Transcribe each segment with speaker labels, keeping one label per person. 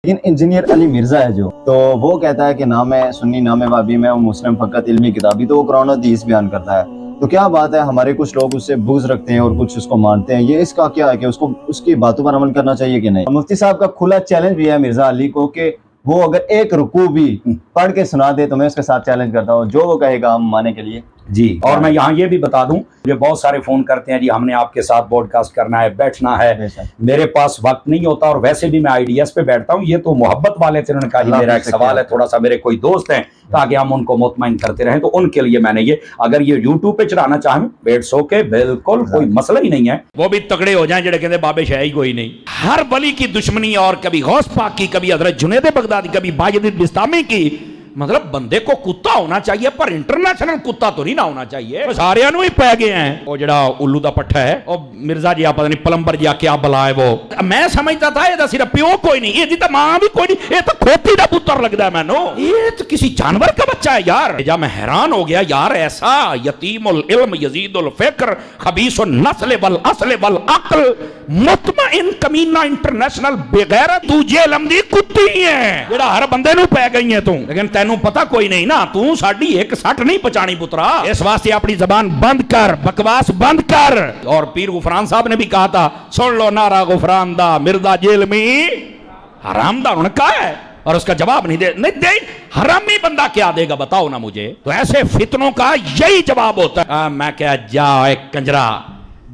Speaker 1: لیکن انجینئر علی مرزا ہے جو، تو وہ کہتا ہے کہ نہ میں سنی نہ میں وابی، میں مسلم فقط علمی کتابی، تو وہ قرآن و حدیث بیان کرتا ہے۔ تو کیا بات ہے، ہمارے کچھ لوگ اس سے بغض رکھتے ہیں اور کچھ اس کو مانتے ہیں، یہ اس کا کیا ہے کہ اس کو اس کی باتوں پر عمل کرنا چاہیے کہ نہیں؟ مفتی صاحب کا کھلا چیلنج بھی ہے مرزا علی کو کہ وہ اگر ایک رکوع بھی پڑھ کے سنا دے تو میں اس کے ساتھ چیلنج کرتا ہوں، جو وہ کہے گا ہم مانے کے لیے۔
Speaker 2: جی، اور میں یہاں یہ بھی بتا دوں، مجھے بہت سارے فون کرتے ہیں جی ہم نے آپ کے ساتھ بوڈ کاسٹ کرنا ہے، بیٹھنا ہے، میرے پاس وقت نہیں ہوتا، اور ویسے بھی میں IDS پہ بیٹھتا ہوں، یہ تو محبت والے تھے، انہوں نے کہا جی میرا ایک سوال ہے تھوڑا سا، میرے کوئی دوست ہیں تاکہ ہم ان کو مطمئن کرتے رہیں، تو ان کے لیے میں نے یہ، اگر یہ YouTube پہ چلانا چاہیں بیٹھ سو کے بالکل کوئی مسئلہ ہی نہیں ہے، وہ بھی تگڑے ہو جائیں جڑے کہتے بابے شاہ ہی کوئی نہیں۔ ہر ولی کی دشمنی، اور کبھی غوث پاک کی، کبھی حضرت جنید بغدادی، کبھی باجد بستامی کی، مطلب بندے کو کتا ہونا چاہیے پر انٹرنیشنل کتا تو نہیں نہ ہونا چاہیے، سارے انہوں ہی پہ گئے ہیں۔ وہ جڑا الو دا پٹھا ہے، وہ مرزا جی آپ پتہ نہیں پلمبر جی کیا بلا ہے، وہ میں سمجھتا تھا یہ صرف پیو کوئی نہیں، یہ تو ماں بھی کوئی نہیں، یہ تو کھوتی دا پتر لگتا ہے، میں نو یہ تو کسی جانور کا بچہ ہے یار۔ جب میں حیران ہو گیا یار، ایسا یتیم العلم یزید الفکر خبیث النسل والاصل والعقل مطمئن کمینہ انٹرنیشنل بغیرت، تو جے لمدی کتی ہے جڑا ہر بندے نو پہ گئی ہے، لیکن تینوں پتہ کوئی نہیں نا، تو ساڑی ایک سٹ نہیں پچانی پترا، اس واسطے اپنی زبان بند کر، بکواس بند کر۔ اور پیر غفران صاحب نے بھی کہا تھا، سن لو نعرہ غفران دا، مرزا جیل میں حرام دا، انہوں نے کہا ہے، اور اس کا جواب نہیں دے حرامی بندہ کیا دے گا بتاؤ نا مجھے۔ تو ایسے فتنوں کا یہی جواب ہوتا ہے۔ میں کہا جا ایک کنجرا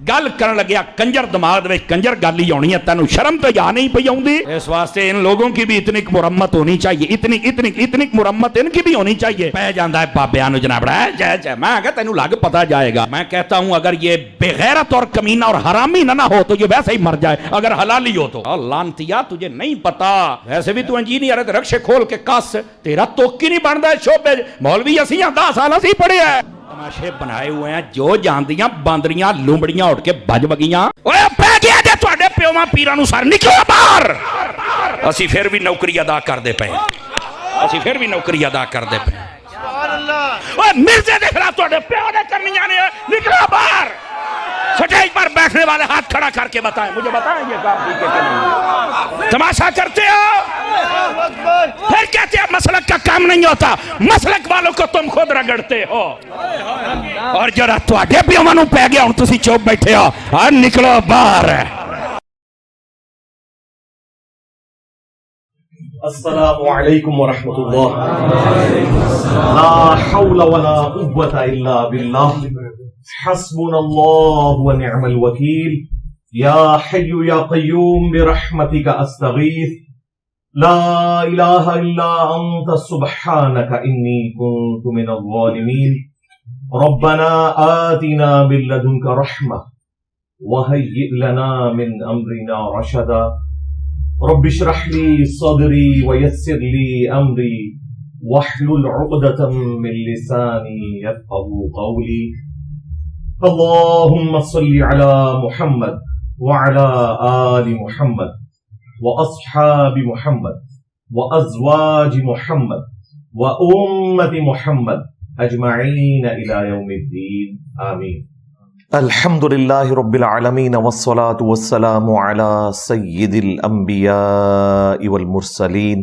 Speaker 2: گل کرن لگیا، کنجر دماغ میں کنجر گل ہی ہونی ہے، تینوں شرم تو یا نہیں پئی آؤندی؟ اس واسطے ان لوگوں کی بھی اتنی مرمت ہونی چاہیے، اتنی مرمت ان کی بھی ہونی چاہیے۔ پہ جاندہ ہے بابیاں نو جناب رہا ہے جے میں کہتا تینوں لگ پتا جائے گا۔ میں کہتا ہوں اگر یہ بغیرت اور کمینہ اور حرامی نہ ہو تو یہ ویسے ہی مر جائے، اگر حلالی ہو تو۔ لانتیا تجھے نہیں پتا، ویسے بھی تو انجینئر ہے، رکشے کھول کے کس، تیرا توکی نہیں بنتا ہے شعبے، مولوی اسیاں 10 سال اسی پڑھے ہیں، تماشے بنائے ہوئے ہیں، جو جاندیاں باندریاں لومڑیاں اٹھ کے بج بگیاں، اوے پہ گیا جے تواڈے پیواں پیراں نو سر نکلو باہر۔ اسی پھر بھی نوکری ادا کر دے پے، اسی پھر بھی نوکری ادا کر دے پے۔ اوے مرزے دے خلاف تواڈے پیو نے کرنیاں نے، نکلو باہر۔ سٹیج پر بیٹھنے والے ہاتھ کھڑا کر کے بتائیں، مجھے بتائیں یہ کام ٹھیک ہے کہ نہیں؟ تماشا کرتے ہو، پھر کہتے ہیں مسلک کا کام نہیں ہوتا، مسلک والوں کو تم خود رگڑتے ہو، اور جڑا تواڈے پیواں نو پے گیا ہن تسی چوپ بیٹھے ہو، اور نکلو باہر۔
Speaker 3: السلام علیکم ورحمۃ اللہ، لا حول ولا قوة الا باللہ، حسبنا اللہ ونعم الوکیل، یا حی یا قیوم برحمتک استغیث، لا الہ الا انت سبحانک انی کنت من الظالمین، ربنا آتنا من لدنک رحمہ وہیئ لنا من امرنا رشدا، رب اشرح لي صدري ويسر لي امري واحلل عقدة من لساني يفقهوا قولي، اللهم صل على محمد وعلى آل محمد واصحاب محمد وازواج محمد وامة محمد اجمعین الى یوم الدین، آمین۔
Speaker 4: الحمد للہ رب العالمین والصلاة والسلام علی سید الانبیاء والمرسلین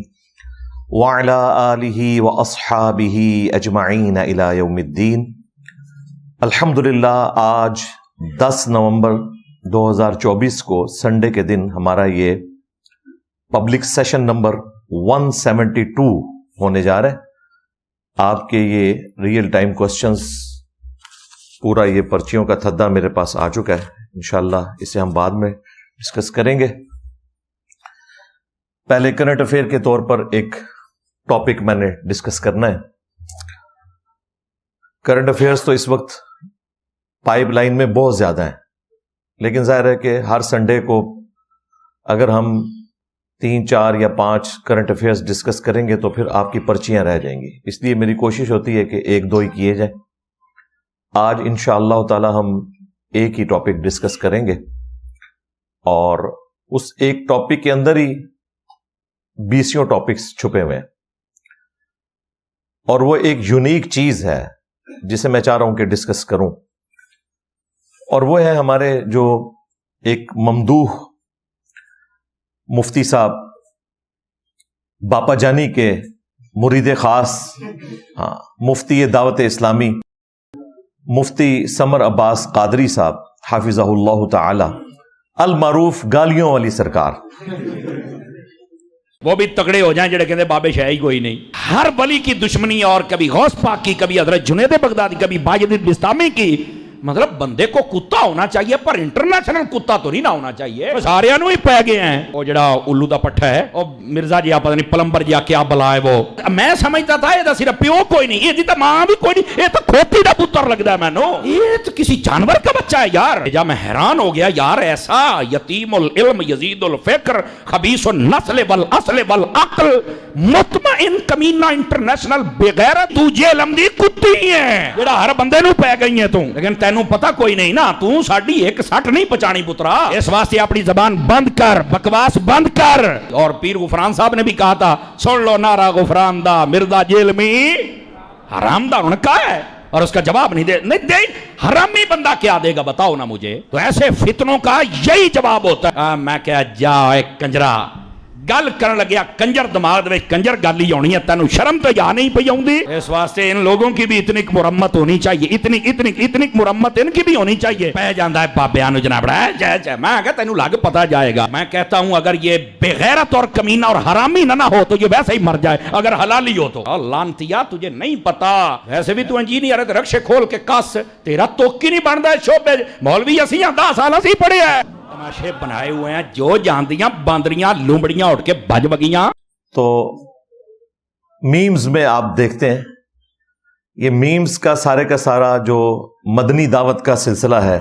Speaker 4: وعلی آلہ واصحابہ اجمعین الی یوم الدین۔ الحمدللہ آج 10 نومبر 2024 کو سنڈے کے دن ہمارا یہ پبلک سیشن نمبر 172 ہونے جا رہا ہے۔ آپ کے یہ ریئل ٹائم کوسچنز، پورا یہ پرچیوں کا تھدا میرے پاس آ چکا ہے، انشاءاللہ اسے ہم بعد میں ڈسکس کریں گے۔ پہلے کرنٹ افیئر کے طور پر ایک ٹاپک میں نے ڈسکس کرنا ہے۔ کرنٹ افیئرز تو اس وقت پائپ لائن میں بہت زیادہ ہیں، لیکن ظاہر ہے کہ ہر سنڈے کو اگر ہم 3 4 یا 5 کرنٹ افیئرز ڈسکس کریں گے تو پھر آپ کی پرچیاں رہ جائیں گی، اس لیے میری کوشش ہوتی ہے کہ 1 2 ہی کیے جائیں۔ آج انشاءاللہ تعالی ہم ایک ہی ٹاپک ڈسکس کریں گے، اور اس ایک ٹاپک کے اندر ہی 20 ٹاپکس چھپے ہوئے ہیں، اور وہ ایک یونیک چیز ہے جسے میں چاہ رہا ہوں کہ ڈسکس کروں، اور وہ ہے ہمارے جو ایک ممدوح مفتی صاحب باپا جانی کے مرید خاص مفتی دعوت اسلامی مفتی سمر عباس قادری صاحب حافظہ اللہ تعالی المعروف گالیوں والی سرکار،
Speaker 2: وہ بھی تگڑے ہو جائیں جڑے کہتے بابے شاہ ہی کوئی نہیں. ہر ولی کی دشمنی، اور کبھی غوث پاک کی، کبھی حضرت جنید بغدادی، کبھی باجد بستامی کی. مطلب بندے کو کتا ہونا چاہیے پر انٹرنیشنل کتا تو نہیں نہ ہونا چاہیے. سارے ہی پہ گئے ہیں. وہ جڑا الو دا پٹھا ہے وہ مرزا جی پتہ نہیں پلمبر جی کیا بلا ہے، وہ میں سمجھتا تھا یہ صرف پیو کوئی نہیں، یہ تو ماں بھی کوئی نہیں، یہ تو کھوتی دا پتر لگتا ہے مینو، یہ تو کسی جانور کا بچہ ہے یار. جب میں حیران ہو گیا یار، ایسا یتیم العلم یزید الفکر خبیث النسل والاصل والعقل مطمئن کمینہ انٹرنیشنل بغیرت تو جیل امدی کتی ہے جڑا ہر بندے نو پہ گئی ہے تو، لیکن تینوں پتا کوئی نہیں نا، تو ساڑی ایک سٹ نہیں پچانی پترا. اس واسطے اپنی زبان بند کر، بکواس بند کر. اور پیر غفران صاحب نے بھی کہا تھا، سن لو نعرہ غفران دا، مرزا جیل میں حرام دا انہوں نے کہا ہے، اور اس کا جواب نہیں دے حرامی بندہ کیا دے گا بتاؤ نا مجھے. تو ایسے فتنوں کا یہی جواب ہوتا ہے. میں کہا جا ایک کنجرا گل کرن لگیا، کنجر دماغ دے کنجر گل ہی ہونی ہے، تینوں شرم تو یا نہیں پئی آؤندی. اس واسطے ان لوگوں کی بھی اتنی مرمت ہونی چاہیے، اتنی مرمت ان کی بھی ہونی چاہیے. پہ جاندہ ہے بابیاں نو جناب جے میں کہا تینوں لگ پتا جائے گا. میں کہتا ہوں اگر یہ بغیرت اور کمینہ اور حرامی نہ ہو تو یہ ویسے ہی مر جائے، اگر حلالی ہو تو. لانتیا تجھے نہیں پتا، ویسے بھی تو انجینئر ہے، رکشے کھول کے کس تیرا توکی نہیں بندا ہے شعبے. مولوی اسی 10 سال اسی پڑھے ہیں، تماشے بنائے ہوئے ہیں، جو جاندیاں باندریاں لومڑیاں اٹھ کے بج بگیاں.
Speaker 4: تو میمز میں آپ دیکھتے ہیں یہ میمز کا سارا جو مدنی دعوت کا سلسلہ ہے،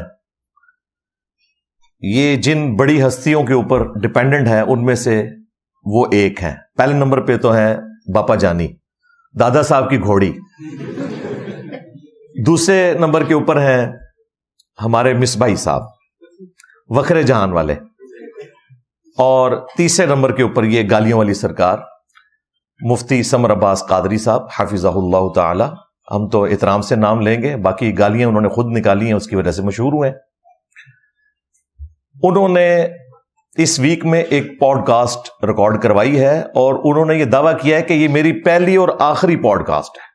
Speaker 4: یہ جن بڑی ہستیوں کے اوپر ڈیپینڈنٹ ہے ان میں سے وہ ایک ہیں. پہلے نمبر پہ تو ہے باپا جانی، دادا صاحب کی گھوڑی. دوسرے نمبر کے اوپر ہیں ہمارے مصباحی صاحب وکھرے جہان والے، اور تیسرے نمبر کے اوپر یہ گالیوں والی سرکار مفتی سمر عباس قادری صاحب حافظہ اللہ تعالی. ہم تو احترام سے نام لیں گے، باقی گالیاں انہوں نے خود نکالی ہیں، اس کی وجہ سے مشہور ہوئے. انہوں نے اس ویک میں ایک پوڈ کاسٹ ریکارڈ کروائی ہے اور انہوں نے یہ دعویٰ کیا ہے کہ یہ میری پہلی اور آخری پوڈ کاسٹ ہے.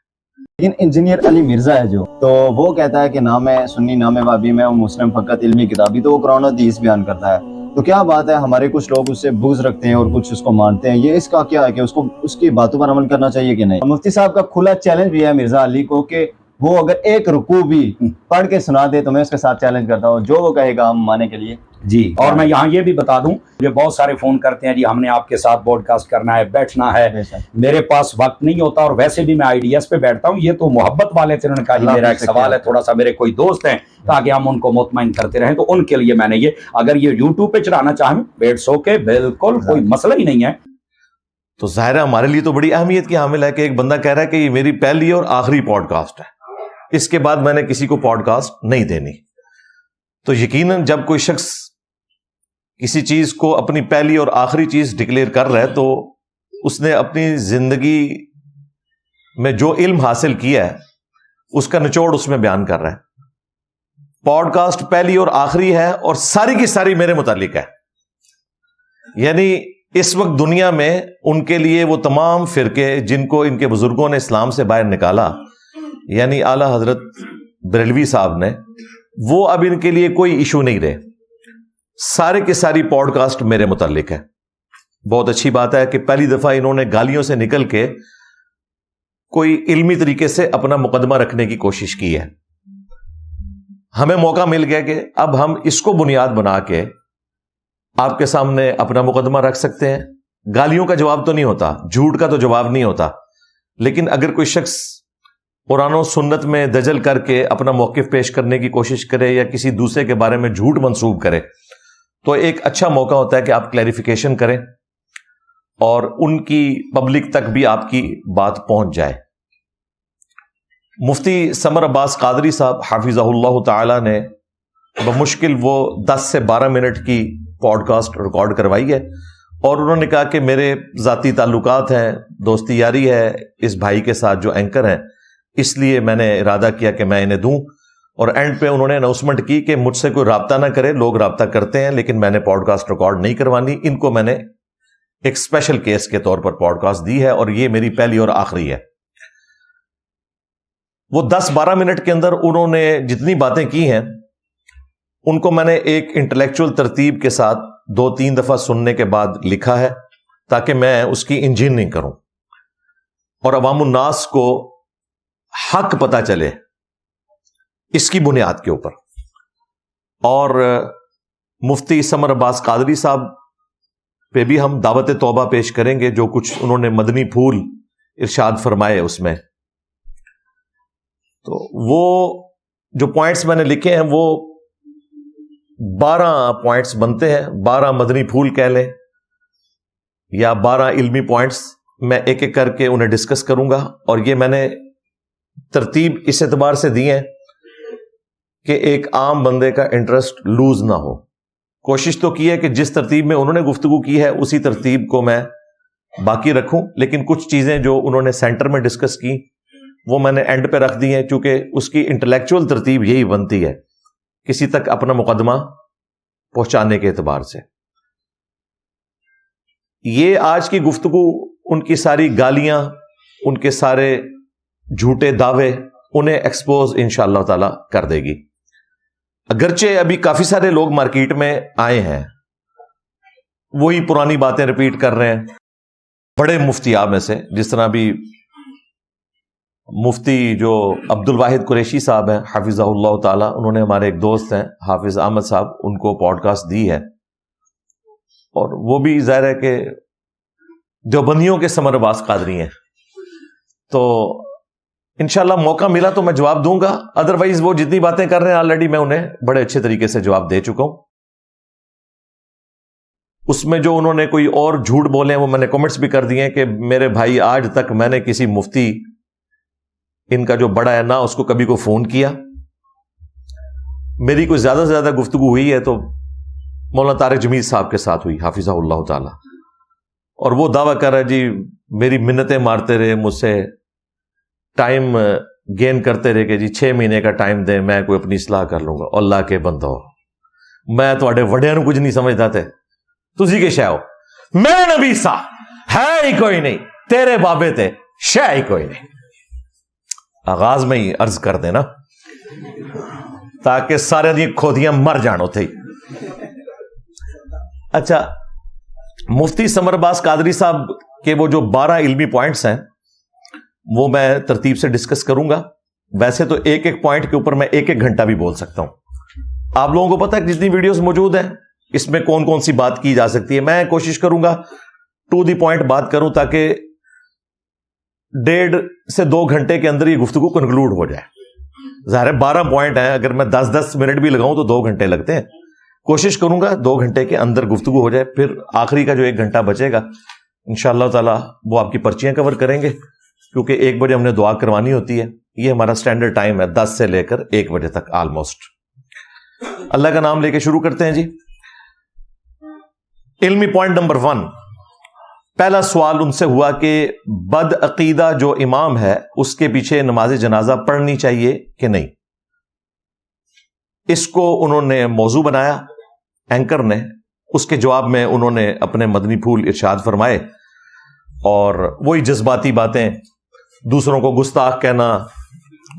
Speaker 1: انجینئر علی مرزا ہے جو، تو وہ کہتا ہے کہ نہ میں سنی نہ میں وابی، میں مسلم فقط علمی کتابی، تو وہ قرآن و حدیث بیان کرتا ہے. تو کیا بات ہے، ہمارے کچھ لوگ اس سے بغض رکھتے ہیں اور کچھ اس کو مانتے ہیں، یہ اس کا کیا ہے کہ اس کی باتوں پر عمل کرنا چاہیے کہ نہیں؟ مفتی صاحب کا کھلا چیلنج بھی ہے مرزا علی کو کہ وہ اگر ایک رکوع بھی پڑھ کے سنا دے تو میں اس کے ساتھ چیلنج کرتا ہوں، جو وہ کہے گا ہم مانے کے لیے.
Speaker 2: جی، اور میں یہاں یہ بھی بتا دوں، مجھے بہت سارے فون کرتے ہیں جی ہم نے آپ کے ساتھ بوڈ کاسٹ کرنا ہے، بیٹھنا ہے، میرے پاس وقت نہیں ہوتا، اور ویسے بھی میں IDS پہ بیٹھتا ہوں. یہ تو محبت والے تھے، انہوں نے کہا جی میرا ایک سوال ہے، تھوڑا سا میرے کوئی دوست ہیں تاکہ ہم ان کو مطمئن کرتے رہیں، تو ان کے لیے میں نے یہ، اگر یہ YouTube پہ چلانا چاہیں بیٹھ سو کے بالکل کوئی مسئلہ ہی نہیں ہے.
Speaker 4: تو ظاہر ہے ہمارے لیے تو بڑی اہمیت کی حامل ہے کہ ایک بندہ کہہ رہا ہے کہ یہ میری پہلی اور آخری پوڈ کاسٹ ہے، اس کے بعد میں نے کسی کو پوڈ کاسٹ نہیں دینی. تو یقیناً جب کوئی شخص کسی چیز کو اپنی پہلی اور آخری چیز ڈکلیئر کر رہا ہے تو اس نے اپنی زندگی میں جو علم حاصل کیا ہے اس کا نچوڑ اس میں بیان کر رہا ہے. پوڈ کاسٹ پہلی اور آخری ہے اور ساری کی ساری میرے متعلق ہے. یعنی اس وقت دنیا میں ان کے لیے وہ تمام فرقے جن کو ان کے بزرگوں نے اسلام سے باہر نکالا، یعنی اعلیٰ حضرت بریلوی صاحب نے، وہ اب ان کے لیے کوئی ایشو نہیں رہے. سارے کے ساری پوڈ کاسٹ میرے متعلق ہے. بہت اچھی بات ہے کہ پہلی دفعہ انہوں نے گالیوں سے نکل کے کوئی علمی طریقے سے اپنا مقدمہ رکھنے کی کوشش کی ہے. ہمیں موقع مل گیا کہ اب ہم اس کو بنیاد بنا کے آپ کے سامنے اپنا مقدمہ رکھ سکتے ہیں. گالیوں کا جواب تو نہیں ہوتا، جھوٹ کا تو جواب نہیں ہوتا، لیکن اگر کوئی شخص قرآن و سنت میں دجل کر کے اپنا موقف پیش کرنے کی کوشش کرے یا کسی دوسرے کے بارے میں جھوٹ منسوب کرے تو ایک اچھا موقع ہوتا ہے کہ آپ کلیریفیکیشن کریں اور ان کی پبلک تک بھی آپ کی بات پہنچ جائے. مفتی سمر عباس قادری صاحب حافظہ اللہ تعالی نے بمشکل وہ 10 سے 12 منٹ کی پوڈ کاسٹ ریکارڈ کروائی ہے اور انہوں نے کہا کہ میرے ذاتی تعلقات ہیں، دوستی یاری ہے اس بھائی کے ساتھ جو اینکر ہیں، اس لیے میں نے ارادہ کیا کہ میں انہیں دوں. اور اینڈ پہ انہوں نے اناؤنسمنٹ کی کہ مجھ سے کوئی رابطہ نہ کرے، لوگ رابطہ کرتے ہیں لیکن میں نے پوڈ کاسٹ ریکارڈ نہیں کروانی، ان کو میں نے ایک اسپیشل کیس کے طور پر پوڈ کاسٹ دی ہے، اور یہ میری پہلی اور آخری ہے۔ وہ 10-12 منٹ کے اندر انہوں نے جتنی باتیں کی ہیں ان کو میں نے ایک انٹلیکچوئل ترتیب کے ساتھ 2-3 دفعہ سننے کے بعد لکھا ہے تاکہ میں اس کی انجینئرنگ کروں اور عوام الناس کو حق پتہ چلے اس کی بنیاد کے اوپر۔ اور مفتی سمر عباس قادری صاحب پہ بھی ہم دعوت توبہ پیش کریں گے، جو کچھ انہوں نے مدنی پھول ارشاد فرمائے اس میں۔ تو وہ جو پوائنٹس میں نے لکھے ہیں وہ 12 پوائنٹس بنتے ہیں، 12 مدنی پھول کہہ لیں یا 12 علمی پوائنٹس۔ میں ایک ایک کر کے انہیں ڈسکس کروں گا، اور یہ میں نے ترتیب اس اعتبار سے دی ہے کہ ایک عام بندے کا انٹرسٹ لوز نہ ہو۔ کوشش تو کی ہے کہ جس ترتیب میں انہوں نے گفتگو کی ہے اسی ترتیب کو میں باقی رکھوں، لیکن کچھ چیزیں جو انہوں نے سینٹر میں ڈسکس کی وہ میں نے اینڈ پہ رکھ دی ہیں، چونکہ اس کی انٹلیکچوئل ترتیب یہی بنتی ہے کسی تک اپنا مقدمہ پہنچانے کے اعتبار سے۔ یہ آج کی گفتگو ان کی ساری گالیاں، ان کے سارے جھوٹے دعوے انہیں ایکسپوز انشاءاللہ تعالی کر دے گی۔ اگرچہ ابھی کافی سارے لوگ مارکیٹ میں آئے ہیں، وہی پرانی باتیں ریپیٹ کر رہے ہیں بڑے مفتیاب میں سے، جس طرح بھی مفتی جو عبد الواحد قریشی صاحب ہیں حافظہ اللہ تعالی، انہوں نے ہمارے ایک دوست ہیں حافظ احمد صاحب، ان کو پوڈ کاسٹ دی ہے، اور وہ بھی ظاہر ہے کہ دیوبندیوں کے سمر عباس قادری ہیں، تو انشاءاللہ موقع ملا تو میں جواب دوں گا، ادروائز وہ جتنی باتیں کر رہے ہیں آلریڈی میں انہیں بڑے اچھے طریقے سے جواب دے چکا ہوں۔ اس میں جو انہوں نے کوئی اور جھوٹ بولے ہیں وہ میں نے کمنٹس بھی کر دیے ہیں کہ میرے بھائی آج تک میں نے کسی مفتی ان کا جو بڑا ہے نہ اس کو کبھی کو فون کیا، میری کوئی زیادہ سے زیادہ گفتگو ہوئی ہے تو مولانا طارق جمیل صاحب کے ساتھ ہوئی حافظہ اللہ تعالی، اور وہ دعویٰ کر رہا ہے جی میری منتیں مارتے رہے، مجھ سے ٹائم گین کرتے رہے کہ جی 6 مہینے کا ٹائم دیں میں کوئی اپنی اصلاح کر لوں گا۔ اللہ کے بندو، میں تواڈے وڈیاں نوں کچھ نہیں سمجھدا تے تسی کے شے ہو، میں نبی سا ہے ہی کوئی نہیں، تیرے بابے تے شے ہی کوئی نہیں۔ آغاز میں ہی عرض کر دینا تاکہ سارے دی کھودیاں مر جان اتے ہی۔ اچھا، مفتی سمر عباس قادری صاحب کے وہ جو 12 علمی پوائنٹس ہیں وہ میں ترتیب سے ڈسکس کروں گا۔ ویسے تو ایک ایک پوائنٹ کے اوپر میں 1-1 گھنٹہ بھی بول سکتا ہوں۔ آپ لوگوں کو پتہ ہے جتنی ویڈیوز موجود ہیں اس میں کون کون سی بات کی جا سکتی ہے، میں کوشش کروں گا ٹو دی پوائنٹ بات کروں تاکہ 1.5 سے 2 گھنٹے کے اندر یہ گفتگو کنکلوڈ ہو جائے۔ ظاہر ہے 12 پوائنٹ ہیں، اگر میں 10-10 منٹ بھی لگاؤں تو 2 گھنٹے لگتے ہیں۔ کوشش کروں گا 2 گھنٹے کے اندر گفتگو ہو جائے، پھر آخری کا جو 1 گھنٹہ بچے گا انشاءاللہ تعالی وہ آپ کی پرچیاں کور کریں گے، کیونکہ 1 بجے ہم نے دعا کروانی ہوتی ہے، یہ ہمارا سٹینڈرڈ ٹائم ہے 10 سے لے کر 1 بجے تک آلموسٹ۔ اللہ کا نام لے کے شروع کرتے ہیں جی۔ علمی پوائنٹ نمبر 1، پہلا سوال ان سے ہوا کہ بد عقیدہ جو امام ہے اس کے پیچھے نماز جنازہ پڑھنی چاہیے کہ نہیں۔ اس کو انہوں نے موضوع بنایا اینکر نے، اس کے جواب میں انہوں نے اپنے مدنی پھول ارشاد فرمائے، اور وہی جذباتی باتیں، دوسروں کو گستاخ کہنا۔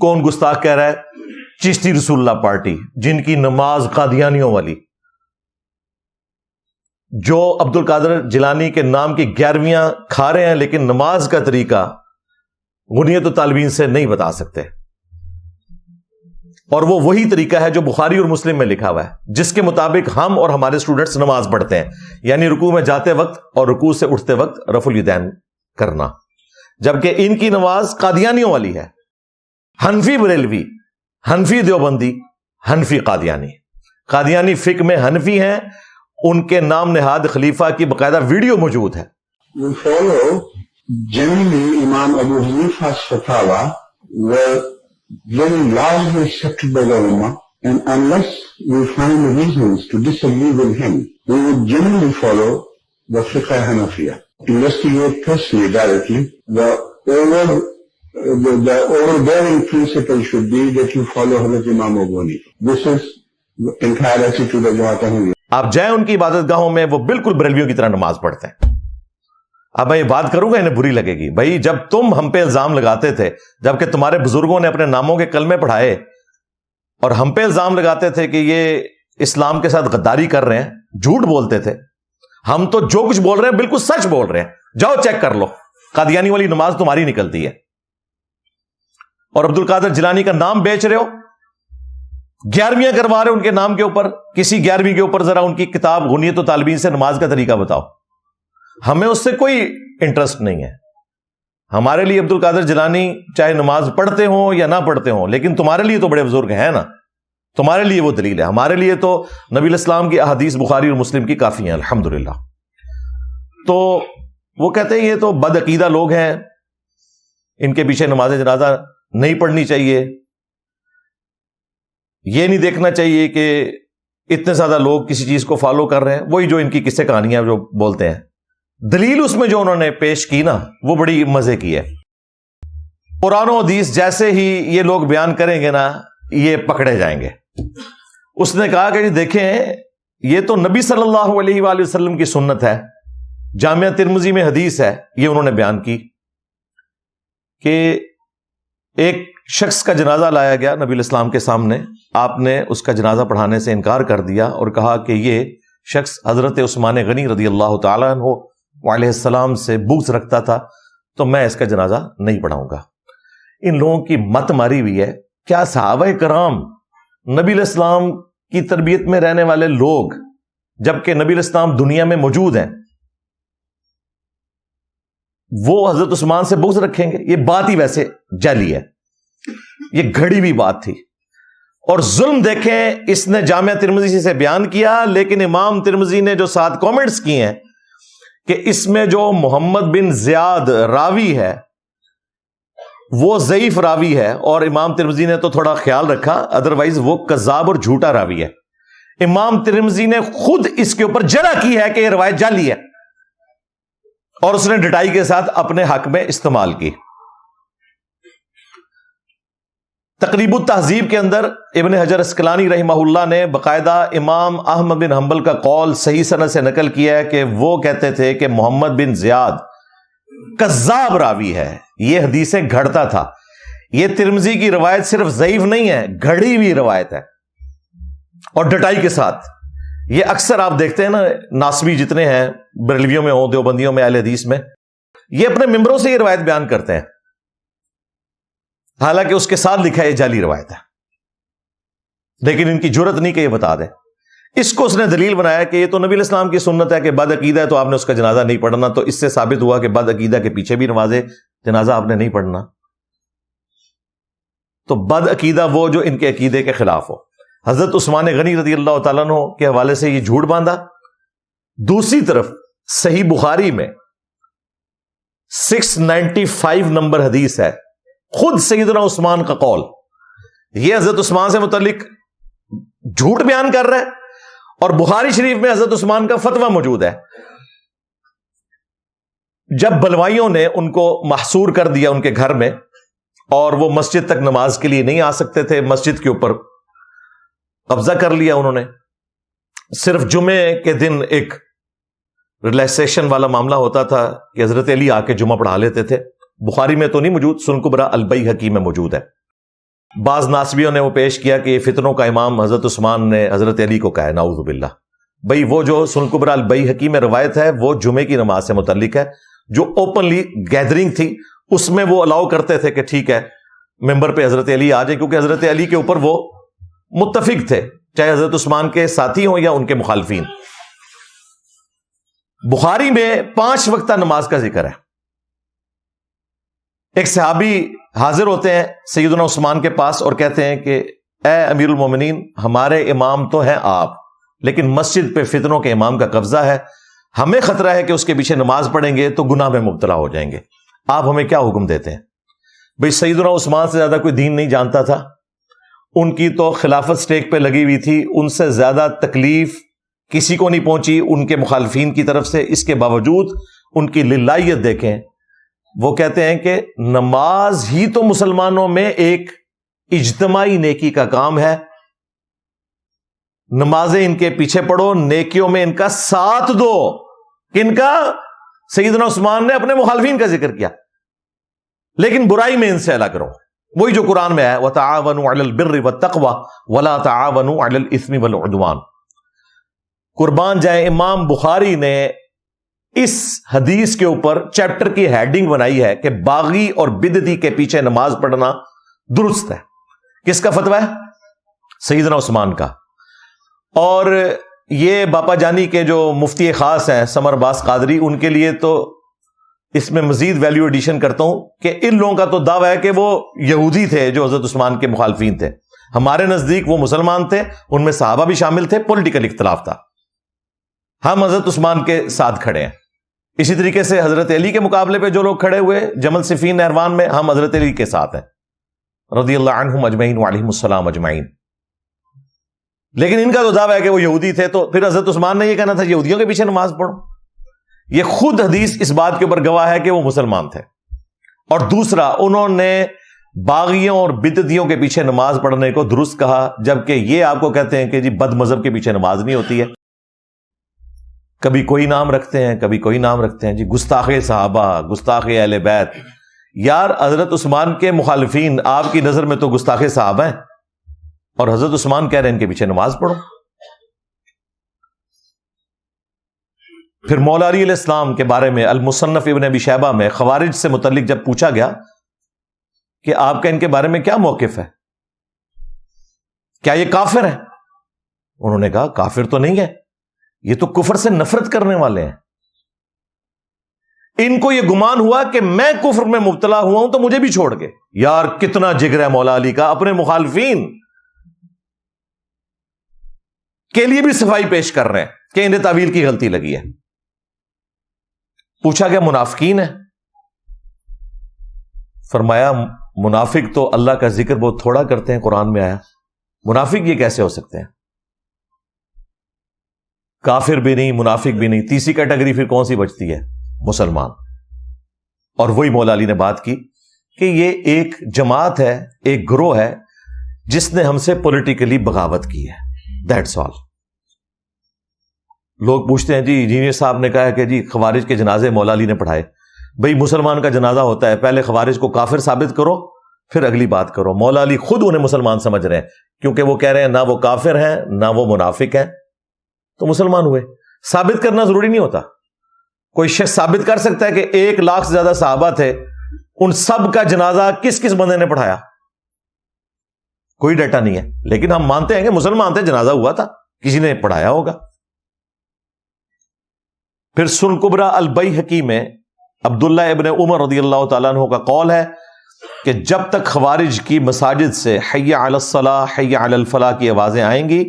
Speaker 4: کون گستاخ کہہ رہا ہے؟ چشتی رسول اللہ پارٹی، جن کی نماز قادیانیوں والی، جو عبد القادر جیلانی کے نام کی 11ویاں کھا رہے ہیں لیکن نماز کا طریقہ غنیت و طالبین سے نہیں بتا سکتے، اور وہ وہی طریقہ ہے جو بخاری اور مسلم میں لکھا ہوا ہے، جس کے مطابق ہم اور ہمارے اسٹوڈنٹس نماز پڑھتے ہیں، یعنی رکوع میں جاتے وقت اور رکوع سے اٹھتے وقت رفع الیدین کرنا، جبکہ ان کی نماز قادیانیوں والی ہے۔ حنفی بریلوی، حنفی دیوبندی، حنفی قادیانی، قادیانی فقہ میں حنفی ہیں، ان کے نام نہاد خلیفہ کی باقاعدہ ویڈیو موجود ہے۔
Speaker 5: We follow generally Imam Abu Hanifa's fatwa were very largely accepted by the Ummah, and unless we find reasons to disagree with him, we would generally follow the Fiqh Hanafiya. Investigate personally directly. The overbearing principle should be that you follow Hazrat Imam Abu Hanifa. This is the entire attitude of Jamaat Ahmadiyya.
Speaker 4: آپ جائیں ان کی عبادت گاہوں میں، وہ بالکل بریلویوں کی طرح نماز پڑھتے ہیں، اب میں یہ بات کروں گا انہیں بری لگے گی. بھائی جب تم ہم پہ الزام لگاتے تھے، جبکہ تمہارے بزرگوں نے اپنے ناموں کے کلمے پڑھائے اور ہم پہ الزام لگاتے تھے کہ یہ اسلام کے ساتھ غداری کر رہے ہیں، جھوٹ بولتے تھے. ہم تو جو کچھ بول رہے ہیں بالکل سچ بول رہے ہیں. جاؤ چیک کر لو، قادیانی والی نماز تمہاری نکلتی ہے. اور عبد القادر جیلانی کا نام بیچ رہے ہو، 11ویں کروا رہے ہو ان کے نام کے اوپر. کسی 11ویں کے اوپر ذرا ان کی کتاب غنیت و طالبین سے نماز کا طریقہ بتاؤ. ہمیں اس سے کوئی انٹرسٹ نہیں ہے. ہمارے لیے عبد القادر جیلانی چاہے نماز پڑھتے ہوں یا نہ پڑھتے ہوں، لیکن تمہارے لیے تو بڑے بزرگ ہیں نا، تمہارے لیے وہ دلیل ہے. ہمارے لیے تو نبی الاسلام کی احادیث بخاری اور مسلم کی کافی ہیں الحمدللہ. تو وہ کہتے ہیں یہ تو بد عقیدہ لوگ ہیں، ان کے پیچھے نماز جنازہ نہیں پڑھنی چاہیے. یہ نہیں دیکھنا چاہیے کہ اتنے زیادہ لوگ کسی چیز کو فالو کر رہے ہیں. وہی جو ان کی قصے کہانیاں جو بولتے ہیں. دلیل اس میں جو انہوں نے پیش کی نا وہ بڑی مزے کی ہے. قرآن و حدیث جیسے ہی یہ لوگ بیان کریں گے نا یہ پکڑے جائیں گے. اس نے کہا کہ جی دیکھیں یہ تو نبی صلی اللہ علیہ وآلہ وسلم کی سنت ہے. جامعہ ترمذی میں حدیث ہے، یہ انہوں نے بیان کی کہ ایک شخص کا جنازہ لایا گیا نبی الاسلام کے سامنے. آپ نے اس کا جنازہ پڑھانے سے انکار کر دیا اور کہا کہ یہ شخص حضرت عثمان غنی رضی اللہ تعالیٰ عنہ علیہ السلام سے بغض رکھتا تھا، تو میں اس کا جنازہ نہیں پڑھاؤں گا. ان لوگوں کی مت ماری ہوئی ہے. کیا صحابہ کرام نبی الاسلام کی تربیت میں رہنے والے لوگ، جبکہ نبی الاسلام دنیا میں موجود ہیں، وہ حضرت عثمان سے بغض رکھیں گے؟ یہ بات ہی ویسے جعلی ہے، یہ گھڑی ہوئی بات تھی. اور ظلم دیکھیں، اس نے جامعہ ترمذی سے بیان کیا، لیکن امام ترمذی نے جو 7 کامنٹس کیے ہیں کہ اس میں جو محمد بن زیاد راوی ہے وہ ضعیف راوی ہے، اور امام ترمذی نے تو تھوڑا خیال رکھا، ادروائز وہ کذاب اور جھوٹا راوی ہے. امام ترمذی نے خود اس کے اوپر جرح کی ہے کہ یہ روایت جعلی ہے، اور اس نے ڈٹائی کے ساتھ اپنے حق میں استعمال کی. تقریب التہذیب کے اندر ابن حجر اسقلانی رحمہ اللہ نے باقاعدہ امام احمد بن حنبل کا قول صحیح سند سے نقل کیا ہے کہ وہ کہتے تھے کہ محمد بن زیاد کذاب راوی ہے، یہ حدیثیں گھڑتا تھا. یہ ترمذی کی روایت صرف ضعیف نہیں ہے، گھڑی ہوئی روایت ہے اور ڈٹائی کے ساتھ. یہ اکثر آپ دیکھتے ہیں نا، ناسبی جتنے ہیں بریلویوں میں ہوں، دیوبندیوں میں، اہل حدیث میں، یہ اپنے ممبروں سے یہ روایت بیان کرتے ہیں، حالانکہ اس کے ساتھ لکھا ہے یہ جعلی روایت ہے، لیکن ان کی جرت نہیں کہ یہ بتا دیں. اس کو اس نے دلیل بنایا کہ یہ تو نبی الاسلام کی سنت ہے کہ بد عقیدہ ہے تو آپ نے اس کا جنازہ نہیں پڑھنا. تو اس سے ثابت ہوا کہ بد عقیدہ کے پیچھے بھی نماز جنازہ آپ نے نہیں پڑھنا. تو بد عقیدہ وہ جو ان کے عقیدے کے خلاف ہو. حضرت عثمان غنی رضی اللہ تعالیٰ عنہ کے حوالے سے یہ جھوٹ باندھا. دوسری طرف صحیح بخاری میں 695 نمبر حدیث ہے، خود سیدنا عثمان کا قول. یہ حضرت عثمان سے متعلق جھوٹ بیان کر رہا ہے، اور بخاری شریف میں حضرت عثمان کا فتویٰ موجود ہے. جب بلوائیوں نے ان کو محصور کر دیا ان کے گھر میں، اور وہ مسجد تک نماز کے لیے نہیں آ سکتے تھے، مسجد کے اوپر قبضہ کر لیا انہوں نے. صرف جمعے کے دن ایک ریلیکسیشن والا معاملہ ہوتا تھا کہ حضرت علی آ کے جمعہ پڑھا لیتے تھے. بخاری میں تو نہیں موجود، سنن کبریٰ البیہقی میں موجود ہے. بعض ناسبیوں نے وہ پیش کیا کہ یہ فتنوں کا امام حضرت عثمان نے حضرت علی کو کہا ہے، نعوذ باللہ. بھئی وہ جو سنن کبریٰ البیہقی میں روایت ہے وہ جمعے کی نماز سے متعلق ہے، جو اوپنلی گیدرنگ تھی اس میں وہ الاؤ کرتے تھے کہ ٹھیک ہے ممبر پہ حضرت علی آ جائیں، کیونکہ حضرت علی کے اوپر وہ متفق تھے، چاہے حضرت عثمان کے ساتھی ہوں یا ان کے مخالفین. بخاری میں 5 وقتہ نماز کا ذکر ہے. ایک صحابی حاضر ہوتے ہیں سیدنا عثمان کے پاس اور کہتے ہیں کہ اے امیر المومنین، ہمارے امام تو ہیں آپ، لیکن مسجد پہ فتنوں کے امام کا قبضہ ہے، ہمیں خطرہ ہے کہ اس کے پیچھے نماز پڑھیں گے تو گناہ میں مبتلا ہو جائیں گے، آپ ہمیں کیا حکم دیتے ہیں؟ بھئی سیدنا عثمان سے زیادہ کوئی دین نہیں جانتا تھا، ان کی تو خلافت سٹیک پہ لگی ہوئی تھی، ان سے زیادہ تکلیف کسی کو نہیں پہنچی ان کے مخالفین کی طرف سے. اس کے باوجود ان کی للہیت دیکھیں، وہ کہتے ہیں کہ نماز ہی تو مسلمانوں میں ایک اجتماعی نیکی کا کام ہے، نمازیں ان کے پیچھے پڑھو، نیکیوں میں ان کا ساتھ دو. کن کا؟ سیدنا عثمان نے اپنے مخالفین کا ذکر کیا، لیکن برائی میں ان سے الگ رہو، وہی جو قرآن میں ہے وَتَعَاوَنُوا عَلَى الْبِرِّ وَالتَّقْوَى وَلَا تَعَاوَنُوا عَلَى الْإِثْمِ وَالْعُدْوَانِ۔ قربان جائے، امام بخاری نے اس حدیث کے اوپر چیپٹر کی ہیڈنگ بنائی ہے کہ باغی اور بدعتی کے پیچھے نماز پڑھنا درست ہے۔ کس کا فتویٰ ہے؟ سیدنا عثمان کا۔ اور یہ باپا جانی کے جو مفتی خاص ہیں سمر عباس قادری، ان کے لیے تو اس میں مزید ویلیو ایڈیشن کرتا ہوں کہ ان لوگوں کا تو دعویٰ ہے کہ وہ یہودی تھے جو حضرت عثمان کے مخالفین تھے، ہمارے نزدیک وہ مسلمان تھے، ان میں صحابہ بھی شامل تھے، پولیٹیکل اختلاف تھا، ہم حضرت عثمان کے ساتھ کھڑے ہیں۔ اسی طریقے سے حضرت علی کے مقابلے پہ جو لوگ کھڑے ہوئے جمل صفین نہروان میں، ہم حضرت علی کے ساتھ ہیں رضی اللہ عنہم اجمعین وعلیہم السلام اجمعین۔ لیکن ان کا تو دعویٰ ہے کہ وہ یہودی تھے، تو پھر حضرت عثمان نے یہ کہنا تھا یہودیوں کے پیچھے نماز پڑھو۔ یہ خود حدیث اس بات کے اوپر گواہ ہے کہ وہ مسلمان تھے۔ اور دوسرا، انہوں نے باغیوں اور بدعتیوں کے پیچھے نماز پڑھنے کو درست کہا، جبکہ یہ آپ کو کہتے ہیں کہ جی بد مذہب کے پیچھے نماز نہیں ہوتی ہے۔ کبھی کوئی نام رکھتے ہیں، کبھی کوئی نام رکھتے ہیں، جی گستاخ صحابہ، گستاخ اہل بیت۔ یار حضرت عثمان کے مخالفین آپ کی نظر میں تو گستاخ صحابہ ہیں، اور حضرت عثمان کہہ رہے ہیں ان کے پیچھے نماز پڑھو۔ پھر مولا علی علیہ السلام کے بارے میں المصنف ابن ابی شیبہ میں خوارج سے متعلق جب پوچھا گیا کہ آپ کا ان کے بارے میں کیا موقف ہے، کیا یہ کافر ہیں؟ انہوں نے کہا کافر تو نہیں ہے، یہ تو کفر سے نفرت کرنے والے ہیں۔ ان کو یہ گمان ہوا کہ میں کفر میں مبتلا ہوا ہوں تو مجھے بھی چھوڑ کے۔ یار کتنا جگر ہے مولا علی کا، اپنے مخالفین کے لیے بھی صفائی پیش کر رہے ہیں کہ انہیں تعویل کی غلطی لگی ہے۔ پوچھا گیا منافقین ہے؟ فرمایا منافق تو اللہ کا ذکر بہت تھوڑا کرتے ہیں، قرآن میں آیا، منافق یہ کیسے ہو سکتے ہیں؟ کافر بھی نہیں، منافق بھی نہیں، تیسری کیٹیگری پھر کون سی بچتی ہے؟ مسلمان۔ اور وہی مولا علی نے بات کی کہ یہ ایک جماعت ہے، ایک گروہ ہے جس نے ہم سے پولیٹیکلی بغاوت کی ہے، دیٹس آل۔ لوگ پوچھتے ہیں جی انجینئر صاحب نے کہا ہے کہ جی خوارج کے جنازے مولا علی نے پڑھائے۔ بھئی مسلمان کا جنازہ ہوتا ہے، پہلے خوارج کو کافر ثابت کرو پھر اگلی بات کرو۔ مولا علی خود انہیں مسلمان سمجھ رہے ہیں، کیونکہ وہ کہہ رہے ہیں نہ وہ کافر ہیں نہ وہ منافق ہیں، تو مسلمان ہوئے۔ ثابت کرنا ضروری نہیں ہوتا، کوئی شخص ثابت کر سکتا ہے کہ 1 لاکھ سے زیادہ صحابہ تھے، ان سب کا جنازہ کس کس بندے نے پڑھایا، کوئی ڈیٹا نہیں ہے، لیکن ہم مانتے ہیں کہ مسلمان تھے، جنازہ ہوا تھا، کسی نے پڑھایا ہوگا۔ پھر سنن کبریٰ البیہقی میں عبداللہ ابن عمر رضی اللہ تعالیٰ عنہ کا قول ہے کہ جب تک خوارج کی مساجد سے حی علی الصلاح حی علی الفلاح کی آوازیں آئیں گی،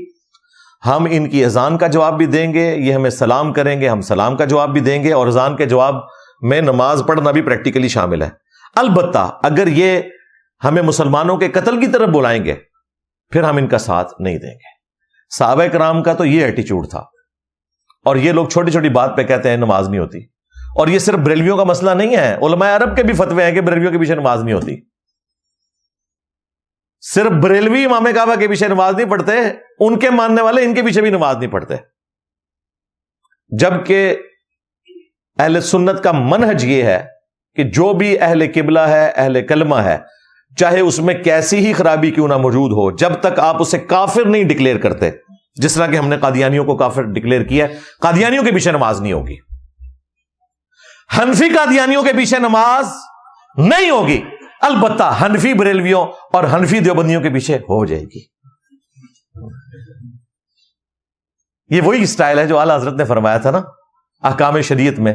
Speaker 4: ہم ان کی اذان کا جواب بھی دیں گے، یہ ہمیں سلام کریں گے، ہم سلام کا جواب بھی دیں گے، اور اذان کے جواب میں نماز پڑھنا بھی پریکٹیکلی شامل ہے۔ البتہ اگر یہ ہمیں مسلمانوں کے قتل کی طرف بلائیں گے پھر ہم ان کا ساتھ نہیں دیں گے۔ صحابہ کرام کا تو یہ ایٹیچیوڈ تھا، اور یہ لوگ چھوٹی چھوٹی بات پہ کہتے ہیں نماز نہیں ہوتی۔ اور یہ صرف بریلویوں کا مسئلہ نہیں ہے، علماء عرب کے بھی فتوے ہیں کہ بریلویوں کے پیچھے نماز نہیں ہوتی۔ صرف بریلوی امام کعبہ کے پیچھے نماز نہیں پڑھتے، ان کے ماننے والے ان کے پیچھے بھی نماز نہیں پڑھتے۔ جبکہ اہل سنت کا منہج یہ ہے کہ جو بھی اہل قبلہ ہے، اہل کلمہ ہے، چاہے اس میں کیسی ہی خرابی کیوں نہ موجود ہو، جب تک آپ اسے کافر نہیں ڈکلیئر کرتے، جس طرح کہ ہم نے قادیانیوں کو کافر ڈکلیئر کیا ہے، قادیانیوں کے پیچھے نماز نہیں ہوگی۔ حنفی قادیانیوں کے پیچھے نماز نہیں ہوگی، البتہ حنفی بریلویوں اور حنفی دیوبندیوں کے پیچھے ہو جائے گی۔ یہ وہی سٹائل ہے جو اعلیٰ حضرت نے فرمایا تھا نا احکام شریعت میں،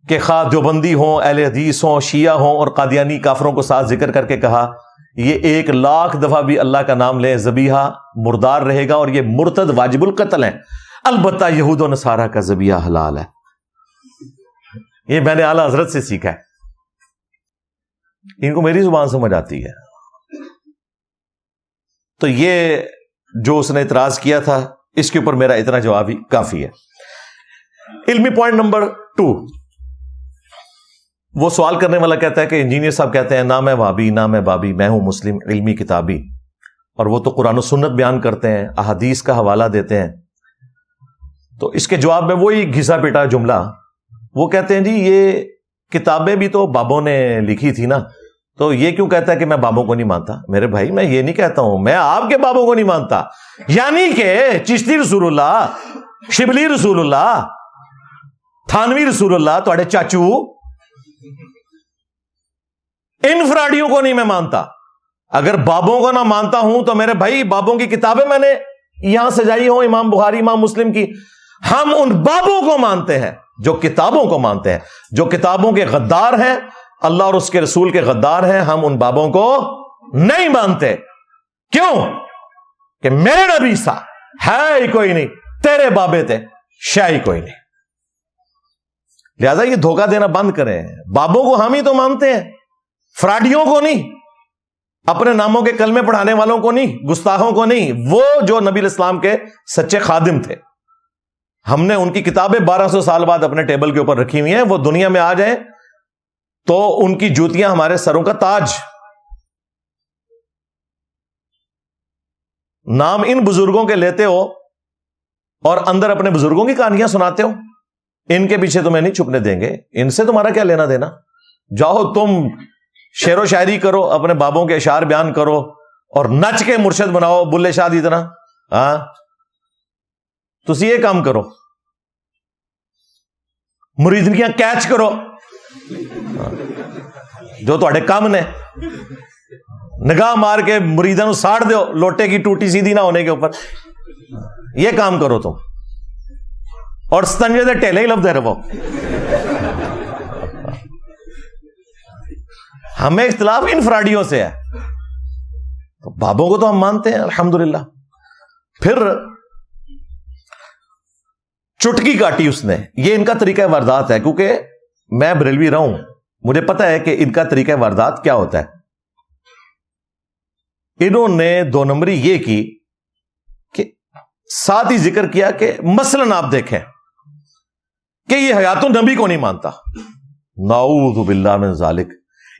Speaker 4: کہ خواہ دیوبندی ہوں، اہل حدیث ہوں، شیعہ ہوں، اور قادیانی کافروں کو ساتھ ذکر کر کے کہا یہ 1 لاکھ دفعہ بھی اللہ کا نام لے ذبیحہ مردار رہے گا، اور یہ مرتد واجب القتل ہیں، البتہ یہود و نصارہ کا ذبیحہ حلال ہے۔ یہ میں نے اعلیٰ حضرت سے سیکھا ہے، ان کو میری زبان سمجھ آتی ہے۔ تو یہ جو اس نے اعتراض کیا تھا، اس کے اوپر میرا اتنا جواب ہی کافی ہے۔ علمی پوائنٹ نمبر 2، وہ سوال کرنے والا کہتا ہے کہ انجینئر صاحب کہتے ہیں نہ میں وہابی نہ میں بابی، میں ہوں مسلم علمی کتابی، اور وہ تو قرآن و سنت بیان کرتے ہیں، احادیث کا حوالہ دیتے ہیں۔ تو اس کے جواب میں وہی گھسا پیٹا جملہ وہ کہتے ہیں جی یہ کتابیں بھی تو بابوں نے لکھی تھی نا, تو یہ کیوں کہتا ہے کہ میں بابوں کو نہیں مانتا؟ میرے بھائی میں یہ نہیں کہتا ہوں, میں آپ کے بابوں کو نہیں مانتا, یعنی کہ چشتی رسول اللہ, شبلی رسول اللہ, تھانوی رسول اللہ, تھوڑے چاچو, ان فراڈیوں کو نہیں میں مانتا. اگر بابوں کو نہ مانتا ہوں تو میرے بھائی بابوں کی کتابیں میں نے یہاں سجائی ہوں, امام بخاری, امام مسلم کی. ہم ان بابوں کو مانتے ہیں جو کتابوں کو مانتے ہیں, جو کتابوں کے غدار ہیں, اللہ اور اس کے رسول کے غدار ہیں. ہم ان بابوں کو نہیں مانتے. کیوں؟ کہ میرے نبی سا ہے ہی کوئی نہیں, تیرے بابے تھے شاہ ہی کوئی نہیں. لہذا یہ دھوکہ دینا بند کریں. بابوں کو ہم ہی تو مانتے ہیں, فراڈیوں کو نہیں, اپنے ناموں کے کلمے پڑھانے والوں کو نہیں, گستاخوں کو نہیں. وہ جو نبی علیہ السلام کے سچے خادم تھے, ہم نے ان کی کتابیں 1200 سال بعد اپنے ٹیبل کے اوپر رکھی ہوئی ہیں. وہ دنیا میں آ جائیں تو ان کی جوتیاں ہمارے سروں کا تاج. نام ان بزرگوں کے لیتے ہو اور اندر اپنے بزرگوں کی کہانیاں سناتے ہو. ان کے پیچھے تمہیں نہیں چھپنے دیں گے, ان سے تمہارا کیا لینا دینا. جاؤ تم شعر و شاعری کرو, اپنے بابوں کے اشعار بیان کرو اور نچ کے مرشد بناؤ بلے شاہ دی طرح. ہاں تسی یہ کام کرو, مریدنیاں کیچ کرو جو تھوڑے کام نے. نگاہ مار کے مریداں نو ساڑ دیو لوٹے کی ٹوٹی سیدھی نہ ہونے کے اوپر. یہ کام کرو تم, اور ستنجے دے ٹیلے ہی لبدے رہو. ہمیں اختلاف ان فراڈیوں سے ہے. تو بابوں کو تو ہم مانتے ہیں الحمدللہ. پھر چٹکی کاٹی اس نے. یہ ان کا طریقہ واردات ہے, کیونکہ میں بریلوی رہا ہوں, مجھے پتا ہے کہ ان کا طریقہ واردات کیا ہوتا ہے. انہوں نے 2 نمبری یہ کی کہ ساتھ ہی ذکر کیا کہ مثلاً آپ دیکھیں کہ یہ حیات النبی کو نہیں مانتا. نعوذ باللہ من ذالک.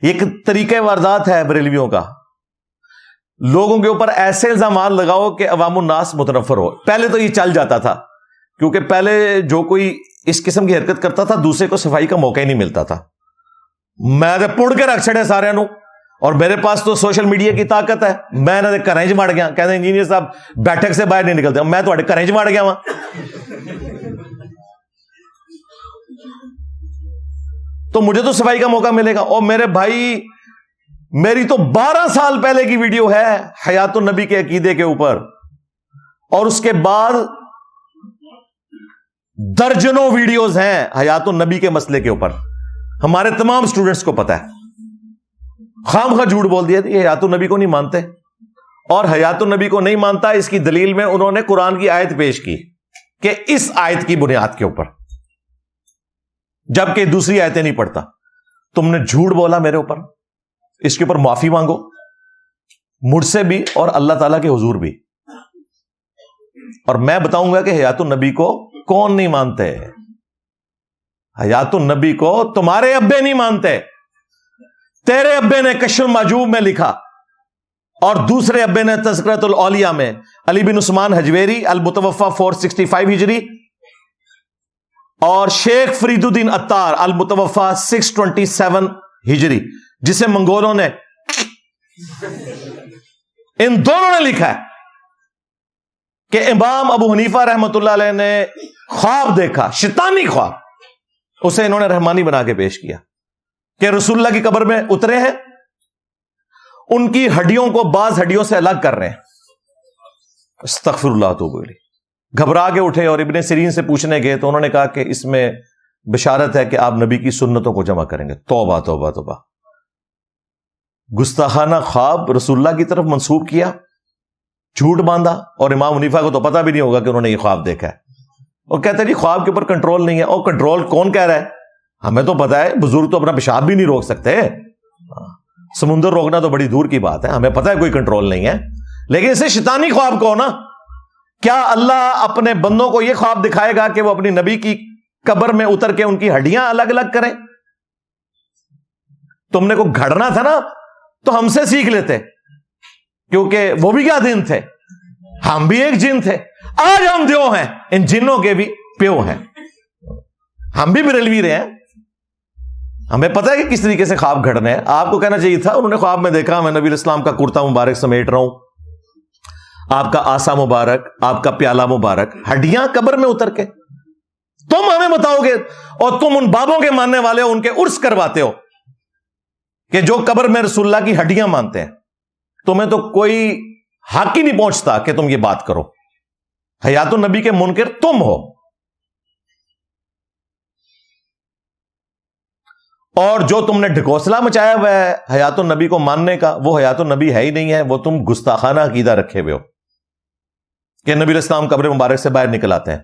Speaker 4: ایک طریقہ واردات ہے بریلویوں کا, لوگوں کے اوپر ایسے الزامات لگاؤ کہ عوام الناس متنفر ہو. پہلے تو یہ چل جاتا تھا, کیونکہ پہلے جو کوئی اس قسم کی حرکت کرتا تھا دوسرے کو صفائی کا موقع ہی نہیں ملتا تھا. میں تو پڑ کے رکھ چھڑے سارے نو, اور میرے پاس تو سوشل میڈیا کی طاقت ہے. میں نے گھر چ وڑ گیا, کہتے انجینئر صاحب بیٹھک سے باہر نہیں نکلتے, میں تھوڑے گھر چ وڑ گیا وا. تو مجھے تو صفائی کا موقع ملے گا. اور میرے بھائی میری تو 12 سال پہلے کی ویڈیو ہے حیات النبی کے عقیدے کے اوپر, اور اس کے بعد درجنوں ویڈیوز ہیں حیات النبی کے مسئلے کے اوپر. ہمارے تمام سٹوڈنٹس کو پتا ہے. خام خواہ جھوٹ بول دیا یہ حیات النبی کو نہیں مانتے, اور حیات النبی کو نہیں مانتا اس کی دلیل میں انہوں نے قرآن کی آیت پیش کی کہ اس آیت کی بنیاد کے اوپر, جبکہ دوسری آیتیں نہیں پڑھتا. تم نے جھوٹ بولا میرے اوپر, اس کے اوپر معافی مانگو مجھ سے بھی اور اللہ تعالیٰ کے حضور بھی. اور میں بتاؤں گا کہ حیات النبی کو کون نہیں مانتے. حیات النبی کو تمہارے ابے نہیں مانتے. تیرے ابے نے کشف المحجوب میں لکھا, اور دوسرے ابے نے تذکرۃ الاولیاء میں. علی بن عثمان حجویری المتوفا 465 ہجری, اور شیخ فرید الدین عطار المتوفا 627 ہجری, جسے منگولوں نے, ان دونوں نے لکھا ہے کہ امام ابو حنیفہ رحمۃ اللہ علیہ نے خواب دیکھا, شیطانی خواب, اسے انہوں نے رحمانی بنا کے پیش کیا کہ رسول اللہ کی قبر میں اترے ہیں, ان کی ہڈیوں کو بعض ہڈیوں سے الگ کر رہے ہیں. استغفر اللہ توب الیہ. گھبرا کے اٹھے اور ابن سیرین سے پوچھنے گئے تو انہوں نے کہا کہ اس میں بشارت ہے کہ آپ نبی کی سنتوں کو جمع کریں گے. توبہ توبہ توبہ. گستاخانہ خواب رسول اللہ کی طرف منسوب کیا, جھوٹ باندھا, اور امام حنیفہ کو تو پتہ بھی نہیں ہوگا کہ انہوں نے یہ خواب دیکھا ہے, اور کہتے ہیں جی خواب کے اوپر کنٹرول نہیں ہے. اور کنٹرول کون کہہ رہا ہے؟ ہمیں تو پتا ہے, بزرگ تو اپنا پیشاب بھی نہیں روک سکتے, سمندر روکنا تو بڑی دور کی بات ہے, ہمیں پتا ہے کوئی کنٹرول نہیں ہے. لیکن اسے شیطانی خواب کہو نا. کیا اللہ اپنے بندوں کو یہ خواب دکھائے گا کہ وہ اپنی نبی کی قبر میں اتر کے ان کی ہڈیاں الگ الگ کریں؟ تم نے کو گھڑنا تھا نا تو ہم سے سیکھ لیتے, کیونکہ وہ بھی کیا دن تھے, ہم بھی ایک جن تھے. آج ہم دیو ہیں, ان جنوں کے بھی پیو ہیں. ہم بھی بریلوی رہے ہیں, ہمیں پتہ ہے کہ کس طریقے سے خواب گھڑنے ہیں. آپ کو کہنا چاہیے تھا انہوں نے خواب میں دیکھا میں نبی علیہ السلام کا کرتا مبارک سمیٹ رہا ہوں, آپ کا آسا مبارک, آپ کا پیالہ مبارک, ہڈیاں قبر میں اتر کے. تم ہمیں بتاؤ گے, اور تم ان بابوں کے ماننے والے ہو, ان کے عرس کرواتے ہو کہ جو قبر میں رسول اللہ کی ہڈیاں مانتے ہیں. تمہیں تو کوئی حق ہی نہیں پہنچتا کہ تم یہ بات کرو. حیات النبی کے منکر تم ہو. اور جو تم نے ڈھکوسلا مچایا ہوا ہے حیات النبی کو ماننے کا, وہ حیات النبی ہے ہی نہیں ہے, وہ تم گستاخانہ عقیدہ رکھے ہوئے ہو کہ نبی علیہ السلام قبر مبارک سے باہر نکل آتے ہیں.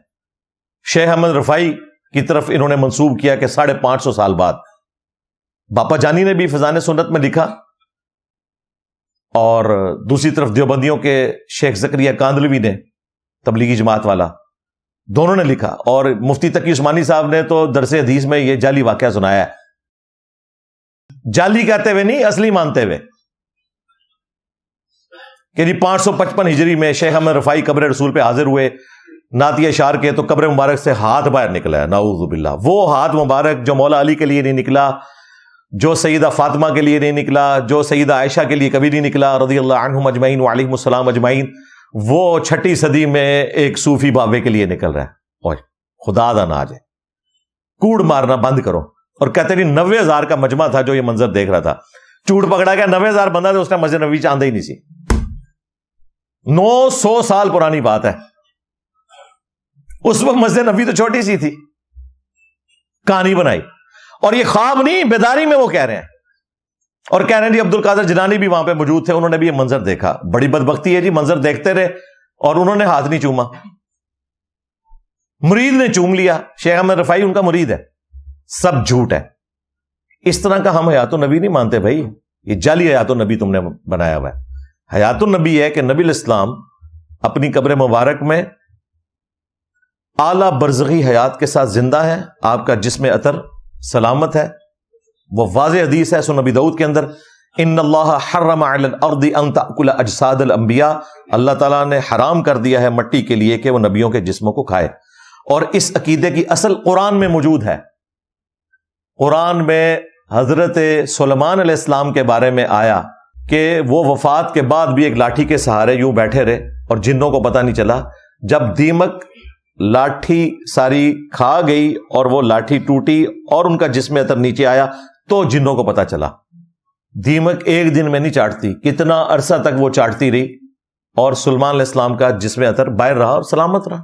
Speaker 4: شیخ احمد رفاعی کی طرف انہوں نے منسوب کیا کہ 550 سال بعد. باپا جانی نے بھی فیضان سنت میں لکھا, اور دوسری طرف دیوبندیوں کے شیخ زکریا کاندلوی نے, تبلیغی جماعت والا, دونوں نے لکھا. اور مفتی تقی عثمانی صاحب نے تو درس حدیث میں یہ جعلی واقعہ سنایا ہے. جعلی کہتے ہوئے نہیں, اصلی مانتے ہوئے کہ جی 555 ہجری میں شیخ احمد رفاعی قبر رسول پہ حاضر ہوئے نعتیہ اشعار کے, تو قبر مبارک سے ہاتھ باہر نکلا ہے. نعوذ باللہ. وہ ہاتھ مبارک جو مولا علی کے لیے نہیں نکلا, جو سیدہ فاطمہ کے لیے نہیں نکلا, جو سیدہ عائشہ کے لیے کبھی نہیں نکلا رضی اللہ عنہم اجمعین وعلیہم السلام اجمعین, وہ 6 صدی میں ایک صوفی بابے کے لیے نکل رہا ہے. اور خدا دا ناج ہے, کوڑ مارنا بند کرو. اور کہتے نہیں 90,000 کا مجمع تھا جو یہ منظر دیکھ رہا تھا. جھوٹ پکڑا گیا, 90,000 بندہ تھا اس نے مسجد نبوی چاندے ہی نہیں سی. 900 سال پرانی بات ہے. اس وقت مسجد نبوی تو چھوٹی سی تھی, کہانی بنائی. اور یہ خواب نہیں, بیداری میں وہ کہہ رہے ہیں. اور کہہ رہے ہیں جی عبد القادر جیلانی بھی وہاں پہ موجود تھے, انہوں نے بھی یہ منظر دیکھا. بڑی بدبختی ہے جی, منظر دیکھتے رہے اور انہوں نے ہاتھ نہیں چوما. مرید نے چوم لیا. شیخ احمد رفاعی ان کا مرید ہے. سب جھوٹ ہے. اس طرح کا ہم حیات النبی نہیں مانتے بھائی. یہ جعلی حیات النبی تم نے بنایا ہوا ہے. حیات النبی ہے کہ نبی علیہ السلام اپنی قبر مبارک میں اعلیٰ برزخی حیات کے ساتھ زندہ ہے. آپ کا جسم عطر سلامت ہے. وہ واضح حدیث ہے سنن ابی داؤد کے اندر, ان اللہ حرم علی الارض ان تاکل اجساد الانبیاء, اللہ تعالیٰ نے حرام کر دیا ہے مٹی کے لیے کہ وہ نبیوں کے جسموں کو کھائے. اور اس عقیدے کی اصل قرآن میں موجود ہے. قرآن میں حضرت سلیمان علیہ السلام کے بارے میں آیا کہ وہ وفات کے بعد بھی ایک لاٹھی کے سہارے یوں بیٹھے رہے اور جنوں کو پتہ نہیں چلا. جب دیمک لاٹھی ساری کھا گئی اور وہ لاٹھی ٹوٹی اور ان کا جسم عطر نیچے آیا تو جنوں کو پتہ چلا. دیمک ایک دن میں نہیں چاٹتی, کتنا عرصہ تک وہ چاٹتی رہی اور سلیمان علیہ السلام کا جسم عطر باہر رہا اور سلامت رہا.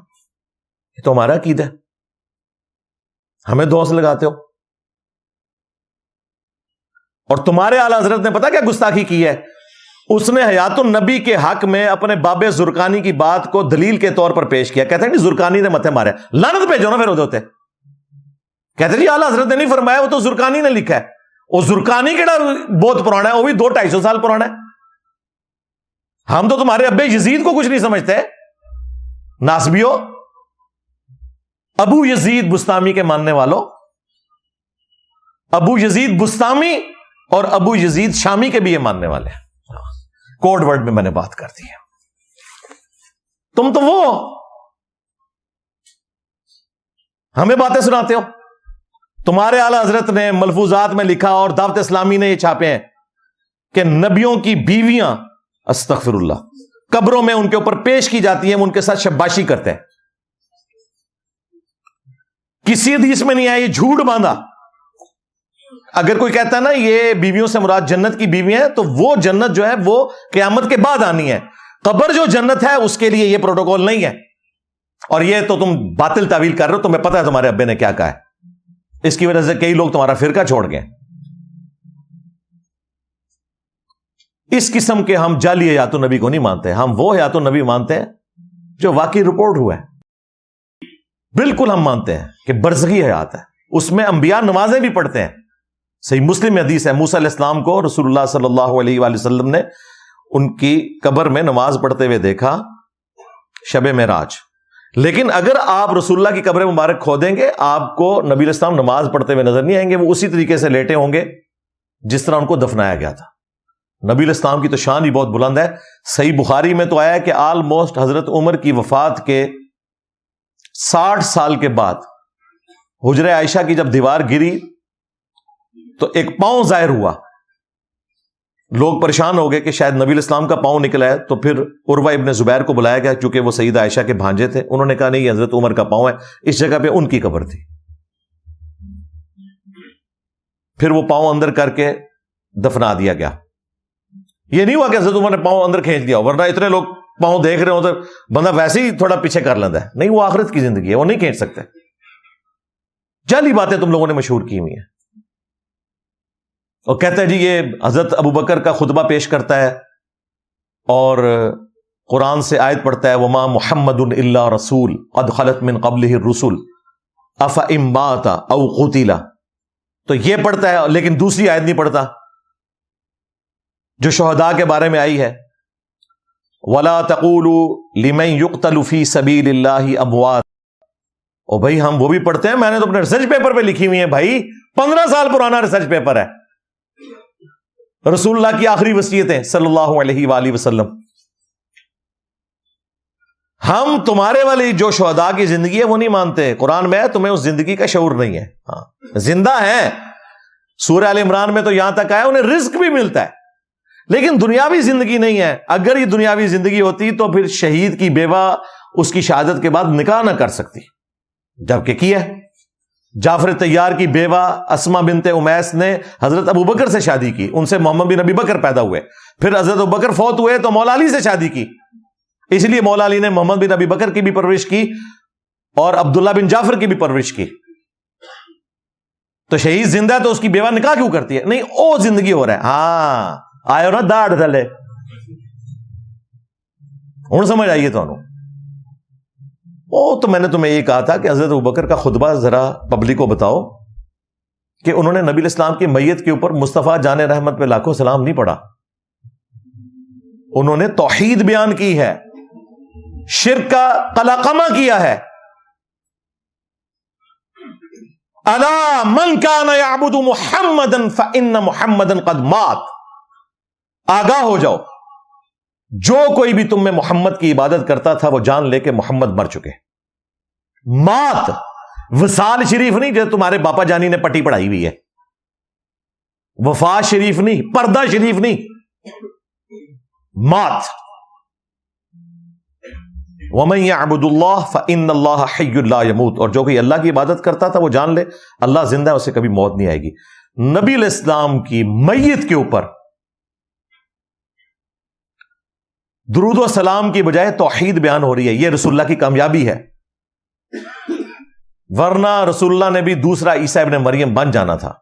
Speaker 4: یہ تو ہمارا عقیدہ ہے, ہمیں دوست لگاتے ہو. اور تمہارے اعلیٰ حضرت نے پتا کیا گستاخی کی ہے, اس نے حیات النبی کے حق میں اپنے باب زرقانی کی بات کو دلیل کے طور پر پیش کیا. کہتے ہیں کہ زرقانی نے متھے مارے, لعنت بھیجو نا پھر ہوتے. کہتے ہیں جی اعلیٰ حضرت نے نہیں فرمایا, وہ تو زرقانی نے لکھا ہے. وہ زرقانی کیڑا بہت پرانا ہے, وہ بھی 200-250 سال پرانا ہے. ہم تو تمہارے ابے یزید کو کچھ نہیں سمجھتے ناسبیو. ابو یزید بستامی کے ماننے والوں, ابو یزید بستامی اور ابو یزید شامی کے بھی یہ ماننے والے ہیں. کوڈ ورڈ میں نے بات کر دی ہے. تم تو وہ ہمیں باتیں سناتے ہو. تمہارے اعلیٰ حضرت نے ملفوظات میں لکھا اور دعوت اسلامی نے یہ چھاپے ہیں کہ نبیوں کی بیویاں استغفر اللہ قبروں میں ان کے اوپر پیش کی جاتی ہیں, وہ ان کے ساتھ شباشی کرتے ہیں. کسی حدیث میں نہیں آیا, یہ جھوٹ باندھا. اگر کوئی کہتا ہے نا یہ بیویوں سے مراد جنت کی بیویاں ہیں, تو وہ جنت جو ہے وہ قیامت کے بعد آنی ہے. قبر جو جنت ہے اس کے لیے یہ پروٹوکول نہیں ہے. اور یہ تو تم باطل تعویل کر رہے ہو. تمہیں پتہ ہے تمہارے ابے نے کیا کہا ہے, اس کی وجہ سے کئی لوگ تمہارا فرقہ چھوڑ گئے. اس قسم کے ہم جعلی حیات النبی کو نہیں مانتے. ہم وہ حیات النبی مانتے ہیں جو واقعی رپورٹ ہوا ہے. بالکل ہم مانتے ہیں کہ برزخی حیات ہے, اس میں انبیاء نمازیں بھی پڑھتے ہیں. صحیح مسلم میں حدیث ہے, موسیٰ علیہ السلام کو رسول اللہ صلی اللہ علیہ وآلہ وسلم نے ان کی قبر میں نماز پڑھتے ہوئے دیکھا شب معراج. لیکن اگر آپ رسول اللہ کی قبر مبارک کھودیں گے, آپ کو نبی علیہ السلام نماز پڑھتے ہوئے نظر نہیں آئیں گے. وہ اسی طریقے سے لیٹے ہوں گے جس طرح ان کو دفنایا گیا تھا. نبی علیہ السلام کی تو شان ہی بہت بلند ہے. صحیح بخاری میں تو آیا ہے کہ آلموسٹ حضرت عمر کی وفات کے 60 سال کے بعد حجرہ عائشہ کی جب دیوار گری تو ایک پاؤں ظاہر ہوا. لوگ پریشان ہو گئے کہ شاید نبی الاسلام کا پاؤں نکلا ہے. تو پھر عروہ ابن زبیر کو بلایا گیا چونکہ وہ سیدہ عائشہ کے بھانجے تھے. انہوں نے کہا نہیں حضرت عمر کا پاؤں ہے. اس جگہ پہ ان کی قبر تھی. پھر وہ پاؤں اندر کر کے دفنا دیا گیا. یہ نہیں ہوا کہ حضرت عمر نے پاؤں اندر کھینچ دیا, ورنہ اتنے لوگ پاؤں دیکھ رہے ہو تو بندہ ویسے ہی تھوڑا پیچھے کر لیتا ہے. نہیں, وہ آخرت کی زندگی ہے, وہ نہیں کھینچ سکتے. جعلی باتیں تم لوگوں نے مشہور کی ہوئی ہیں. اور کہتا ہے جی یہ حضرت ابو بکر کا خطبہ پیش کرتا ہے اور قرآن سے آیت پڑھتا ہے وما محمد الا رسول قد خلت من قبلہ الرسل افئن مات او قتل. تو یہ پڑھتا ہے لیکن دوسری آیت نہیں پڑھتا جو شہداء کے بارے میں آئی ہے ولا تقولوا لمن يقتل في سبيل الله اموات. اور بھائی ہم وہ بھی پڑھتے ہیں, میں نے تو اپنے ریسرچ پیپر پہ لکھی ہوئی ہیں بھائی, 15 سال پرانا ریسرچ پیپر ہے. رسول اللہ کی آخری وصیتیں صلی اللہ علیہ وآلہ وسلم. ہم تمہارے والی جو شہداء کی زندگی ہے وہ نہیں مانتے. قرآن میں تمہیں اس زندگی کا شعور نہیں ہے. ہاں زندہ ہیں, سورہ آل عمران میں تو یہاں تک آیا انہیں رزق بھی ملتا ہے, لیکن دنیاوی زندگی نہیں ہے. اگر یہ دنیاوی زندگی ہوتی تو پھر شہید کی بیوہ اس کی شہادت کے بعد نکاح نہ کر سکتی, جبکہ کیا ہے. جعفر طیار کی بیوہ اسما بنت امیس نے حضرت ابو بکر سے شادی کی, ان سے محمد بن ابی بکر پیدا ہوئے. پھر حضرت ابو بکر فوت ہوئے تو مولا علی سے شادی کی, اس لیے مولا علی نے محمد بن ابی بکر کی بھی پرورش کی اور عبداللہ بن جعفر کی بھی پرورش کی. تو شہید زندہ ہے تو اس کی بیوہ نکاح کیوں کرتی ہے؟ نہیں, او زندگی ہو رہا ہے. ہاں آئے نا داڑھ تھلے, ہوں سمجھ آئیے تو تو میں نے تمہیں یہ کہا تھا کہ حضرت ابوبکر کا خطبہ ذرا پبلک کو بتاؤ کہ انہوں نے نبی الاسلام کی میت کے اوپر مصطفیٰ جان رحمت پہ لاکھوں سلام نہیں پڑھا. انہوں نے توحید بیان کی ہے, شرک کا قلقمہ کیا ہے. الا من کان یعبد محمدا فان محمدا قد مات. آگاہ ہو جاؤ, جو کوئی بھی تم میں محمد کی عبادت کرتا تھا وہ جان لے کہ محمد مر چکے. مات وصال شریف نہیں جو تمہارے باپا جانی نے پٹی پڑھائی ہوئی ہے, وفا شریف نہیں, پردہ شریف نہیں, مات. وَمَن يَعْبُدُ اللَّهَ فَإِنَّ اللَّهَ حَيٌّ لَا يَمُوتُ. اور جو کوئی اللہ کی عبادت کرتا تھا وہ جان لے اللہ زندہ ہے, اسے کبھی موت نہیں آئے گی. نبی علیہ السلام کی میت کے اوپر درود و سلام کی بجائے توحید بیان ہو رہی ہے. یہ رسول اللہ کی کامیابی ہے, ورنہ رسول اللہ نے بھی دوسرا عیسیٰ ابن مریم بن جانا تھا.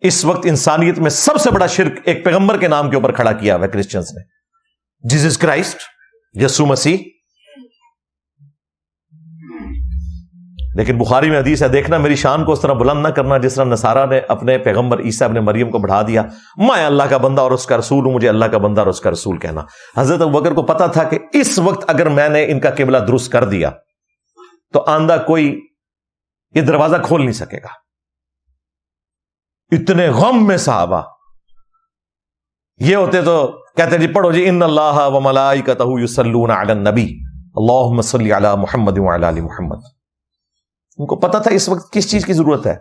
Speaker 4: اس وقت انسانیت میں سب سے بڑا شرک ایک پیغمبر کے نام کے اوپر کھڑا کیا ہوا ہے کرسچنز نے, جیسس کرائسٹ, یسوع مسیح. لیکن بخاری میں حدیث ہے, دیکھنا میری شان کو اس طرح بلند نہ کرنا جس طرح نصارہ نے اپنے پیغمبر عیسیٰ ابن مریم کو بڑھا دیا. میں اللہ کا بندہ اور اس کا رسول ہوں, مجھے اللہ کا بندہ اور اس کا رسول کہنا. حضرت ابوبکر کو پتا تھا کہ اس وقت اگر میں نے ان کا قبلہ درست کر دیا تو آندہ کوئی یہ دروازہ کھول نہیں سکے گا. اتنے غم میں صحابہ یہ ہوتے تو کہتے جی پڑھو جی ان اللہ و ملائکتہ یصلون علی النبی اللہم صلی علی محمد وعلی آل محمد. ان کو پتا تھا اس وقت کس چیز کی ضرورت ہے,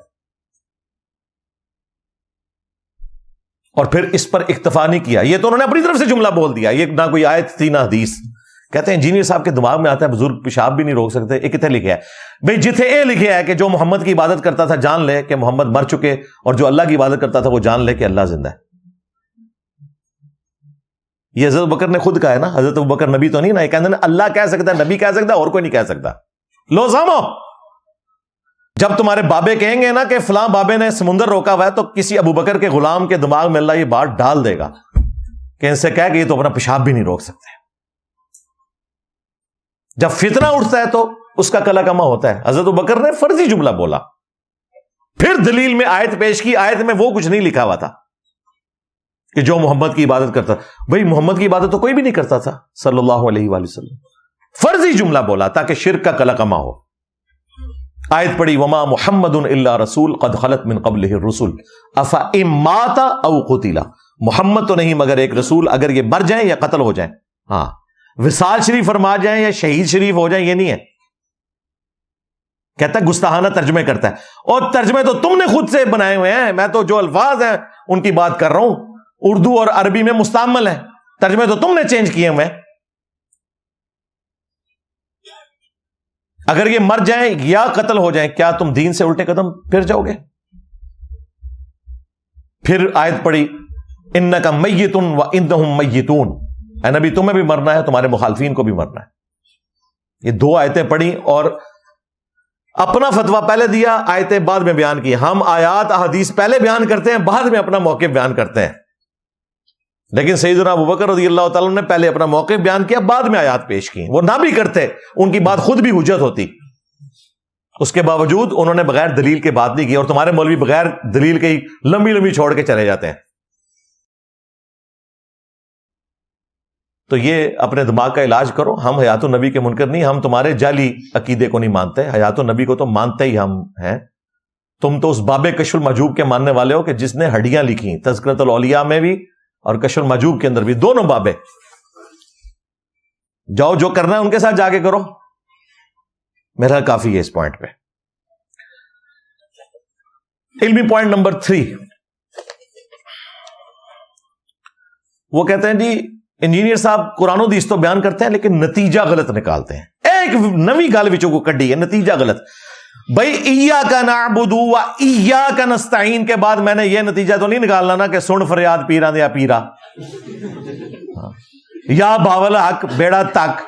Speaker 4: اور پھر اس پر اکتفا نہیں کیا. یہ تو انہوں نے اپنی طرف سے جملہ بول دیا, یہ نہ کوئی آیت تھی نہ حدیث. کہتے ہیں انجینئر صاحب کے دماغ میں آتا ہے بزرگ پیشاب بھی نہیں روک سکتے. یہ کتنے لکھا ہے بھئی؟ جتھے اے لکھا ہے کہ جو محمد کی عبادت کرتا تھا جان لے کہ محمد مر چکے, اور جو اللہ کی عبادت کرتا تھا وہ جان لے کہ اللہ زندہ ہے. یہ حضرت ابوبکر نے خود کہا ہے نا. حضرت ابوبکر نبی تو نہیں نا, یہ کہتے ہیں اللہ کہہ سکتا ہے, نبی کہہ سکتا ہے, اور کوئی نہیں کہہ سکتا. لو سامو, جب تمہارے بابے کہیں گے نا کہ فلاں بابے نے سمندر روکا ہوا ہے تو کسی ابوبکر کے غلام کے دماغ میں اللہ یہ بات ڈال دے گا کہ ان سے کہہ کہ یہ تو اپنا پیشاب بھی نہیں روک سکتے. جب فتنہ اٹھتا ہے تو اس کا کلا کما ہوتا ہے. حضرت ابوبکر نے فرضی جملہ بولا, پھر دلیل میں آیت پیش کی. آیت میں وہ کچھ نہیں لکھا ہوا تھا کہ جو محمد کی عبادت کرتا. بھائی محمد کی عبادت تو کوئی بھی نہیں کرتا تھا صلی اللہ علیہ وآلہ وسلم. فرضی جملہ بولا تاکہ شرک کا کلا کما ہو. آیت پڑھی وما محمد الا رسول قد خلت من قبلہ الرسل افئن مات او قتل. محمد تو نہیں مگر ایک رسول, اگر یہ مر جائیں یا قتل ہو جائیں. ہاں وصال شریف فرما جائیں یا شہید شریف ہو جائیں یہ نہیں ہے. کہتا ہے گستاحانہ ترجمے کرتا ہے، اور ترجمے تو تم نے خود سے بنائے ہوئے ہیں، میں تو جو الفاظ ہیں ان کی بات کر رہا ہوں، اردو اور عربی میں مستعمل ہے، ترجمے تو تم نے چینج کیے ہوئے ہیں۔ اگر یہ مر جائیں یا قتل ہو جائیں، کیا تم دین سے الٹے قدم پھر جاؤ گے؟ پھر آیت پڑھی انک میت وانہم میتون، اے نبی تمہیں بھی مرنا ہے، تمہارے مخالفین کو بھی مرنا ہے۔ یہ 2 آیتیں پڑھی اور اپنا فتویٰ پہلے دیا، آیتیں بعد میں بیان کی۔ ہم آیات احادیث پہلے بیان کرتے ہیں، بعد میں اپنا موقف بیان کرتے ہیں، لیکن سیدنا ابوبکر رضی اللہ تعالیٰ نے پہلے اپنا موقف بیان کیا، بعد میں آیات پیش کی۔ وہ نہ بھی کرتے، ان کی بات خود بھی حجت ہوتی، اس کے باوجود انہوں نے بغیر دلیل کے بات نہیں کی، اور تمہارے مولوی بغیر دلیل کے ہی لمبی لمبی چھوڑ کے چلے جاتے ہیں۔ تو یہ اپنے دماغ کا علاج کرو۔ ہم حیات النبی کے منکر نہیں، ہم تمہارے جعلی عقیدے کو نہیں مانتے، حیات النبی کو تو مانتے ہی ہم ہیں۔ تم تو اس باب کشف المحجوب کے ماننے والے ہو کہ جس نے ہڈیاں لکھی، تذکرۃ الاولیاء میں بھی اور کشف المحجوب کے اندر بھی، دونوں بابیں۔ جاؤ جو کرنا ہے ان کے ساتھ جا کے کرو، میرا کافی ہے اس پوائنٹ پہ۔ علمی پوائنٹ نمبر 3، وہ کہتے ہیں جی انجینئر صاحب قرآن و حدیث تو بیان کرتے ہیں لیکن نتیجہ غلط نکالتے ہیں۔ ایک نوی گل وچوں کو کڈی ہے، نتیجہ غلط۔ بھائی ایاک نعبد و ایاک نستعین کے بعد میں نے یہ نتیجہ تو نہیں نکالنا نا کہ سن فریاد پیراں دیا پیرا، یا باول حق بیڑا تک،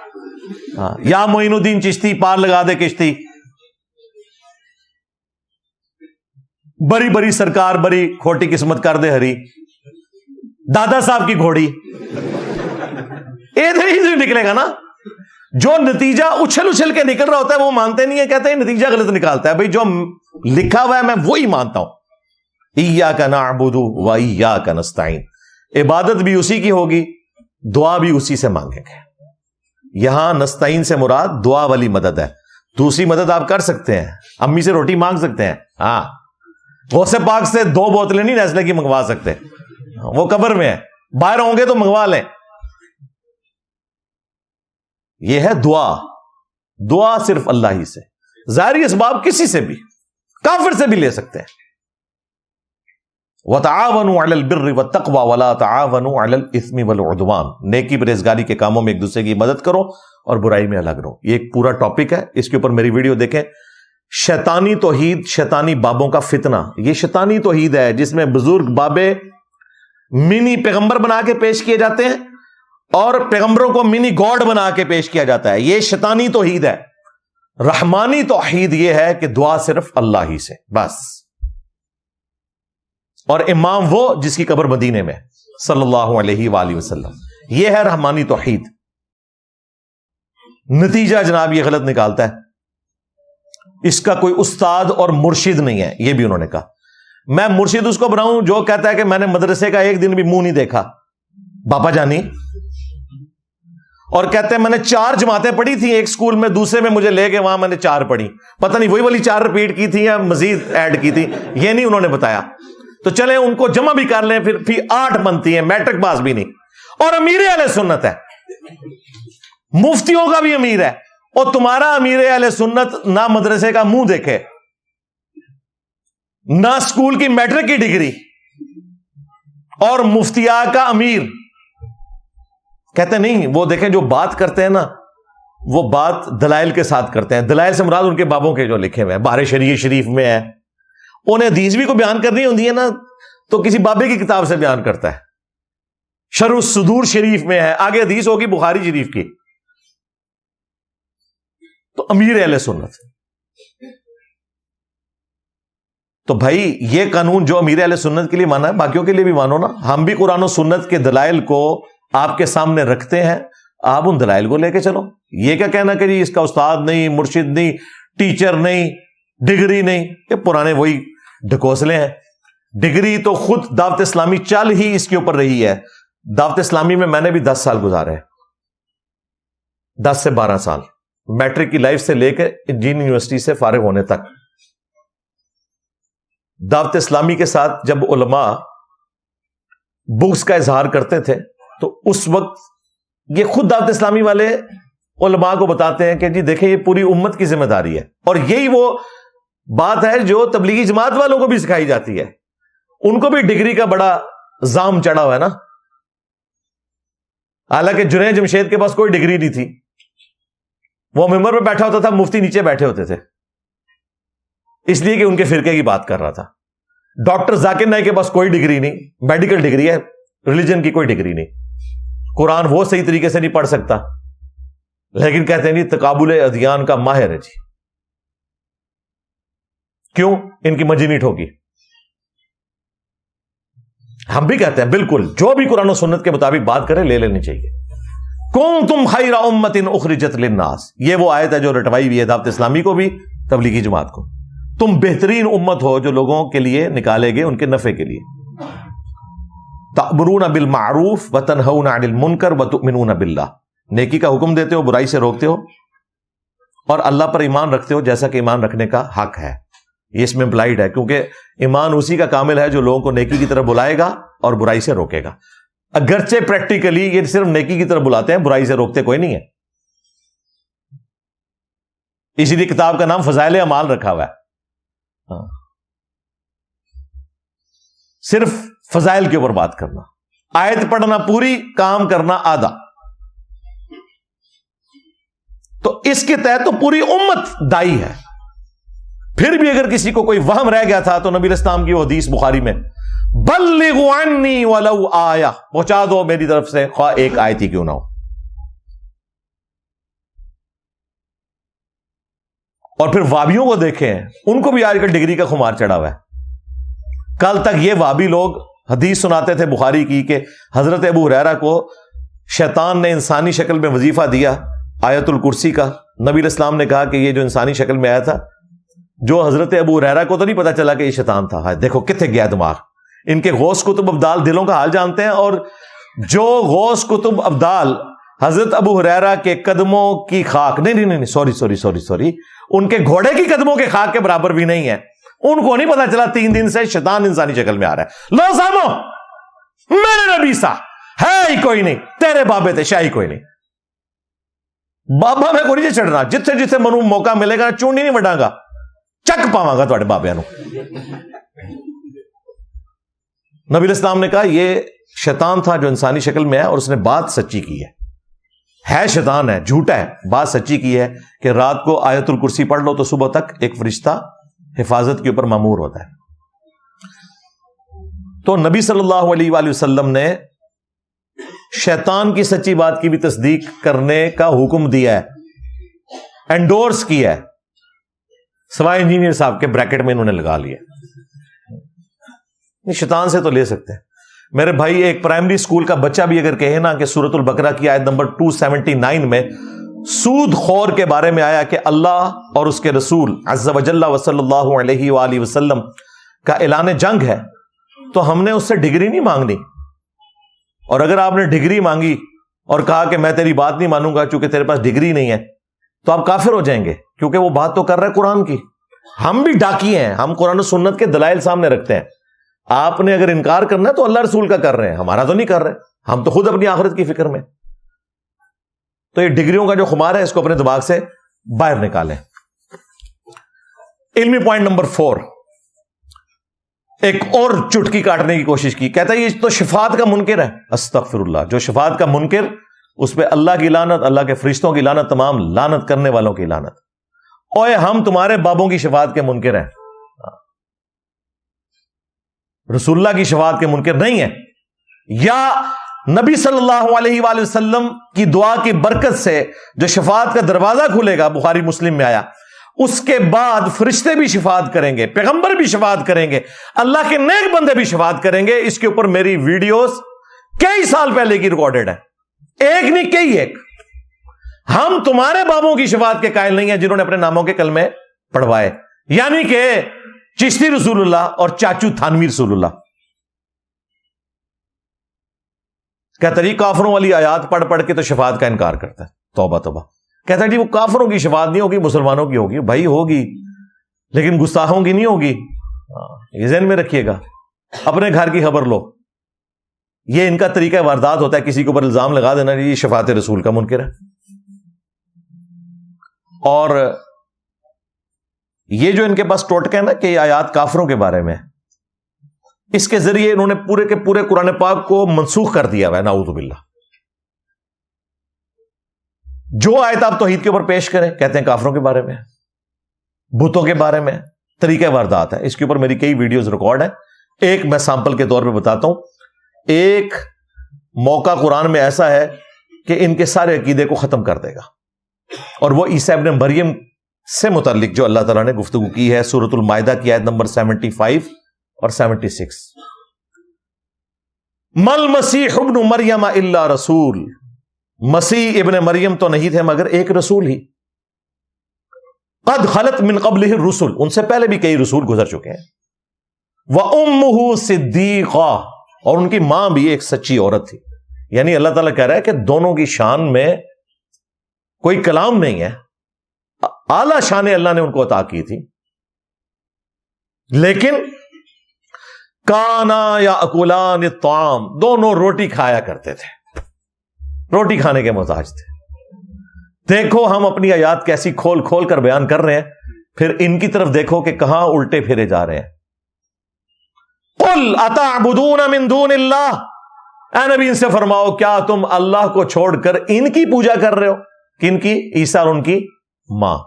Speaker 4: یا معین الدین چشتی پار لگا دے کشتی، بڑی بڑی سرکار بڑی کھوٹی قسمت کر دے ہری، دادا صاحب کی گھوڑی، یہ نہیں نکلے گا نا۔ جو نتیجہ اچھل اچھل کے نکل رہا ہوتا ہے وہ مانتے نہیں ہے، کہتے ہیں نتیجہ غلط نکالتا ہے۔ بھائی جو لکھا ہوا ہے میں وہی مانتا ہوں۔ ایاک نعبد و ایاک نستعین، عبادت بھی اسی کی ہوگی، دعا بھی اسی سے مانگیں گے۔ یہاں نستعین سے مراد دعا والی مدد ہے، دوسری مدد آپ کر سکتے ہیں، امی سے روٹی مانگ سکتے ہیں، ہاں غوث پاک سے 2 بوتلیں نہیں نیسلے کی منگوا سکتے، وہ قبر میں ہے، باہر ہوں گے تو منگوا لیں۔ یہ ہے دعا، دعا صرف اللہ ہی سے، ظاہری اسباب کسی سے بھی، کافر سے بھی لے سکتے ہیں۔ وَتَعَاوَنُوا عَلَى الْبِرِّ وَالتَّقْوَى وَلَا تَعَاوَنُوا عَلَى الْإِثْمِ وَالْعُدْوَانِ، نیکی پرہیزگاری کے کاموں میں ایک دوسرے کی مدد کرو اور برائی میں الگ رہو۔ یہ ایک پورا ٹاپک ہے، اس کے اوپر میری ویڈیو دیکھیں۔ شیطانی توحید، شیطانی بابوں کا فتنہ، یہ شیطانی توحید ہے جس میں بزرگ بابے منی پیغمبر بنا کے پیش کیے جاتے ہیں اور پیغمبروں کو منی گاڈ بنا کے پیش کیا جاتا ہے، یہ شیطانی توحید ہے۔ رحمانی توحید یہ ہے کہ دعا صرف اللہ ہی سے بس، اور امام وہ جس کی قبر مدینے میں صلی اللہ علیہ وآلہ وسلم، یہ ہے رحمانی توحید۔ نتیجہ جناب یہ غلط نکالتا ہے، اس کا کوئی استاد اور مرشد نہیں ہے، یہ بھی انہوں نے کہا۔ میں مرشد اس کو بناؤں جو کہتا ہے کہ میں نے مدرسے کا ایک دن بھی منہ نہیں دیکھا، باپا جانی، اور کہتے ہیں میں نے 4 جماعتیں پڑھی تھی ایک سکول میں، دوسرے میں مجھے لے کے وہاں میں نے 4 پڑھی، پتہ نہیں وہی والی 4 رپیٹ کی تھی یا مزید ایڈ کی تھی، یہ نہیں انہوں نے بتایا۔ تو چلیں ان کو جمع بھی کر لیں، پھر 8 بنتی ہیں، میٹرک پاس بھی نہیں، اور امیر اہل سنت ہے، مفتیوں کا بھی امیر ہے، اور تمہارا امیر اہل سنت نہ مدرسے کا منہ دیکھے، نہ اسکول کی میٹرک کی ڈگری، اور مفتیا کا امیر۔ کہتے نہیں، وہ دیکھیں جو بات کرتے ہیں نا وہ بات دلائل کے ساتھ کرتے ہیں، دلائل سے مراد ان کے بابوں کے جو لکھے ہوئے ہیں، بار شریف میں ہے، انہیں حدیث بھی کو بیان کرنی ہوتی ہے نا تو کسی بابے کی کتاب سے بیان کرتا ہے، شرح الصدور شریف میں ہے، آگے حدیث ہوگی بخاری شریف کی، تو امیر اہل سنت۔ تو بھائی یہ قانون جو امیر اہل سنت کے لیے مانا ہے باقیوں کے لیے بھی مانو نا۔ ہم بھی قرآن و سنت کے دلائل کو آپ کے سامنے رکھتے ہیں، آپ ان دلائل کو لے کے چلو۔ یہ کیا کہنا کہ جی اس کا استاد نہیں، مرشد نہیں، ٹیچر نہیں، ڈگری نہیں، یہ پرانے وہی ڈھکوسلے ہیں۔ ڈگری تو خود دعوت اسلامی چل ہی اس کے اوپر رہی ہے۔ دعوت اسلامی میں میں نے بھی 10 سال گزارے، 10 سے 12 سال، میٹرک کی لائف سے لے کے انجینئرنگ یونیورسٹی سے فارغ ہونے تک۔ دعوت اسلامی کے ساتھ جب علماء بغض کا اظہار کرتے تھے تو اس وقت یہ خود دعوت اسلامی والے علماء کو بتاتے ہیں کہ جی دیکھیں یہ پوری امت کی ذمہ داری ہے، اور یہی وہ بات ہے جو تبلیغی جماعت والوں کو بھی سکھائی جاتی ہے. ان کو بھی ڈگری کا بڑا زام چڑھا ہوا ہے نا، حالانکہ جنید جمشید کے پاس کوئی ڈگری نہیں تھی، وہ ممبر پہ بیٹھا ہوتا تھا، مفتی نیچے بیٹھے ہوتے تھے، اس لیے کہ ان کے فرقے کی بات کر رہا تھا. ڈاکٹر ذاکر نائک کے پاس کوئی ڈگری نہیں، میڈیکل ڈگری ہے، ریلیجن کی کوئی ڈگری نہیں، قرآن وہ صحیح طریقے سے نہیں پڑھ سکتا، لیکن کہتے ہیں جی تقابل ادیان کا ماہر ہے جی. کیوں؟ ان کی منجی نہیں ٹھوکی. ہم بھی کہتے ہیں بالکل جو بھی قرآن و سنت کے مطابق بات کرے لے لینی چاہیے. کنتم خیر امۃ اخرجت للناس، یہ وہ آیت ہے جو رٹوائی ہوئی ہے دعوت اسلامی کو بھی تبلیغی جماعت کو. تم بہترین امت ہو جو لوگوں کے لیے نکالے گئے ان کے نفع کے لیے. تأمرون بالمعروف وتنہون عن المنکر وتؤمنون باللہ، نیکی کا حکم دیتے ہو، برائی سے روکتے ہو، اور اللہ پر ایمان رکھتے ہو جیسا کہ ایمان رکھنے کا حق ہے. یہ اس میں امپلائڈ ہے، کیونکہ ایمان اسی کا کامل ہے جو لوگوں کو نیکی کی طرف بلائے گا اور برائی سے روکے گا. اگرچہ پریکٹیکلی یہ صرف نیکی کی طرف بلاتے ہیں، برائی سے روکتے کوئی نہیں ہے. اسی لیے کتاب کا نام فضائل اعمال رکھا ہوا ہے. صرف فضائل کے اوپر بات کرنا، آیت پڑھنا پوری، کام کرنا آدھا. تو اس کے تحت تو پوری امت دائی ہے. پھر بھی اگر کسی کو کوئی وہم رہ گیا تھا تو نبی علیہ السلام کی وہ حدیث بخاری میں، بلغوا عنی ولو آیہ، پہنچا دو میری طرف سے خواہ ایک آیت ہی کیوں نہ ہو. اور پھر وابیوں کو دیکھیں، ان کو بھی آج کل ڈگری کا خمار چڑھا ہوا ہے. کل تک یہ وابی لوگ حدیث سناتے تھے بخاری کی کہ حضرت ابو ہریرہ کو شیطان نے انسانی شکل میں وظیفہ دیا آیت الکرسی کا. نبی علیہ السلام نے کہا کہ یہ جو انسانی شکل میں آیا تھا، جو حضرت ابو ہریرہ کو تو نہیں پتا چلا کہ یہ شیطان تھا. دیکھو کتنے گیا دماغ. ان کے غوث کتب ابدال دلوں کا حال جانتے ہیں، اور جو غوث کتب ابدال حضرت ابو ہریرہ کے قدموں کی خاک، نہیں سوری ان کے گھوڑے کی قدموں کے خاک کے برابر بھی نہیں ہے. ان کو نہیں پتا چلا 3 دن سے شیطان انسانی شکل میں آ رہا ہے. لو سامو، میرے نبی سا ہے ہی کوئی نہیں، تیرے بابے تھے شاہی کوئی نہیں. بابا میں کوئی نہیں چڑھنا، جتھے منو موقع ملے گا چونڈی نہیں وڈاں گا، چک پاواں گا تواڈے بابیاں نو. نبی علیہ السلام نے کہا یہ شیطان تھا جو انسانی شکل میں ہے، اور اس نے بات سچی کی ہے شیطان ہے، جھوٹا ہے، بات سچی کی ہے کہ رات کو آیت الکرسی پڑھ لو تو صبح تک ایک فرشتہ حفاظت کے اوپر مامور ہوتا ہے. تو نبی صلی اللہ علیہ وآلہ وسلم نے شیطان کی سچی بات کی بھی تصدیق کرنے کا حکم دیا ہے، انڈورس کیا ہے، سوائے انجینئر صاحب کے بریکٹ میں انہوں نے لگا لیا. شیطان سے تو لے سکتے ہیں. میرے بھائی ایک پرائمری اسکول کا بچہ بھی اگر کہے نا کہ سورۃ البقرہ کی آیت نمبر 279 میں سود خور کے بارے میں آیا کہ اللہ اور اس کے رسول عز وجل وصلی اللہ علیہ وآلہ وسلم کا اعلان جنگ ہے، تو ہم نے اس سے ڈگری نہیں مانگنی. اور اگر آپ نے ڈگری مانگی اور کہا کہ میں تیری بات نہیں مانوں گا چونکہ تیرے پاس ڈگری نہیں ہے، تو آپ کافر ہو جائیں گے، کیونکہ وہ بات تو کر رہا ہے قرآن کی. ہم بھی ڈاکی ہیں، ہم قرآن و سنت کے دلائل سامنے رکھتے ہیں. آپ نے اگر انکار کرنا ہے تو اللہ رسول کا کر رہے ہیں، ہمارا تو نہیں کر رہے. ہم تو خود اپنی آخرت کی فکر میں. تو یہ ڈگریوں کا جو خمار ہے اس کو اپنے دماغ سے باہر نکالیں. علمی پوائنٹ نمبر 4، ایک اور چٹکی کاٹنے کی کوشش کی. کہتا ہے یہ تو شفاعت کا منکر ہے. استغفر اللہ. جو شفاعت کا منکر، اس پہ اللہ کی لعنت، اللہ کے فرشتوں کی لعنت، تمام لعنت کرنے والوں کی لعنت. اوے ہم تمہارے بابوں کی شفاعت کے منکر ہیں، رسول اللہ کی شفاعت کے منکر نہیں ہیں. یا نبی صلی اللہ علیہ وآلہ وسلم کی دعا کی برکت سے جو شفاعت کا دروازہ کھلے گا، بخاری مسلم میں آیا، اس کے بعد فرشتے بھی شفاعت کریں گے، پیغمبر بھی شفاعت کریں گے، اللہ کے نیک بندے بھی شفاعت کریں گے. اس کے اوپر میری ویڈیوز کئی سال پہلے کی ریکارڈڈ ہے، ایک نہیں کئی ایک. ہم تمہارے بابوں کی شفاعت کے قائل نہیں ہیں جنہوں نے اپنے ناموں کے کلمے پڑھوائے، یعنی کہ چشتی رسول اللہ اور چاچو تھانوی رسول اللہ. کہتا جی کافروں والی آیات پڑھ پڑھ کے تو شفاعت کا انکار کرتا ہے. توبہ توبہ. کہتا جی وہ کافروں کی شفاعت نہیں ہوگی، مسلمانوں کی ہوگی. بھائی ہوگی، لیکن گستاخوں کی نہیں ہوگی. یہ ذہن میں رکھیے گا. اپنے گھر کی خبر لو. یہ ان کا طریقہ واردات ہوتا ہے، کسی کے اوپر الزام لگا دینا یہ شفاعت رسول کا منکر ہے. اور یہ جو ان کے پاس ٹوٹکے ہیں نا کہ یہ آیات کافروں کے بارے میں، اس کے ذریعے انہوں نے پورے کے پورے قرآن پاک کو منسوخ کر دیا ہوا ہے، نعوذ باللہ۔ جو آیت آپ توحید کے اوپر پیش کریں کہتے ہیں کافروں کے بارے میں، بتوں کے بارے میں، طریقہ واردات ہے۔ اس کے اوپر میری کئی ویڈیوز ریکارڈ ہیں، ایک میں سیمپل کے طور پہ بتاتا ہوں۔ ایک موقع قرآن میں ایسا ہے کہ ان کے سارے عقیدے کو ختم کر دے گا، اور وہ عیسیٰ ابن مریم سے متعلق جو اللہ تعالیٰ نے گفتگو کی ہے سورۃ المائدہ کی آیت نمبر 75 اور 76۔ مل مسیح ابن مریم الا رسول، مسیح ابن مریم تو نہیں تھے مگر ایک رسول ہی، قد خلت من قبلہ الرسل، ان سے پہلے بھی کئی رسول گزر چکے ہیں، وَأُمُّهُ صِدِّيقَةٌ، اور ان کی ماں بھی ایک سچی عورت تھی۔ یعنی اللہ تعالیٰ کہہ رہا ہے کہ دونوں کی شان میں کوئی کلام نہیں ہے، اعلیٰ شان اللہ نے ان کو عطا کی تھی، لیکن کانا یاکلان الطعام، دونوں روٹی کھایا کرتے تھے، روٹی کھانے کے محتاج تھے۔ دیکھو ہم اپنی آیات کیسی کھول کھول کر بیان کر رہے ہیں، پھر ان کی طرف دیکھو کہ کہاں الٹے پھرے جا رہے ہیں۔ قل اتعبدون من دون اللہ، اے نبی ان سے فرماؤ کیا تم اللہ کو چھوڑ کر ان کی پوجا کر رہے ہو؟ کن کی؟ عیسیٰ اور ان کی ماں۔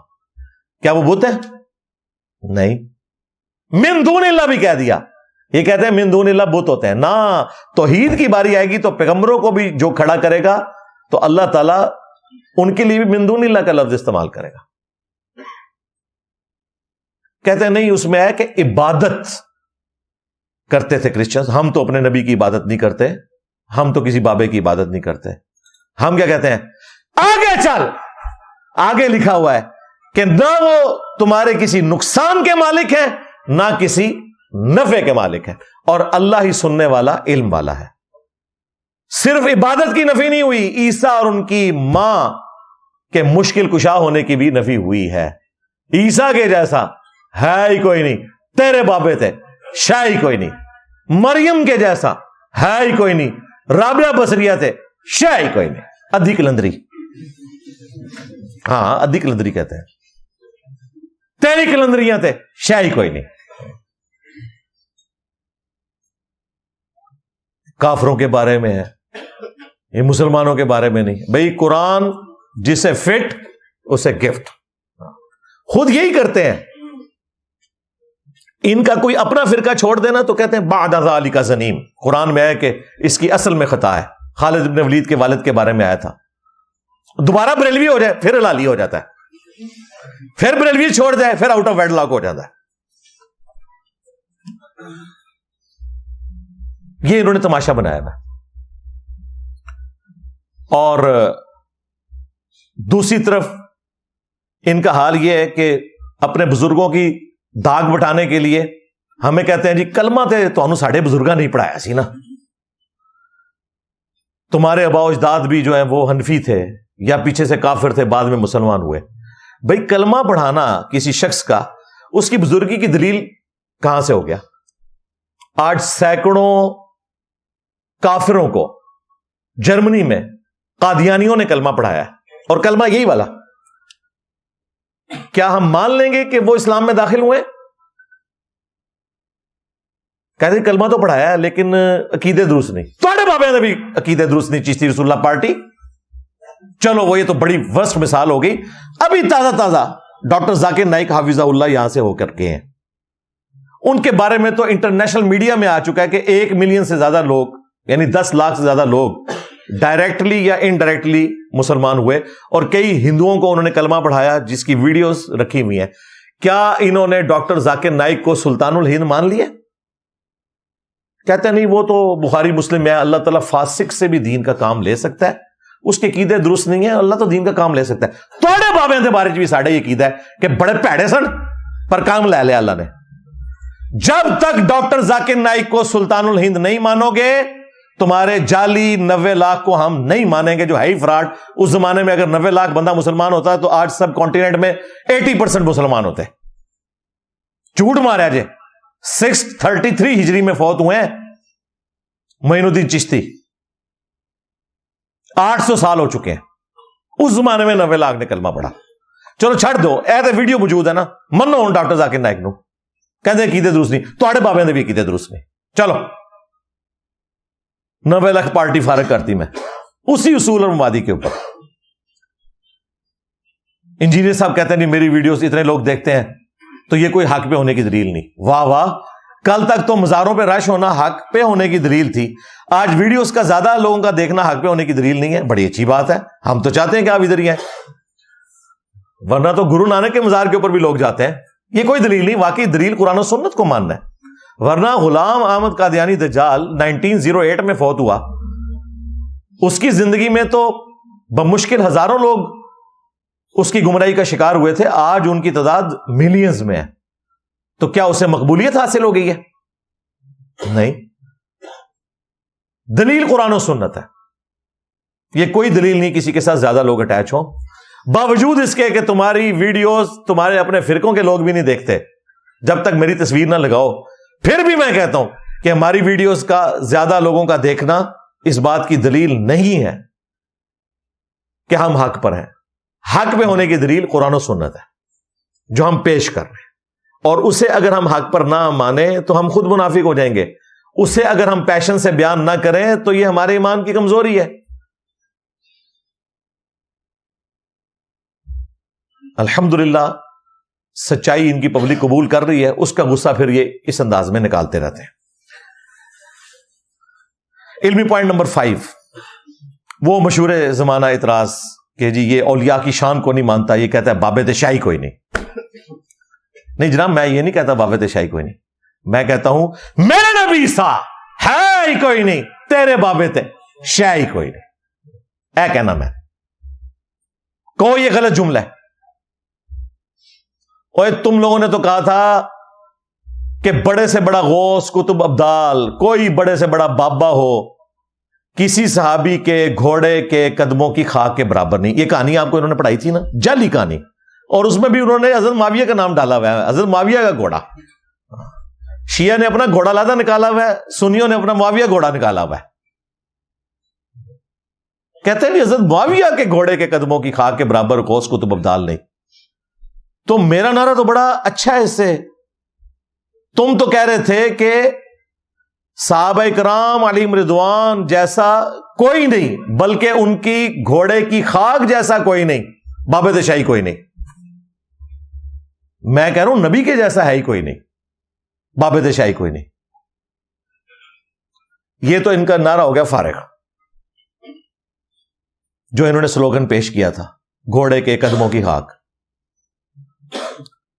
Speaker 4: کیا وہ بت ہے؟ نہیں۔ من دون اللہ بھی کہہ دیا، یہ کہتے ہیں من دون اللہ بت ہوتے ہیں، نہ توحید کی باری آئے گی تو پیغمبروں کو بھی جو کھڑا کرے گا تو اللہ تعالیٰ ان کے لیے بھی من دون اللہ کا لفظ استعمال کرے گا۔ کہتے ہیں نہیں، اس میں ہے کہ عبادت کرتے تھے کرسچنز، ہم تو اپنے نبی کی عبادت نہیں کرتے، ہم تو کسی بابے کی عبادت نہیں کرتے۔ ہم کیا کہتے ہیں؟ آگے چل، آگے لکھا ہوا ہے کہ نہ وہ تمہارے کسی نقصان کے مالک ہیں نہ کسی نفع کے مالک ہیں، اور اللہ ہی سننے والا، علم والا ہے۔ صرف عبادت کی نفی نہیں ہوئی، عیسیٰ اور ان کی ماں کے مشکل کشا ہونے کی بھی نفی ہوئی ہے۔ عیسیٰ کے جیسا ہے ہی کوئی نہیں، تیرے بابے تھے، شاہ ہی کوئی نہیں۔ مریم کے جیسا ہے ہی کوئی نہیں، رابعہ بصریہ تھے، شاہ ہی کوئی نہیں۔ ادھی کلندری، ہاں ادھی کلندری کہتے ہیں، تیری کلندریاں تھے، شاہ ہی کوئی نہیں۔ کافروں کے بارے میں ہے، یہ مسلمانوں کے بارے میں نہیں۔ بھئی قرآن جسے فٹ اسے گفٹ، خود یہی کرتے ہیں۔ ان کا کوئی اپنا فرقہ چھوڑ دینا تو کہتے ہیں بعد ذالک زنیم، قرآن میں ہے کہ اس کی اصل میں خطا ہے۔ خالد بن ولید کے والد کے بارے میں آیا تھا، دوبارہ بریلوی ہو جائے پھر ہلالی ہو جاتا ہے، پھر بریلوی چھوڑ جائے پھر آؤٹ آف ویڈ لاک ہو جاتا ہے۔ یہ انہوں نے تماشا بنایا ہے۔ اور دوسری طرف ان کا حال یہ ہے کہ اپنے بزرگوں کی داغ بٹانے کے لیے ہمیں کہتے ہیں جی کلمہ تے تو ساڑھے بزرگاں نہیں پڑھایا سی نا، تمہارے آباء و اجداد بھی جو ہیں وہ حنفی تھے یا پیچھے سے کافر تھے بعد میں مسلمان ہوئے۔ بھئی کلمہ پڑھانا کسی شخص کا، اس کی بزرگی کی دلیل کہاں سے ہو گیا؟ آج سینکڑوں کافروں کو جرمنی میں قادیانیوں نے کلمہ پڑھایا ہے، اور کلمہ یہی والا۔ کیا ہم مان لیں گے کہ وہ اسلام میں داخل ہوئے؟ کہتے ہیں کلمہ تو پڑھایا ہے لیکن عقیدے درست نہیں۔ تھوڑے بابے نے بھی عقیدے درست نہیں، چشتی رسول اللہ پارٹی۔ چلو وہ یہ تو بڑی ورسٹ مثال ہو گئی۔ ابھی تازہ ڈاکٹر ذاکر نائک حافظہ اللہ یہاں سے ہو کر کے ہیں، ان کے بارے میں تو انٹرنیشنل میڈیا میں آ چکا ہے کہ 1 ملین سے زیادہ لوگ، یعنی 10 لاکھ سے زیادہ لوگ ڈائریکٹلی یا انڈائریکٹلی مسلمان ہوئے، اور کئی ہندوؤں کو انہوں نے کلمہ پڑھایا جس کی ویڈیوز رکھی ہوئی ہیں۔ کیا انہوں نے ڈاکٹر ذاکر نائک کو سلطان الہند مان لیا؟ کہتے ہیں نہیں، وہ تو بخاری مسلم میں ہے، اللہ تعالیٰ فاسق سے بھی دین کا کام لے سکتا ہے، اس کے عقیدے درست نہیں ہے، اللہ تو دین کا کام لے سکتا ہے۔ توڑے بابے دے بارے بھی ساڑھے یہ عقیدہ ہے کہ بڑے پیڑے سن پر کام لے لیا اللہ نے۔ جب تک ڈاکٹر ذاکر نائک کو سلطان الہند نہیں مانو گے، تمہارے جعلی 90 لاکھ کو ہم نہیں مانیں گے جو ہے ہی فراڈ۔ اس زمانے میں اگر 90 لاکھ بندہ مسلمان ہوتا ہے تو آج سب کانٹیننٹ میں 80% مسلمان ہوتے۔ جھوٹ مارا جے، 633 ہجری میں فوت ہوئے ہیں معین الدین چشتی، 800 سال ہو چکے ہیں۔ اس زمانے میں 90 لاکھ نے کلمہ پڑھا۔ چلو چھڑ دو, اے تے ویڈیو موجود ہے نا, منو ہوں ڈاکٹر ذاکر نائک نو, کہندے عقیدے درست نہیں, تواڈے بابے دے بھی عقیدے درست نہیں. چلو 90 لاکھ پارٹی فارغ کرتی میں اسی اصول اور مبادی کے اوپر. انجینئر صاحب کہتے ہیں نہیں میری ویڈیوز اتنے لوگ دیکھتے ہیں تو یہ کوئی حق پہ ہونے کی دلیل نہیں. واہ واہ, کل تک تو مزاروں پہ رش ہونا حق پہ ہونے کی دلیل تھی, آج ویڈیوز کا زیادہ لوگوں کا دیکھنا حق پہ ہونے کی دلیل نہیں ہے. بڑی اچھی بات ہے, ہم تو چاہتے ہیں کہ آپ ادھر ہی ہیں, ورنہ تو گرو نانک کے مزار کے اوپر بھی لوگ جاتے ہیں. یہ کوئی دلیل نہیں, واقعی دلیل قرآن و سنت کو ماننا ہے. ورنہ غلام احمد قادیانی دجال 1908 میں فوت ہوا, اس کی زندگی میں تو بمشکل ہزاروں لوگ اس کی گمراہی کا شکار ہوئے تھے, آج ان کی تعداد ملینز میں ہے. تو کیا اسے مقبولیت حاصل ہو گئی ہے؟ نہیں, دلیل قرآن و سنت ہے. یہ کوئی دلیل نہیں کسی کے ساتھ زیادہ لوگ اٹیچ ہوں, باوجود اس کے کہ تمہاری ویڈیوز تمہارے اپنے فرقوں کے لوگ بھی نہیں دیکھتے جب تک میری تصویر نہ لگاؤ. پھر بھی میں کہتا ہوں کہ ہماری ویڈیوز کا زیادہ لوگوں کا دیکھنا اس بات کی دلیل نہیں ہے کہ ہم حق پر ہیں. حق پہ ہونے کی دلیل قرآن و سنت ہے جو ہم پیش کر رہے ہیں, اور اسے اگر ہم حق پر نہ مانیں تو ہم خود منافق ہو جائیں گے. اسے اگر ہم پیشن سے بیان نہ کریں تو یہ ہمارے ایمان کی کمزوری ہے. الحمدللہ سچائی ان کی پبلک قبول کر رہی ہے, اس کا غصہ پھر یہ اس انداز میں نکالتے رہتے ہیں. علمی پوائنٹ نمبر 5, وہ مشہور زمانہ اعتراض کہ جی یہ اولیاء کی شان کو نہیں مانتا, یہ کہتا ہے بابے شاہی کوئی نہیں. نہیں جناب, میں یہ نہیں کہتا بابے شاہی کوئی نہیں, میں کہتا ہوں میرے نبی سا ہے ہی کوئی نہیں, تیرے بابے تے شاہی کوئی نہیں. اے کہنا میں کو یہ غلط جملہ ہے. اور تم لوگوں نے تو کہا تھا کہ بڑے سے بڑا غوث قطب ابدال کوئی بڑے سے بڑا بابا ہو کسی صحابی کے گھوڑے کے قدموں کی خاک کے برابر نہیں. یہ کہانی آپ کو انہوں نے پڑھائی تھی نا, جعلی کہانی, اور اس میں بھی انہوں نے حضرت معاویہ کا نام ڈالا ہوا ہے, حضرت معاویہ کا گھوڑا. شیعہ نے اپنا گھوڑا لادا نکالا ہوا ہے, سنیوں نے اپنا معاویہ گھوڑا نکالا ہوا ہے. کہتے ہیں حضرت معاویہ کے گھوڑے کے قدموں کی خاک کے برابر غوث قطب ابدال نہیں. تو میرا نعرہ تو بڑا اچھا ہے اس سے. تم تو کہہ رہے تھے کہ صحابہ کرام علیہم رضوان جیسا کوئی نہیں, بلکہ ان کی گھوڑے کی خاک جیسا کوئی نہیں, بابے شاہی کوئی نہیں. میں کہہ رہا ہوں نبی کے جیسا ہے ہی کوئی نہیں, بابے شاہی کوئی نہیں. یہ تو ان کا نعرہ ہو گیا فارغ, جو انہوں نے سلوگن پیش کیا تھا گھوڑے کے قدموں کی خاک.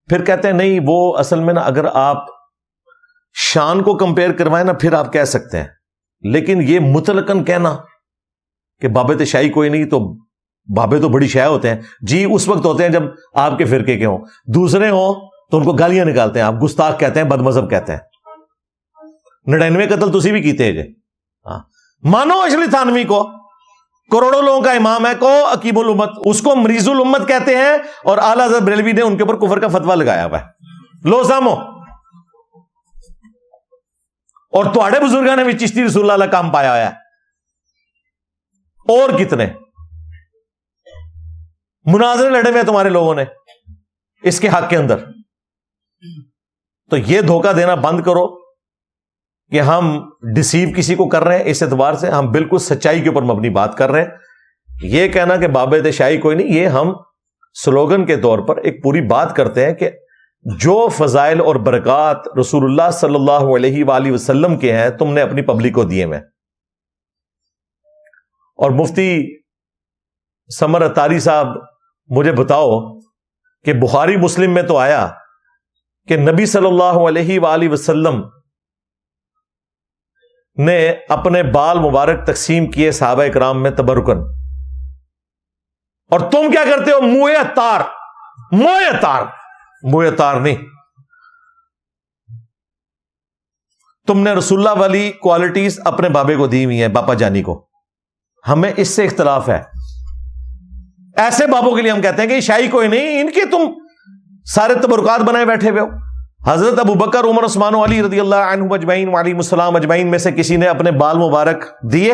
Speaker 4: پھر کہتے ہیں نہیں وہ اصل میں نا اگر آپ شان کو کمپیئر کروائیں نا پھر آپ کہہ سکتے ہیں, لیکن یہ مطلقاً کہنا کہ بابے شاہی کوئی نہیں, تو بابے تو بڑی شے ہوتے ہیں جی, اس وقت ہوتے ہیں جب آپ کے فرقے کے ہوں, دوسرے ہوں تو ان کو گالیاں نکالتے ہیں, آپ گستاخ کہتے ہیں, بد مذہب کہتے ہیں. 99 قتل تسی بھی کیتے ہیں جی. مانو اشلی تھانوی کو کروڑوں لوگوں کا امام ہے, کو عقیب الامت, اس کو مریض الامت کہتے ہیں, اور اعلیٰ حضرت بریلوی نے ان کے اوپر کفر کا فتویٰ لگایا ہوا ہے. لو سامو, اور تواڈے بزرگاں نے بھی چشتی رسول اللہ کام پایا ہوا ہے, اور کتنے مناظرے لڑے ہوئے تمہارے لوگوں نے اس کے حق کے اندر. تو یہ دھوکہ دینا بند کرو کہ ہم ڈسیو کسی کو کر رہے ہیں. اس اعتبار سے ہم بالکل سچائی کے اوپر مبنی بات کر رہے ہیں. یہ کہنا کہ بابے شاہی کوئی نہیں, یہ ہم سلوگن کے طور پر ایک پوری بات کرتے ہیں کہ جو فضائل اور برکات رسول اللہ صلی اللہ علیہ وآلہ وسلم کے ہیں تم نے اپنی پبلک کو دیے میں. اور مفتی سمر اتاری صاحب مجھے بتاؤ کہ بخاری مسلم میں تو آیا کہ نبی صلی اللہ علیہ وآلہ وسلم نے اپنے بال مبارک تقسیم کیے صحابہ کرام میں تبرکن, اور تم کیا کرتے ہو موئے اتار, موئے اتار, موئے اتار نہیں. تم نے رسول اللہ والی کوالٹیز اپنے بابے کو دی ہوئی ہیں, باپا جانی کو. ہمیں اس سے اختلاف ہے. ایسے بابوں کے لیے ہم کہتے ہیں کہ شاہی کوئی نہیں, ان کے تم سارے تبرکات بنائے بیٹھے ہوئے ہو. حضرت ابو بکر, عمر, عثمان و علی رضی اللہ عنہم اجمعین وعلیہم السلام اجمعین میں سے کسی نے اپنے بال مبارک دیے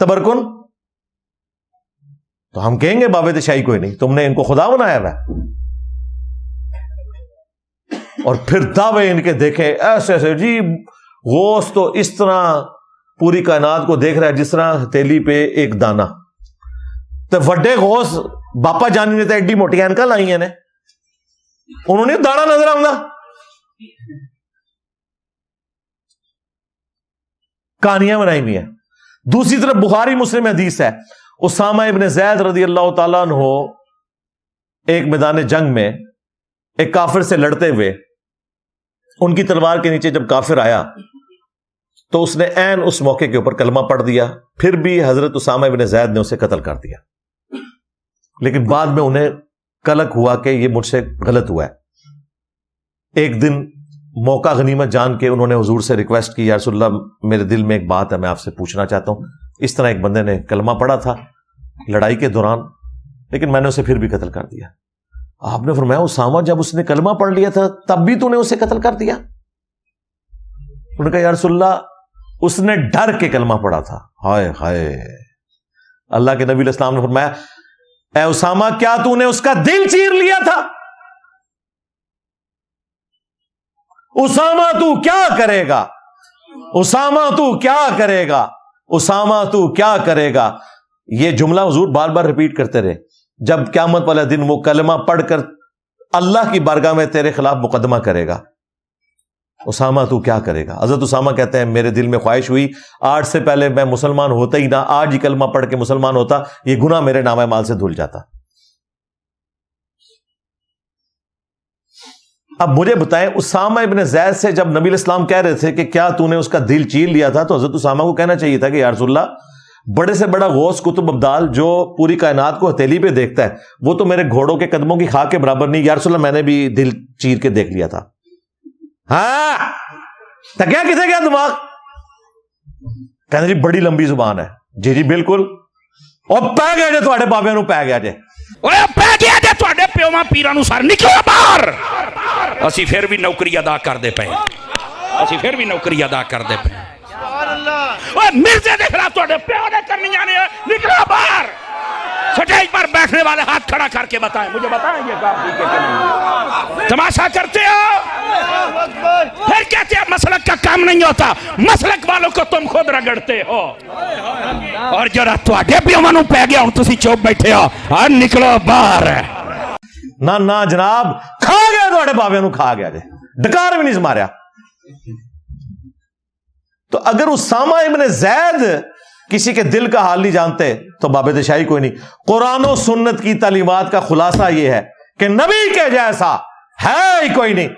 Speaker 4: تبرکن؟ تو ہم کہیں گے باب شاہی کوئی نہیں، تم نے ان کو خدا بنایا ہوا ہے. اور پھر دعوے ان کے دیکھیں ایسے ایسے، جی غوث تو اس طرح پوری کائنات کو دیکھ رہا ہے جس طرح ہتھیلی پہ ایک دانا. تو وڈے غوث باپا جانی نے تو ایڈی موٹی اینکا لائی ہیں نے، انہوں نے دانا نظر آؤں، کہانیاں بنائی ہوئی ہیں. دوسری طرف بخاری مسلم حدیث ہے، اسامہ ابن زید رضی اللہ تعالیٰ عنہ ایک میدان جنگ میں ایک کافر سے لڑتے ہوئے، ان کی تلوار کے نیچے جب کافر آیا تو اس نے عین اس موقع کے اوپر کلمہ پڑھ دیا. پھر بھی حضرت اسامہ ابن زید نے اسے قتل کر دیا، لیکن بعد میں انہیں کلک ہوا کہ یہ مجھ سے غلط ہوا ہے. ایک دن موقع غنیمت جان کے انہوں نے حضور سے ریکویسٹ کی، یا رسول اللہ میرے دل میں ایک بات ہے، میں آپ سے پوچھنا چاہتا ہوں. اس طرح ایک بندے نے کلمہ پڑھا تھا لڑائی کے دوران، لیکن میں نے اسے پھر بھی قتل کر دیا. آپ نے فرمایا اسامہ جب اس نے کلمہ پڑھ لیا تھا تب بھی تو نے اسے قتل کر دیا؟ انہوں نے کہا یا رسول اللہ اس نے ڈر کے کلمہ پڑھا تھا. ہائے ہائے. اللہ کے نبی علیہ السلام نے فرمایا اے اسامہ کیا تو نے اس کا دل چیر لیا تھا؟ اسامہ تو کیا کرے گا، اسامہ تو کیا کرے گا، اسامہ تو کیا کرے گا. یہ جملہ حضور بار بار ریپیٹ کرتے رہے. جب قیامت والا دن وہ کلمہ پڑھ کر اللہ کی بارگاہ میں تیرے خلاف مقدمہ کرے گا، اسامہ تو کیا کرے گا. حضرت اسامہ کہتے ہیں میرے دل میں خواہش ہوئی آج سے پہلے میں مسلمان ہوتا ہی نہ، آج ہی کلمہ پڑھ کے مسلمان ہوتا، یہ گناہ میرے نامہ مال سے دھل جاتا. اب مجھے بتائیں اسامہ ابن زید سے جب نبی علیہ السلام کہہ رہے تھے کہ کیا تو نے اس کا دل چیر لیا تھا، تو حضرت اسامہ کو کہنا چاہیے تھا کہ یا رسول اللہ بڑے سے بڑا غوث قطب ابدال جو پوری کائنات کو ہتھیلی پہ دیکھتا ہے وہ تو میرے گھوڑوں کے قدموں کی خاک کے برابر نہیں. یا رسول اللہ میں نے بھی دل چیر کے دیکھ لیا تھا. ہاں تکیا کسے گیا دماغ؟ کہنا جی بڑی لمبی زبان ہے. جی جی بالکل. اور پہ گیا جے تھوڑے بابے نو پہ گیا جے،
Speaker 2: پہ گیا جے تھوڑے پیواں پیراں نو سر نکلو باہر. اسی پھر بھی نوکری ادا کر دے پے، اسی پھر بھی نوکری ادا کر دے پے. مرزے دیکھ رہا تھوڑے پیو نے کرنی جانے نکلو باہر. سٹیج پر بیٹھنے والے ہاتھ کھڑا کر کے بتائیں، مجھے بتائیں یہ کام ٹھیک ہے کہ نہیں؟ تماشا کرتے ہو پھر کہتے ہیں مسلک کا کام نہیں ہوتا، مسلک والوں کو تم خود رگڑتے ہو. اور جرا تواڈے پیواں نو پے گیا ہن تسی چوپ بیٹھے ہو، اور نکلو باہر.
Speaker 4: نہ جناب کھا گیا تھوڑے بابے نو، کھا گیا جے، ڈکار بھی نہیں ماریا. تو اگر اسامہ ابن زید کسی کے دل کا حال نہیں جانتے تو بابے تے شاہی کوئی نہیں. قرآن و سنت کی تعلیمات کا خلاصہ یہ ہے کہ نبی کے جیسا ہے ہی کوئی نہیں،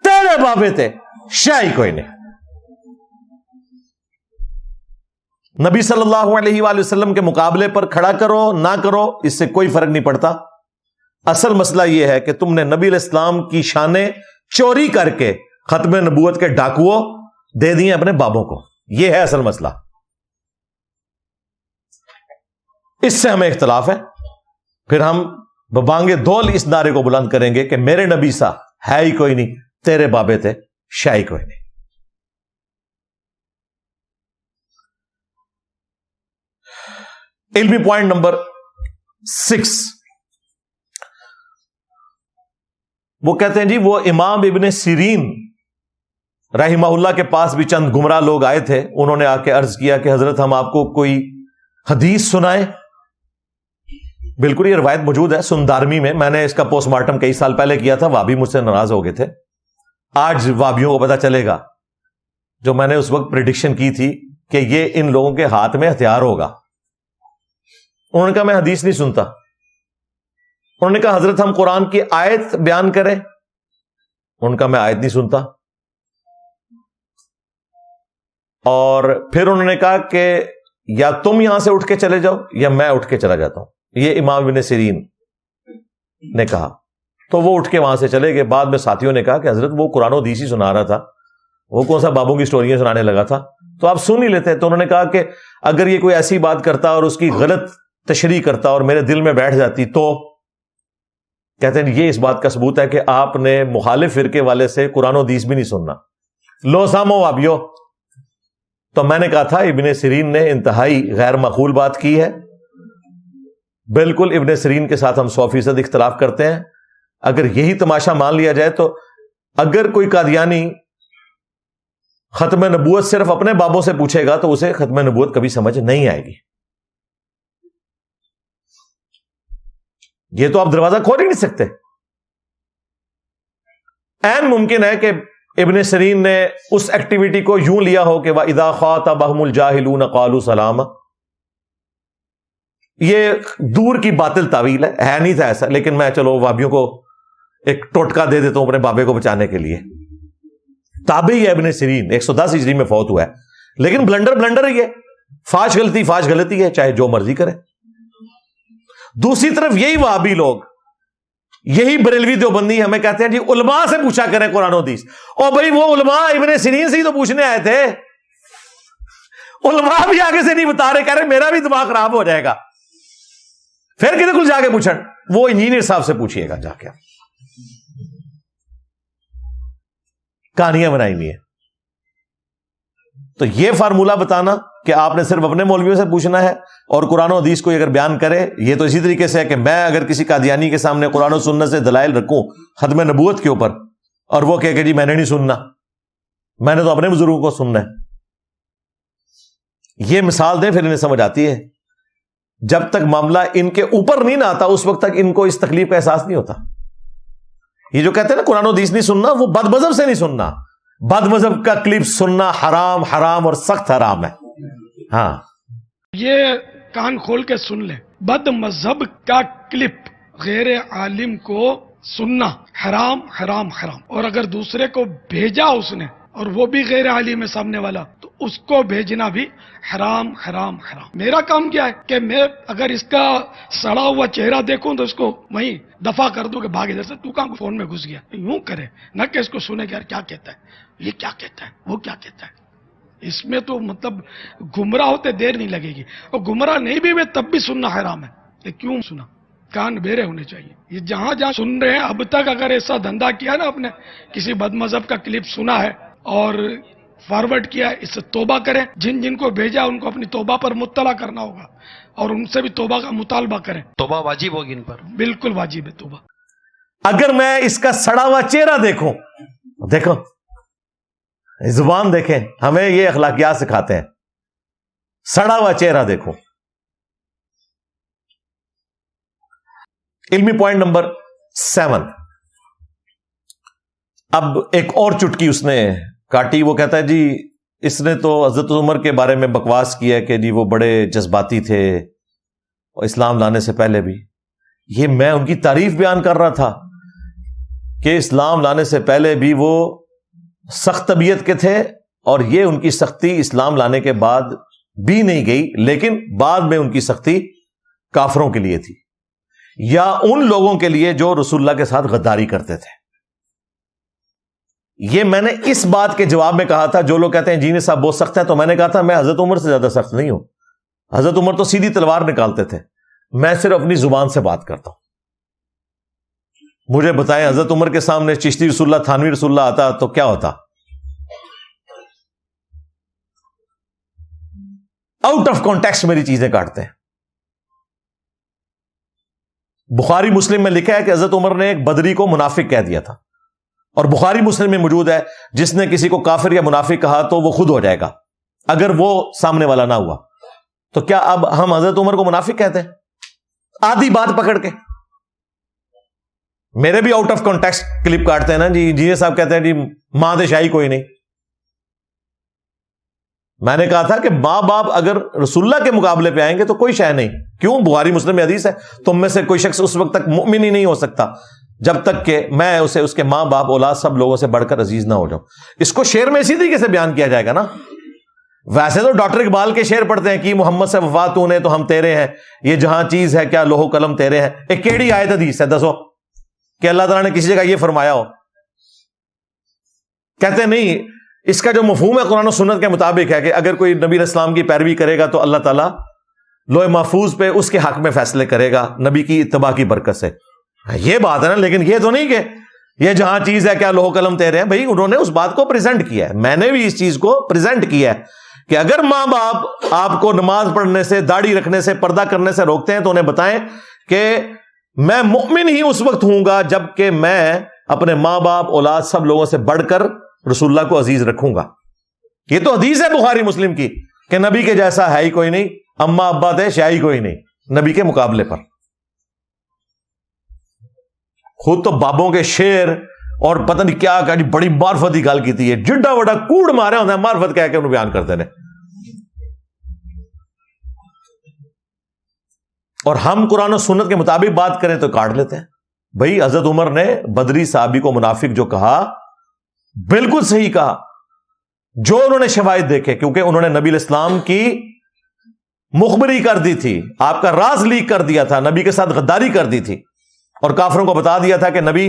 Speaker 4: تیرے بابے تے شاہی کوئی نہیں. نبی صلی اللہ علیہ وآلہ وسلم کے مقابلے پر کھڑا کرو نہ کرو اس سے کوئی فرق نہیں پڑتا. اصل مسئلہ یہ ہے کہ تم نے نبی علیہ السلام کی شانیں چوری کر کے ختم نبوت کے ڈاکوؤں دے دیے اپنے بابوں کو. یہ ہے اصل مسئلہ. اس سے ہمیں اختلاف ہے. پھر ہم ببانگے دول اس نعرے کو بلند کریں گے کہ میرے نبی سا ہے ہی کوئی نہیں، تیرے بابے تھے شاہی کوئی نہیں. علمی پوائنٹ نمبر 6، وہ کہتے ہیں جی وہ امام ابن سیرین رحمہ اللہ کے پاس بھی چند گمراہ لوگ آئے تھے. انہوں نے آ کے عرض کیا کہ حضرت ہم آپ کو کوئی حدیث سنائیں. بالکل یہ روایت موجود ہے سندارمی میں نے اس کا پوسٹ مارٹم کئی سال پہلے کیا تھا. وابی مجھ سے ناراض ہو گئے تھے. آج وابیوں کو پتا چلے گا جو میں نے اس وقت پریڈکشن کی تھی کہ یہ ان لوگوں کے ہاتھ میں ہتھیار ہوگا. انہوں نے کہا میں حدیث نہیں سنتا. انہوں نے کہا حضرت ہم قرآن کی آیت بیان کریں. انہوں نے کہا میں آیت نہیں سنتا. اور پھر انہوں نے کہا کہ یا تم یہاں سے اٹھ کے چلے جاؤ یا میں اٹھ کے چلا جاتا ہوں. یہ امام ابن سیرین نے کہا. تو وہ اٹھ کے وہاں سے چلے گئے. بعد میں ساتھیوں نے کہا کہ حضرت وہ قرآن و حدیث ہی سنا رہا تھا، وہ کون سا بابوں کی سٹوریاں سنانے لگا تھا، تو آپ سن ہی لیتے. تو انہوں نے کہا کہ اگر یہ کوئی ایسی بات کرتا اور اس کی غلط تشریح کرتا اور میرے دل میں بیٹھ جاتی تو کہتے ہیں یہ اس بات کا ثبوت ہے کہ آپ نے مخالف فرقے والے سے قرآن و حدیث بھی نہیں سننا. لو سامو وابیو. تو میں نے کہا تھا ابن سیرین نے انتہائی غیر معقول بات کی ہے. بالکل ابن سیرین کے ساتھ ہم 100% اختلاف کرتے ہیں. اگر یہی تماشا مان لیا جائے تو اگر کوئی قادیانی ختم نبوت صرف اپنے بابوں سے پوچھے گا تو اسے ختم نبوت کبھی سمجھ نہیں آئے گی. یہ تو آپ دروازہ کھول ہی نہیں سکتے. عین ممکن ہے کہ ابن سیرین نے اس ایکٹیویٹی کو یوں لیا ہو کہ وَإِذَا خَاطَبَهُمُ الْجَاهِلُونَ قَالُوا سَلَامًا. یہ دور کی باطل تعویل ہے نہیں تھا ایسا, لیکن میں چلو وابیوں کو ایک ٹوٹکا دے دیتا ہوں اپنے بابے کو بچانے کے لیے. تابعی ہے ابن سیرین, 110 ہجری میں فوت ہوا ہے, لیکن بلنڈر ہی ہے. فاش غلطی ہے, چاہے جو مرضی کرے. دوسری طرف یہی وہابی لوگ, یہی بریلوی دیوبندی ہمیں کہتے ہیں جی علماء سے پوچھا کریں قرآن و حدیث. اور بھائی وہ علماء ابن سیرین سے ہی تو پوچھنے آئے تھے. علماء بھی آگے سے نہیں بتا رہے, کہہ رہے میرا بھی دماغ خراب ہو جائے گا. پھر کدھر کل جا کے پوچھیں, وہ انجینئر صاحب سے پوچھئے گا جا کے. کہانیاں بنائی ہوئی ہیں. تو یہ فارمولہ بتانا کہ آپ نے صرف اپنے مولویوں سے پوچھنا ہے اور قرآن و حدیث کو اگر بیان کرے, یہ تو اسی طریقے سے ہے کہ میں اگر کسی قادیانی کے سامنے قرآن و سنت سے دلائل رکھوں ختم نبوت کے اوپر اور وہ کہے کہ جی میں نے نہیں سننا, میں نے تو اپنے بزرگوں کو سننا ہے. یہ مثال دیں پھر انہیں سمجھ آتی ہے. جب تک معاملہ ان کے اوپر نہیں نہ آتا اس وقت تک ان کو اس تکلیف کا احساس نہیں ہوتا. یہ جو کہتے ہیں نا قرآن و حدیث نہیں سننا, وہ بد مذہب سے نہیں سننا. بد مذہب کا کلپ سننا حرام اور سخت حرام ہے. ہاں
Speaker 6: یہ کان کھول کے سن لیں, بد مذہب کا کلپ غیر عالم کو سننا حرام. اور اگر دوسرے کو بھیجا اس نے اور وہ بھی غیر عالم ہے سامنے والا, تو اس کو بھیجنا بھی حرام. میرا کام کیا ہے کہ میں اگر اس کا سڑا ہوا چہرہ دیکھوں تو اس کو وہیں دفع کر دوں کہ بھاگ ادھر سے, تو کہاں فون میں گھس گیا. یوں کرے نہ کہ اس کو سنے کہ یار کیا کہتا ہے, یہ کیا کہتا ہے, وہ کیا کہتا ہے. اس میں تو مطلب گمراہ ہوتے دیر نہیں لگے گی, اور گمراہ نہیں بھی میں تب بھی سننا حرام ہے. یہ کیوں سنا؟ کان بیرے ہونے چاہیے. یہ جہاں سن رہے ہیں اب تک اگر ایسا دھندا کیا نا, آپ نے کسی بد مذہب کا کلپ سنا ہے اور فارورڈ کیا ہے, اس سے توبہ کریں. جن کو بھیجا ان کو اپنی توبہ پر مطلع کرنا ہوگا اور ان سے بھی توبہ کا مطالبہ کریں.
Speaker 7: توبہ واجب ہوگی ان پر,
Speaker 6: بالکل واجب ہے توبہ.
Speaker 4: اگر میں اس کا سڑا ہوا چہرہ دیکھوں, دیکھو زبان دیکھیں, ہمیں یہ اخلاقیات سکھاتے ہیں. سڑا ہوا چہرہ دیکھو. علمی پوائنٹ نمبر 7. اب ایک اور چٹکی اس نے کاٹی. وہ کہتا ہے جی اس نے تو حضرت عمر کے بارے میں بکواس کیا کہ جی وہ بڑے جذباتی تھے اور اسلام لانے سے پہلے بھی. یہ میں ان کی تعریف بیان کر رہا تھا کہ اسلام لانے سے پہلے بھی وہ سخت طبیعت کے تھے, اور یہ ان کی سختی اسلام لانے کے بعد بھی نہیں گئی, لیکن بعد میں ان کی سختی کافروں کے لیے تھی یا ان لوگوں کے لیے جو رسول اللہ کے ساتھ غداری کرتے تھے. یہ میں نے اس بات کے جواب میں کہا تھا, جو لوگ کہتے ہیں جی صاحب بہت سخت ہے, تو میں نے کہا تھا میں حضرت عمر سے زیادہ سخت نہیں ہوں. حضرت عمر تو سیدھی تلوار نکالتے تھے, میں صرف اپنی زبان سے بات کرتا ہوں. مجھے بتائیں حضرت عمر کے سامنے چشتی رسول اللہ, تھانوی رسول اللہ آتا تو کیا ہوتا؟ آؤٹ آف کانٹیکسٹ میری چیزیں کاٹتے ہیں. بخاری مسلم میں لکھا ہے کہ حضرت عمر نے ایک بدری کو منافق کہہ دیا تھا, اور بخاری مسلم میں موجود ہے جس نے کسی کو کافر یا منافق کہا تو وہ خود ہو جائے گا اگر وہ سامنے والا نہ ہوا. تو کیا اب ہم حضرت عمر کو منافق کہتے ہیں آدھی بات پکڑ کے؟ میرے بھی آؤٹ آف کانٹیکسٹ کلپ کاٹتے ہیں نا جی صاحب کہتے ہیں جی ماں دے شاہی کوئی نہیں. میں نے کہا تھا کہ ماں باپ اگر رسول اللہ کے مقابلے پہ آئیں گے تو کوئی شے نہیں. کیوں؟ بخاری مسلم میں حدیث ہے, تم میں سے کوئی شخص اس وقت تک مومن ہی نہیں ہو سکتا جب تک کہ میں اسے اس کے ماں باپ اولاد سب لوگوں سے بڑھ کر عزیز نہ ہو جاؤں. اس کو شعر میں اسی طریقے سے بیان کیا جائے گا نا. ویسے تو ڈاکٹر اقبال کے شعر پڑھتے ہیں کہ محمد سے وفا تو نے تو ہم تیرے ہیں, یہ جہاں چیز ہے کیا لوح و قلم تیرے ہیں. ایک کیڑی آیت حدیث ہے دسو کہ اللہ تعالیٰ نے کسی جگہ یہ فرمایا ہو؟ کہتے نہیں, اس کا جو مفہوم ہے قرآن و سنت کے مطابق ہے کہ اگر کوئی نبی علیہ السلام کی پیروی کرے گا تو اللہ تعالیٰ لوح محفوظ پہ اس کے حق میں فیصلے کرے گا نبی کی اتباع کی برکت سے. یہ بات ہے نا, لیکن یہ تو نہیں کہ یہ جہاں چیز ہے کیا لوح و قلم تیرے ہیں. بھائی انہوں نے اس بات کو پریزنٹ کیا ہے, میں نے بھی اس چیز کو پریزنٹ کیا ہے کہ اگر ماں باپ آپ کو نماز پڑھنے سے، داڑھی رکھنے سے، پردہ کرنے سے روکتے ہیں تو انہیں بتائیں کہ میں مؤمن ہی اس وقت ہوں گا جب کہ میں اپنے ماں باپ، اولاد، سب لوگوں سے بڑھ کر رسول اللہ کو عزیز رکھوں گا. یہ تو حدیث ہے بخاری مسلم کی کہ نبی کے جیسا ہے ہی کوئی نہیں، اما ابا تھے شاہی کوئی نہیں نبی کے مقابلے پر. خود تو بابوں کے شیر اور پتہ نہیں کیا کہ بڑی معرفت کی گل کی تھی، جڈا وڈا کوڑ مارے ہوتے ہیں معرفت کہہ کے انہوں بیان کرتے ہیں. اور ہم قرآن و سنت کے مطابق بات کریں تو کاٹ لیتے ہیں. بھائی حضرت عمر نے بدری صحابی کو منافق جو کہا بالکل صحیح کہا، جو انہوں نے شواہد دیکھے، کیونکہ انہوں نے نبی الاسلام کی مخبری کر دی تھی، آپ کا راز لیک کر دیا تھا، نبی کے ساتھ غداری کر دی تھی، اور کافروں کو بتا دیا تھا کہ نبی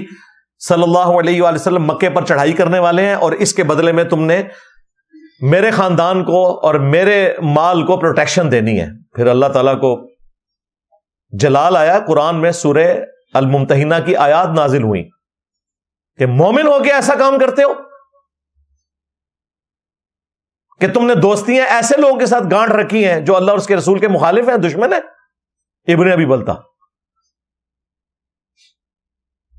Speaker 4: صلی اللہ علیہ وآلہ وسلم مکے پر چڑھائی کرنے والے ہیں، اور اس کے بدلے میں تم نے میرے خاندان کو اور میرے مال کو پروٹیکشن دینی ہے. پھر اللہ تعالیٰ کو جلال آیا، قرآن میں سورہ الممتحنہ کی آیات نازل ہوئی کہ مومن ہو کے ایسا کام کرتے ہو کہ تم نے دوستیاں ایسے لوگوں کے ساتھ گانٹ رکھی ہیں جو اللہ اور اس کے رسول کے مخالف ہیں، دشمن ہیں. ابن ابی بلتا،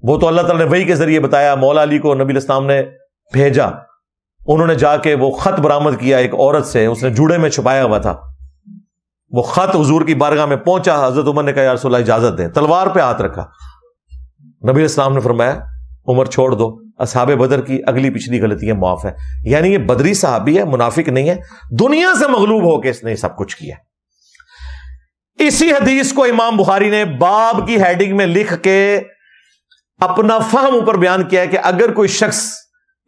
Speaker 4: وہ تو اللہ تعالیٰ نے وحی کے ذریعے بتایا، مولا علی کو نبی الاسلام نے بھیجا، انہوں نے جا کے وہ خط برآمد کیا ایک عورت سے، اس نے جوڑے میں چھپایا ہوا تھا. وہ خط حضور کی بارگاہ میں پہنچا، حضرت عمر نے کہا یا رسول اللہ اجازت دیں، تلوار پہ ہاتھ رکھا. نبی الاسلام نے فرمایا عمر چھوڑ دو، اصحاب بدر کی اگلی پچھلی غلطیاں معاف ہے. یعنی یہ بدری صحابی ہے، منافق نہیں ہے، دنیا سے مغلوب ہو کے اس نے سب کچھ کیا. اسی حدیث کو امام بخاری نے باب کی ہیڈنگ میں لکھ کے اپنا فہم اوپر بیان کیا ہے کہ اگر کوئی شخص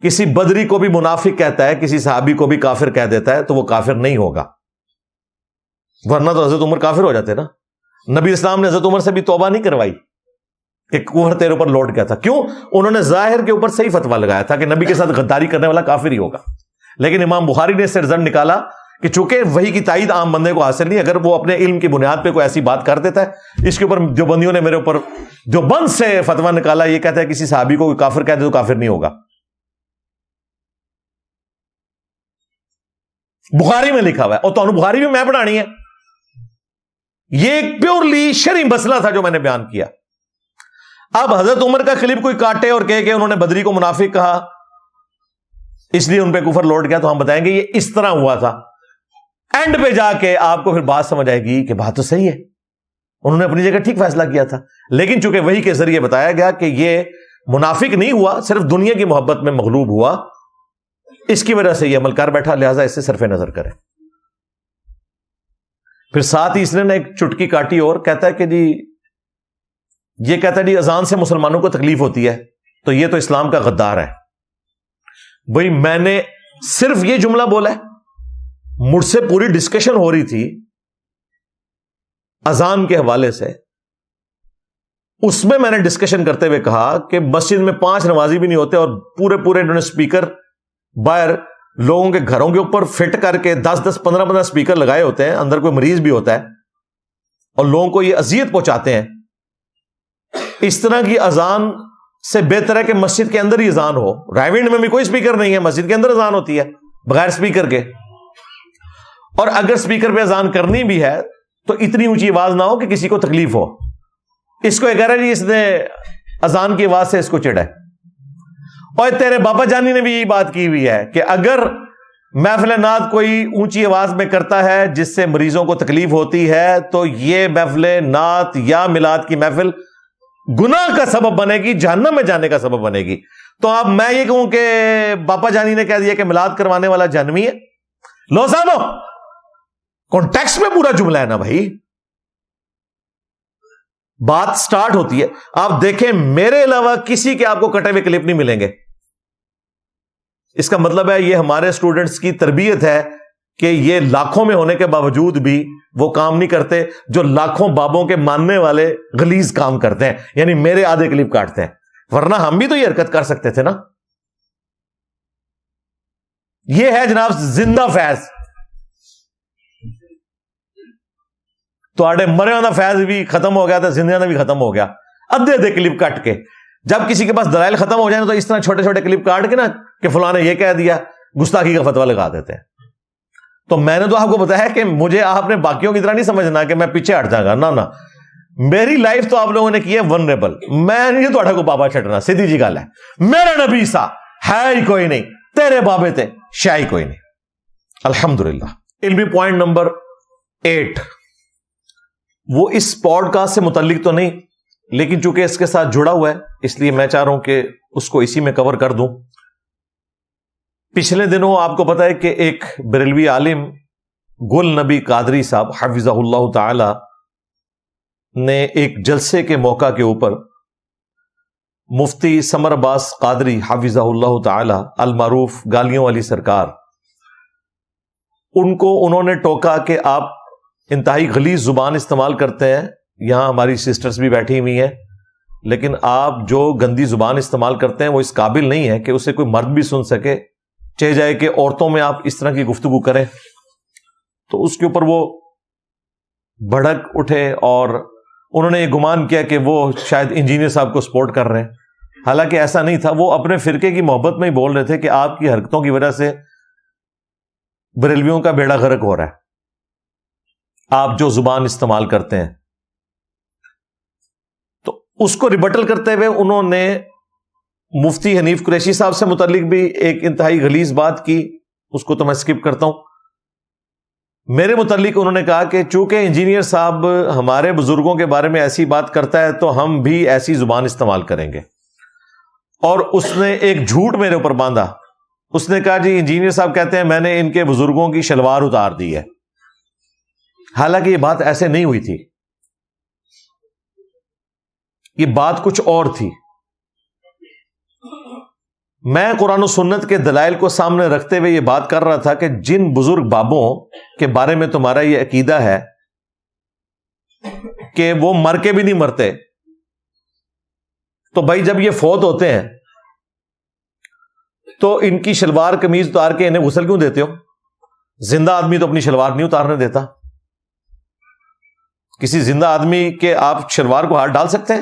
Speaker 4: کسی بدری کو بھی منافق کہتا ہے، کسی صحابی کو بھی کافر کہہ دیتا ہے، تو وہ کافر نہیں ہوگا، ورنہ تو حضرت عمر کافر ہو جاتے نا. نبی اسلام نے حضرت عمر سے بھی توبہ نہیں کروائی کہ کفر تیرے اوپر لوٹ گیا تھا. کیوں؟ انہوں نے ظاہر کے اوپر صحیح فتویٰ لگایا تھا کہ نبی کے ساتھ غداری کرنے والا کافر ہی ہوگا. لیکن امام بخاری نے اس سے رزلٹ نکالا کہ چونکہ وحی کی تائید عام بندے کو حاصل نہیں، اگر وہ اپنے علم کی بنیاد پہ کوئی ایسی بات کر دیتا ہے، اس کے اوپر جو بندیوں نے میرے اوپر جو بند سے فتویٰ نکالا، یہ کہتا ہے کسی صحابی کو کوئی کافر کہتے تو کافر نہیں ہوگا. بخاری میں لکھا ہوا ہے، اور تو بخاری بھی میں پڑھانی ہے. یہ ایک پیورلی شرعی مسئلہ تھا جو میں نے بیان کیا. اب حضرت عمر کا کلپ کوئی کاٹے اور کہے کہ انہوں نے بدری کو منافق کہا اس لیے ان پہ کفر لوٹ گیا، تو ہم بتائیں گے یہ اس طرح ہوا تھا. اینڈ پہ جا کے آپ کو پھر بات سمجھ آئے گی کہ بات تو صحیح ہے، انہوں نے اپنی جگہ ٹھیک فیصلہ کیا تھا. لیکن چونکہ وحی کے ذریعے بتایا گیا کہ یہ منافق نہیں ہوا، صرف دنیا کی محبت میں مغلوب ہوا، اس کی وجہ سے یہ عمل کر بیٹھا، لہٰذا اس سے صرف نظر کریں. پھر ساتھ ہی اس نے ایک چٹکی کاٹی اور کہتا ہے کہ جی یہ کہتا ہے جی اذان سے مسلمانوں کو تکلیف ہوتی ہے تو یہ تو اسلام کا غدار ہے. بھئی میں نے صرف یہ جملہ بولا ہے، مجھ سے پوری ڈسکشن ہو رہی تھی اذان کے حوالے سے، اس میں نے ڈسکشن کرتے ہوئے کہا کہ مسجد میں 5 نمازی بھی نہیں ہوتے اور پورے انہوں نے اسپیکر باہر لوگوں کے گھروں کے اوپر فٹ کر کے 10 15 اسپیکر لگائے ہوتے ہیں، اندر کوئی مریض بھی ہوتا ہے اور لوگوں کو یہ اذیت پہنچاتے ہیں. اس طرح کی اذان سے بہتر ہے کہ مسجد کے اندر ہی اذان ہو. رائیونڈ میں بھی کوئی اسپیکر نہیں ہے، مسجد کے اندر اذان ہوتی ہے بغیر اسپیکر کے. اور اگر اسپیکر پہ اذان کرنی بھی ہے تو اتنی اونچی آواز نہ ہو کہ کسی کو تکلیف ہو. اس کو یہ کہہ رہا ہے جی اس نے اذان کی آواز سے اس کو چڑھا ہے. اور تیرے بابا جانی نے بھی یہی بات کی ہوئی ہے کہ اگر محفل نعت کوئی اونچی آواز میں کرتا ہے جس سے مریضوں کو تکلیف ہوتی ہے تو یہ محفل نعت یا میلاد کی محفل گناہ کا سبب بنے گی، جہنم میں جانے کا سبب بنے گی. تو اب میں یہ کہوں کہ باپا جانی نے کہہ دیا کہ میلاد کروانے والا جہنمی ہے؟ لو صاحب کانٹیکسٹ میں پورا جملہ ہے نا بھائی. بات سٹارٹ ہوتی ہے، آپ دیکھیں میرے علاوہ کسی کے آپ کو کٹے ہوئے کلپ نہیں ملیں گے. اس کا مطلب ہے یہ ہمارے اسٹوڈنٹس کی تربیت ہے کہ یہ لاکھوں میں ہونے کے باوجود بھی وہ کام نہیں کرتے جو لاکھوں بابوں کے ماننے والے غلیظ کام کرتے ہیں، یعنی میرے آدھے کلپ کاٹتے ہیں. ورنہ ہم بھی تو یہ حرکت کر سکتے تھے نا. یہ ہے جناب زندہ فیض. تو آڑے مرے والا فیض بھی ختم ہو گیا تھا، زندہ بھی ختم ہو گیا ادھے کلپ کٹ کے. جب کسی کے پاس دلائل ختم ہو جائیں تو اس طرح چھوٹے چھوٹے کلپ کاٹ کے نا کہ فلاں نے یہ کہہ دیا، گستاخی کا فتویٰ لگا دیتے ہیں. تو میں نے تو آپ کو بتایا کہ مجھے آپ نے باقیوں کی طرح نہیں سمجھنا کہ میں پیچھے ہٹ جاؤں گا، نہ میری لائف تو آپ لوگوں نے کی ہے ونریبل. میں نہیں تھوڑا کو بابا چھٹنا، سیدھی جی گل ہے. میرا نبی سا ہے ہی کوئی نہیں، تیرے بابے تے شاہی کوئی نہیں. الحمدللہ. علمی پوائنٹ نمبر 8، وہ اس پوڈ کاسٹ سے متعلق تو نہیں لیکن چونکہ اس کے ساتھ جڑا ہوا ہے اس لیے میں چاہ رہا ہوں کہ اس کو اسی میں کور کر دوں. پچھلے دنوں آپ کو پتا ہے کہ ایک بریلوی عالم گل نبی قادری صاحب حفظہ اللہ تعالی نے ایک جلسے کے موقع کے اوپر مفتی سمر عباس قادری حفظہ اللہ تعالی المعروف گالیوں والی سرکار، ان کو انہوں نے ٹوکا کہ آپ انتہائی غلیظ زبان استعمال کرتے ہیں. یہاں ہماری سسٹرز بھی بیٹھی ہوئی ہیں، لیکن آپ جو گندی زبان استعمال کرتے ہیں وہ اس قابل نہیں ہے کہ اسے کوئی مرد بھی سن سکے، چاہے جائے کہ عورتوں میں آپ اس طرح کی گفتگو کریں. تو اس کے اوپر وہ بھڑک اٹھے اور انہوں نے یہ گمان کیا کہ وہ شاید انجینئر صاحب کو سپورٹ کر رہے ہیں، حالانکہ ایسا نہیں تھا. وہ اپنے فرقے کی محبت میں ہی بول رہے تھے کہ آپ کی حرکتوں کی وجہ سے بریلویوں کا بیڑا غرق ہو رہا ہے، آپ جو زبان استعمال کرتے ہیں. تو اس کو ریبٹل کرتے ہوئے انہوں نے مفتی حنیف قریشی صاحب سے متعلق بھی ایک انتہائی غلیظ بات کی، اس کو تو میں سکپ کرتا ہوں. میرے متعلق انہوں نے کہا کہ چونکہ انجینئر صاحب ہمارے بزرگوں کے بارے میں ایسی بات کرتا ہے تو ہم بھی ایسی زبان استعمال کریں گے. اور اس نے ایک جھوٹ میرے اوپر باندھا. اس نے کہا جی انجینئر صاحب کہتے ہیں میں نے ان کے بزرگوں کی شلوار اتار دی ہے، حالانکہ یہ بات ایسے نہیں ہوئی تھی، یہ بات کچھ اور تھی. میں قرآن و سنت کے دلائل کو سامنے رکھتے ہوئے یہ بات کر رہا تھا کہ جن بزرگ بابوں کے بارے میں تمہارا یہ عقیدہ ہے کہ وہ مر کے بھی نہیں مرتے، تو بھائی جب یہ فوت ہوتے ہیں تو ان کی شلوار قمیض اتار کے انہیں غسل کیوں دیتے ہو؟ زندہ آدمی تو اپنی شلوار نہیں اتارنے دیتا. کسی زندہ آدمی کے آپ شلوار کو ہاتھ ڈال سکتے ہیں؟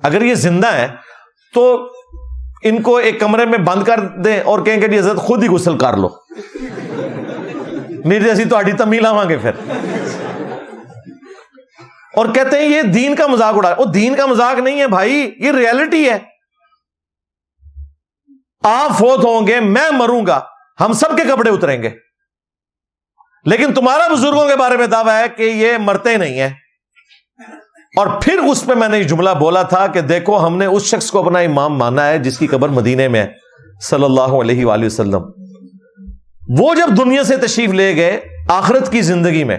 Speaker 4: اگر یہ زندہ ہیں تو ان کو ایک کمرے میں بند کر دیں اور کہیں کہ جی حضرت خود ہی غسل کر لو، نہیں جیسی تو آڈی تمیل آواں گے پھر. اور کہتے ہیں یہ دین کا مذاق اڑا. وہ دین کا مذاق نہیں ہے بھائی، یہ ریئلٹی ہے. آپ فوت ہوں گے، میں مروں گا، ہم سب کے کپڑے اتریں گے، لیکن تمہارا بزرگوں کے بارے میں دعویٰ ہے کہ یہ مرتے نہیں ہیں. اور پھر اس پہ میں نے یہ جملہ بولا تھا کہ دیکھو ہم نے اس شخص کو اپنا امام مانا ہے جس کی قبر مدینے میں ہے صلی اللہ علیہ وآلہ وسلم. وہ جب دنیا سے تشریف لے گئے آخرت کی زندگی میں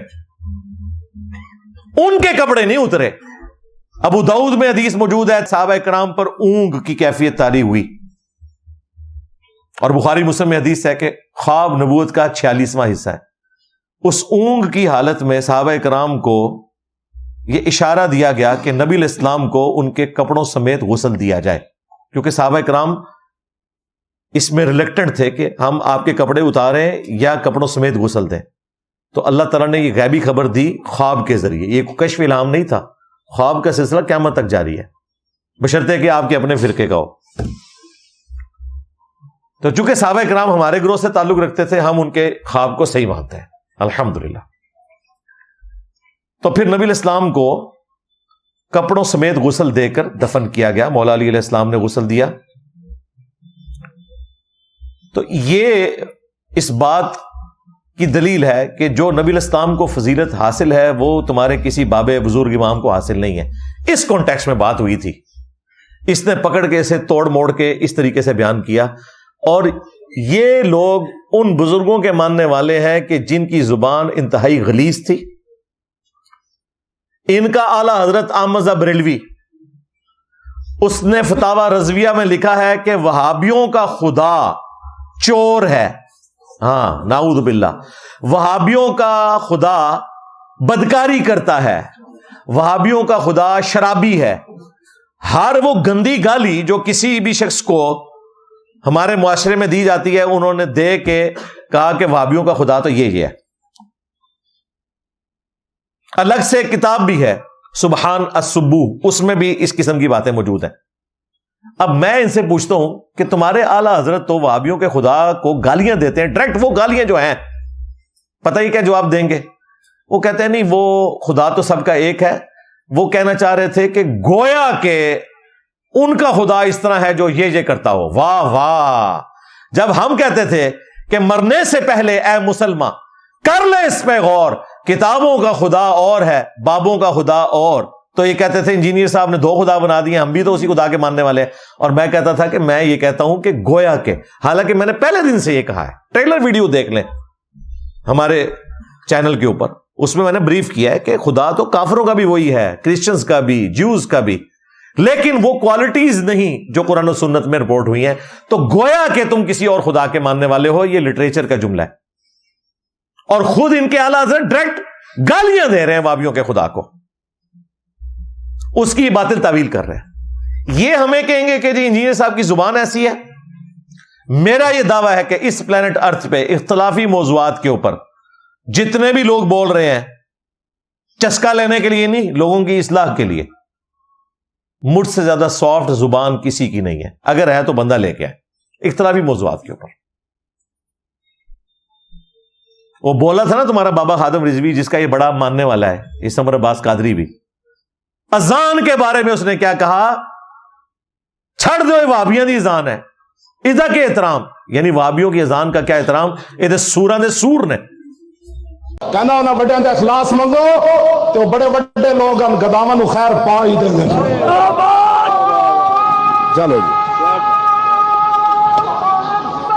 Speaker 4: ان کے کپڑے نہیں اترے. ابو داؤد میں حدیث موجود ہے صحابہ کرام پر اونگ کی کیفیت طاری ہوئی، اور بخاری مسلم میں حدیث ہے کہ خواب نبوت کا 46واں حصہ ہے. اس اونگ کی حالت میں صحابہ کرام کو یہ اشارہ دیا گیا کہ نبی علیہ السلام کو ان کے کپڑوں سمیت غسل دیا جائے، کیونکہ صحابہ کرام اس میں ریلیکٹنٹ تھے کہ ہم آپ کے کپڑے اتاریں یا کپڑوں سمیت غسل دیں. تو اللہ تعالیٰ نے یہ غیبی خبر دی خواب کے ذریعے. یہ کشف الہام نہیں تھا، خواب کا سلسلہ قیامت تک جاری ہے بشرطے کہ آپ کے اپنے فرقے کا ہو. تو چونکہ صحابہ کرام ہمارے گروہ سے تعلق رکھتے تھے، ہم ان کے خواب کو صحیح مانتے ہیں الحمدللہ. تو پھر نبی علیہ السلام کو کپڑوں سمیت غسل دے کر دفن کیا گیا. مولا علی علیہ السلام نے غسل دیا. تو یہ اس بات کی دلیل ہے کہ جو نبی علیہ السلام کو فضیلت حاصل ہے وہ تمہارے کسی باب بزرگ امام کو حاصل نہیں ہے. اس کانٹیکسٹ میں بات ہوئی تھی، اس نے پکڑ کے اسے توڑ موڑ کے اس طریقے سے بیان کیا. اور یہ لوگ ان بزرگوں کے ماننے والے ہیں کہ جن کی زبان انتہائی غلیظ تھی. ان کا اعلی حضرت احمد بریلوی اس نے فتاوی رضویہ میں لکھا ہے کہ وہابیوں کا خدا چور ہے. ہاں نعوذ باللہ. وہابیوں کا خدا بدکاری کرتا ہے، وہابیوں کا خدا شرابی ہے. ہر وہ گندی گالی جو کسی بھی شخص کو ہمارے معاشرے میں دی جاتی ہے انہوں نے دے کے کہا کہ وہابیوں کا خدا تو یہ ہے. الگ سے کتاب بھی ہے سبحان السبوح، اس میں بھی اس قسم کی باتیں موجود ہیں. اب میں ان سے پوچھتا ہوں کہ تمہارے اعلی حضرت تو وہابیوں کے خدا کو گالیاں دیتے ہیں ڈائریکٹ، وہ گالیاں جو ہیں پتہ ہی کیا جواب دیں گے؟ وہ کہتے ہیں نہیں وہ خدا تو سب کا ایک ہے. وہ کہنا چاہ رہے تھے کہ گویا کہ ان کا خدا اس طرح ہے جو یہ کرتا ہو. واہ واہ. جب ہم کہتے تھے کہ مرنے سے پہلے اے مسلمان کر لے اس پہ غور، کتابوں کا خدا اور ہے، بابوں کا خدا اور، تو یہ کہتے تھے انجینئر صاحب نے 2 خدا بنا دیے، ہم بھی تو اسی خدا کے ماننے والے ہیں. اور میں کہتا تھا کہ میں یہ کہتا ہوں کہ گویا کہ، حالانکہ میں نے پہلے دن سے یہ کہا ہے، ٹریلر ویڈیو دیکھ لیں ہمارے چینل کے اوپر، اس میں نے بریف کیا ہے کہ خدا تو کافروں کا بھی وہی ہے، کرسچنز کا بھی، جیوز کا بھی، لیکن وہ کوالٹیز نہیں جو قرآن و سنت میں رپورٹ ہوئی ہیں. تو گویا کہ تم کسی اور خدا کے ماننے والے ہو، یہ لٹریچر کا جملہ ہے. اور خود ان کے اعلیٰ حضرت ڈائریکٹ گالیاں دے رہے ہیں وابیوں کے خدا کو، اس کی باطل تعویل کر رہے ہیں. یہ ہمیں کہیں گے کہ جی انجینئر صاحب کی زبان ایسی ہے. میرا یہ دعویٰ ہے کہ اس پلانٹ ارتھ پہ اختلافی موضوعات کے اوپر جتنے بھی لوگ بول رہے ہیں، چسکا لینے کے لیے نہیں، لوگوں کی اصلاح کے لیے، مجھ سے زیادہ سافٹ زبان کسی کی نہیں ہے. اگر ہے تو بندہ لے کے آئے اختلافی موضوعات کے اوپر. وہ بولا تھا نا تمہارا بابا خادم رضوی، جس کا یہ بڑا ماننے والا ہے، اس عمر عباس قادری بھی، اذان کے بارے میں اس نے کیا کہا؟ چھڑ دو یہ وہابیاں دی اذان ہے، ادا کے احترام، یعنی وہابیوں کی اذان کا کیا احترام؟ یہ سوراں دے سور نے.
Speaker 7: کہنا انہاں بڑیاں دا اخلاص منگو تو بڑے بڑے لوگ ہم گداواں نو خیر پا ہی دیں گے. چلو جی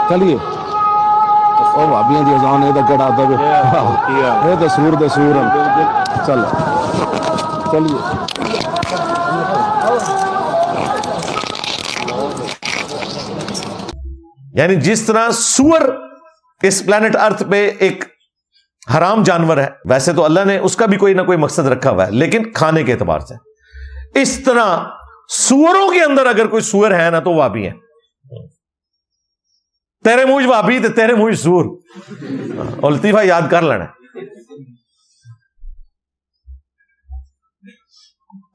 Speaker 7: چلیے. او بھابیاں دی اذان اے تے کڑا دے اے تے سور دے سور ہیں. چلو چلیے.
Speaker 4: یعنی جس طرح سور اس پلانٹ ارتھ پہ ایک حرام جانور ہے، ویسے تو اللہ نے اس کا بھی کوئی نہ کوئی مقصد رکھا ہوا ہے، لیکن کھانے کے اعتبار سے، اس طرح سوروں کے اندر اگر کوئی سور ہے نا تو وہابی ہیں. تیرے منہ وہابی تے تیرے منہ سور. اور لطیفہ یاد کر لینا.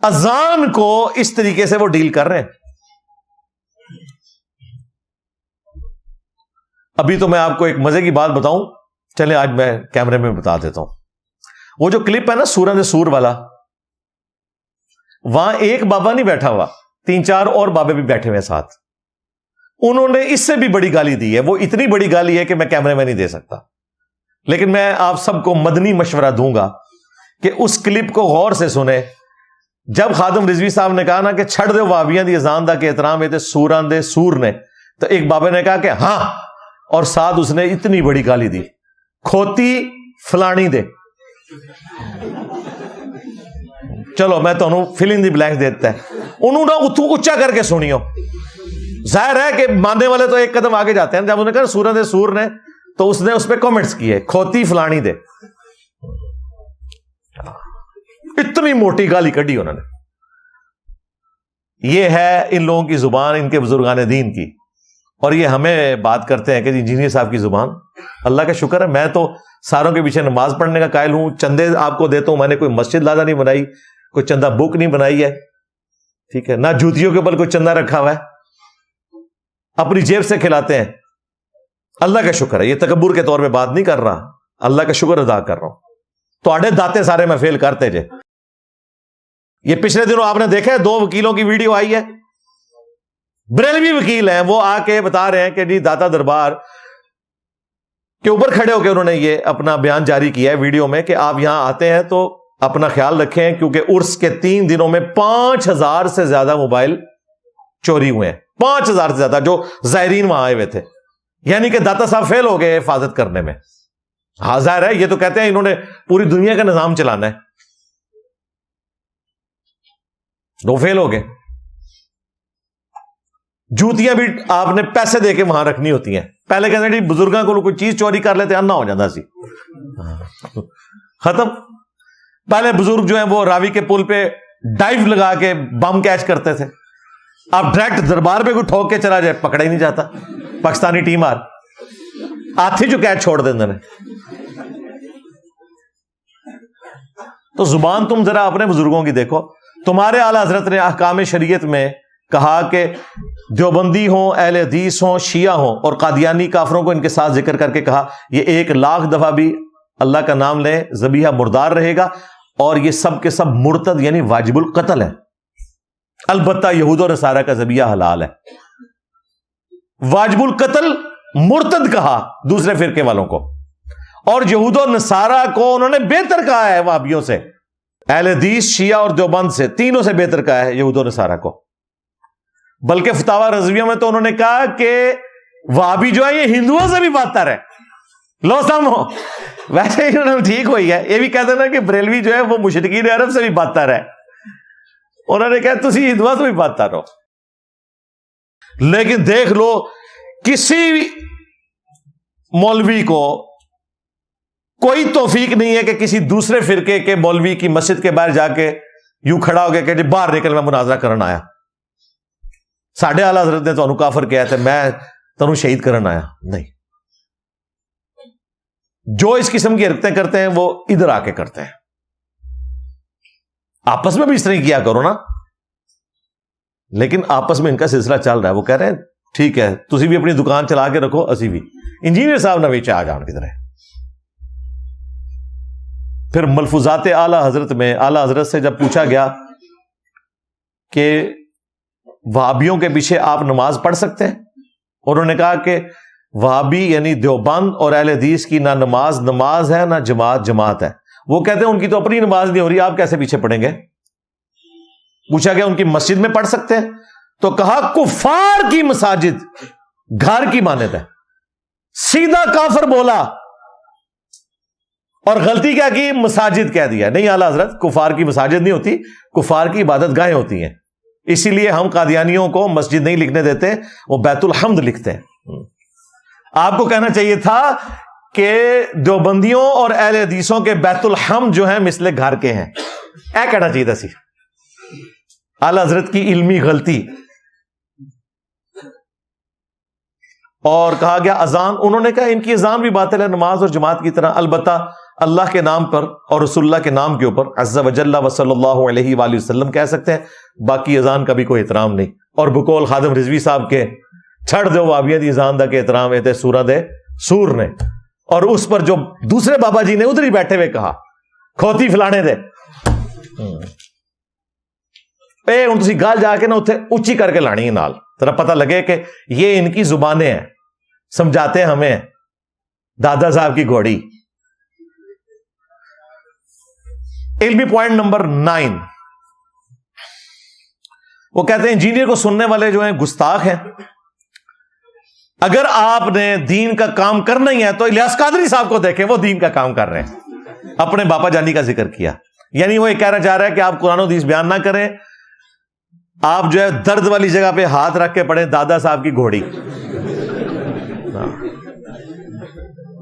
Speaker 4: اذان کو اس طریقے سے وہ ڈیل کر رہے ہیں. ابھی تو میں آپ کو ایک مزے کی بات بتاؤں، چلے آج میں کیمرے میں بتا دیتا ہوں. وہ جو کلپ ہے نا سورہ نے سور والا، وہاں ایک بابا نہیں بیٹھا ہوا، 3-4 اور بابے بھی بیٹھے ہوئے ساتھ. انہوں نے اس سے بھی بڑی گالی دی ہے. وہ اتنی بڑی گالی ہے کہ میں کیمرے میں نہیں دے سکتا، لیکن میں آپ سب کو مدنی مشورہ دوں گا کہ اس کلپ کو غور سے سنیں. جب خادم رضوی صاحب نے کہا نا کہ چھڑ دے وہابیاں دی اذان دا کے احترام ہے سوراں دے سور نے، تو ایک بابے نے کہا کہ ہاں، اور ساتھ اس نے اتنی بڑی گالی دی، کھوتی فلانی دے. چلو میں تو فل ان دی بلینک دیتا ہے. انہوں نے اتو اچا کر کے سنیو. ظاہر ہے کہ ماننے والے تو ایک قدم آگے جاتے ہیں. جب انہوں نے کہا سورہ دے سور نے، تو اس نے اس پہ کامنٹس کیے، کھوتی فلانی دے. اتنی موٹی گالی کڈی انہوں نے. یہ ہے ان لوگوں کی زبان، ان کے بزرگان دین کی. اور یہ ہمیں بات کرتے ہیں کہ انجینئر صاحب کی زبان. اللہ کا شکر ہے میں تو ساروں کے پیچھے نماز پڑھنے کا قائل ہوں، چندے آپ کو دیتا ہوں. میں نے کوئی مسجد لادہ نہیں بنائی، کوئی چندہ بک نہیں بنائی ہے، ٹھیک ہے، نہ جوتیوں کے اوپر کوئی چندہ رکھا ہوا ہے، اپنی جیب سے کھلاتے ہیں. اللہ کا شکر ہے. یہ تکبر کے طور پہ بات نہیں کر رہا، اللہ کا شکر ادا کر رہا ہوں. تو آڑے داتے سارے میں فیل کرتے جے. یہ پچھلے دنوں آپ نے دیکھا ہے 2 وکیلوں کی ویڈیو آئی ہے، بریلوی وکیل ہیں، وہ آ کے بتا رہے ہیں کہ جی داتا دربار کے اوپر کھڑے ہو کے انہوں نے یہ اپنا بیان جاری کیا ہے ویڈیو میں کہ آپ یہاں آتے ہیں تو اپنا خیال رکھیں، کیونکہ عرس کے 3 دنوں میں 5000 سے زیادہ موبائل چوری ہوئے ہیں. 5000 سے زیادہ جو زائرین وہاں آئے ہوئے تھے. یعنی کہ داتا صاحب فیل ہو گئے حفاظت کرنے میں. ہاں ظاہر ہے، یہ تو کہتے ہیں انہوں نے پوری دنیا کا نظام چلانا ہے، وہ فیل ہو گئے. جوتیاں بھی آپ نے پیسے دے کے وہاں رکھنی ہوتی ہیں. پہلے کہتے ہیں بزرگاں کو کوئی چیز چوری کر لیتے انا ہو جاتا سی، ختم. پہلے بزرگ جو ہیں وہ راوی کے پل پہ ڈائیو لگا کے بم کیچ کرتے تھے. اب ڈائریکٹ دربار پہ کوئی ٹھوک کے چلا جائے پکڑا ہی نہیں جاتا. پاکستانی ٹیم ہاتھی جو کیچ چھوڑ دیں. تو زبان تم ذرا اپنے بزرگوں کی دیکھو. تمہارے اعلی حضرت نے احکام شریعت میں کہا کہ دیوبندی ہوں، اہل حدیث ہوں، شیعہ ہوں اور قادیانی کافروں کو ان کے ساتھ ذکر کر کے کہا یہ 1 لاکھ دفعہ بھی اللہ کا نام لیں ذبیحہ مردار رہے گا، اور یہ سب کے سب مرتد یعنی واجب القتل ہے۔ البتہ یہود و نصارہ کا ذبیحہ حلال ہے۔ واجب القتل مرتد کہا دوسرے فرقے والوں کو، اور یہود و نصارہ کو انہوں نے بہتر کہا ہے وہابیوں سے، اہل حدیث، شیعہ اور دیوبند سے، تینوں سے بہتر کہا ہے یہود و نصارہ کو۔ بلکہ فتاوی رضویہ میں تو انہوں نے کہا کہ وہابی جو ہے یہ ہندوؤں سے بھی بدتر ہے۔ لو سمو، ویسے ہی انہوں نے ٹھیک ہوئی ہے، یہ بھی کہتے ہیں نا کہ بریلوی جو ہے وہ مشرکین عرب سے بھی بدتر ہے، انہوں نے کہا تسی ہندوؤں سے بھی بدتر ہو۔ لیکن دیکھ لو کسی مولوی کو کوئی توفیق نہیں ہے کہ کسی دوسرے فرقے کے مولوی کی مسجد کے باہر جا کے یوں کھڑا ہو گیا کہ جی باہر نکل میں مناظرہ کرنا آیا، ساڈے اعلیٰ حضرت نے تو کافر کیا تھا، میں تنوں شہید کرنا آیا، نہیں۔ جو اس قسم کی حرکتیں کرتے ہیں وہ ادھر آ کے کرتے ہیں، آپس میں بھی اس طرح کیا کرو نا۔ لیکن آپس میں ان کا سلسلہ چل رہا ہے، وہ کہہ رہے ہیں ٹھیک ہے تسی بھی اپنی دکان چلا کے رکھو، اسی بھی انجینئر صاحب نویچے آ جان کدھر ہے۔ پھر ملفوظات اعلیٰ حضرت میں اعلیٰ حضرت سے جب پوچھا گیا کہ وہابیوں کے پیچھے آپ نماز پڑھ سکتے ہیں، انہوں نے کہا کہ وہابی یعنی دیوبند اور اہل حدیث کی نہ نماز ہے نہ جماعت ہے۔ وہ کہتے ہیں ان کی تو اپنی نماز نہیں ہو رہی، آپ کیسے پیچھے پڑھیں گے؟ پوچھا گیا ان کی مسجد میں پڑھ سکتے ہیں، تو کہا کفار کی مساجد گھر کی مانند ہے، سیدھا کافر بولا، اور غلطی کیا کی؟ مساجد کہہ دیا۔ نہیں اعلیٰ حضرت، کفار کی مساجد نہیں ہوتی، کفار کی عبادت گاہیں ہوتی ہیں، اسی لیے ہم قادیانیوں کو مسجد نہیں لکھنے دیتے، وہ بیت الحمد لکھتے ہیں۔ آپ کو کہنا چاہیے تھا کہ دیوبندیوں اور اہل حدیثوں کے بیت الحمد جو ہیں مثل گھر کے ہیں، اے کہنا چاہیے تھا سی۔ اعلیٰ حضرت کی علمی غلطی۔ اور کہا گیا اذان، انہوں نے کہا ان کی اذان بھی باطل ہے نماز اور جماعت کی طرح، البتہ اللہ کے نام پر اور رسول اللہ کے نام کے اوپر عز وجل و صلی اللہ علیہ وآلہ وسلم کہہ سکتے ہیں، باقی اذان کا بھی کوئی احترام نہیں۔ اور بقول خادم رضوی صاحب کے چھڑ دو وابیاں دی اذان دا کے احترام ہے سورہ دے سور نے، اور اس پر جو دوسرے بابا جی نے ادھر ہی بیٹھے ہوئے کہا کھوتی فلانے دے، ہوں تسی گل جا کے نا اتنے اچھی کر کے لانی ہے نال، ذرا پتہ لگے کہ یہ ان کی زبانیں ہیں، سمجھاتے ہیں ہمیں دادا صاحب کی گھوڑی۔ علمی پوائنٹ نمبر 9، وہ کہتے ہیں انجینئر کو سننے والے جو ہیں گستاخ ہیں۔ اگر آپ نے دین کا کام کرنا ہی ہے تو الیاس قادری صاحب کو دیکھیں، وہ دین کا کام کر رہے ہیں، اپنے باپا جانی کا ذکر کیا، یعنی وہ یہ کہنا چاہ رہا ہے کہ آپ قرآن و حدیث بیان نہ کریں، آپ جو ہے درد والی جگہ پہ ہاتھ رکھ کے پڑھیں دادا صاحب کی گھوڑی،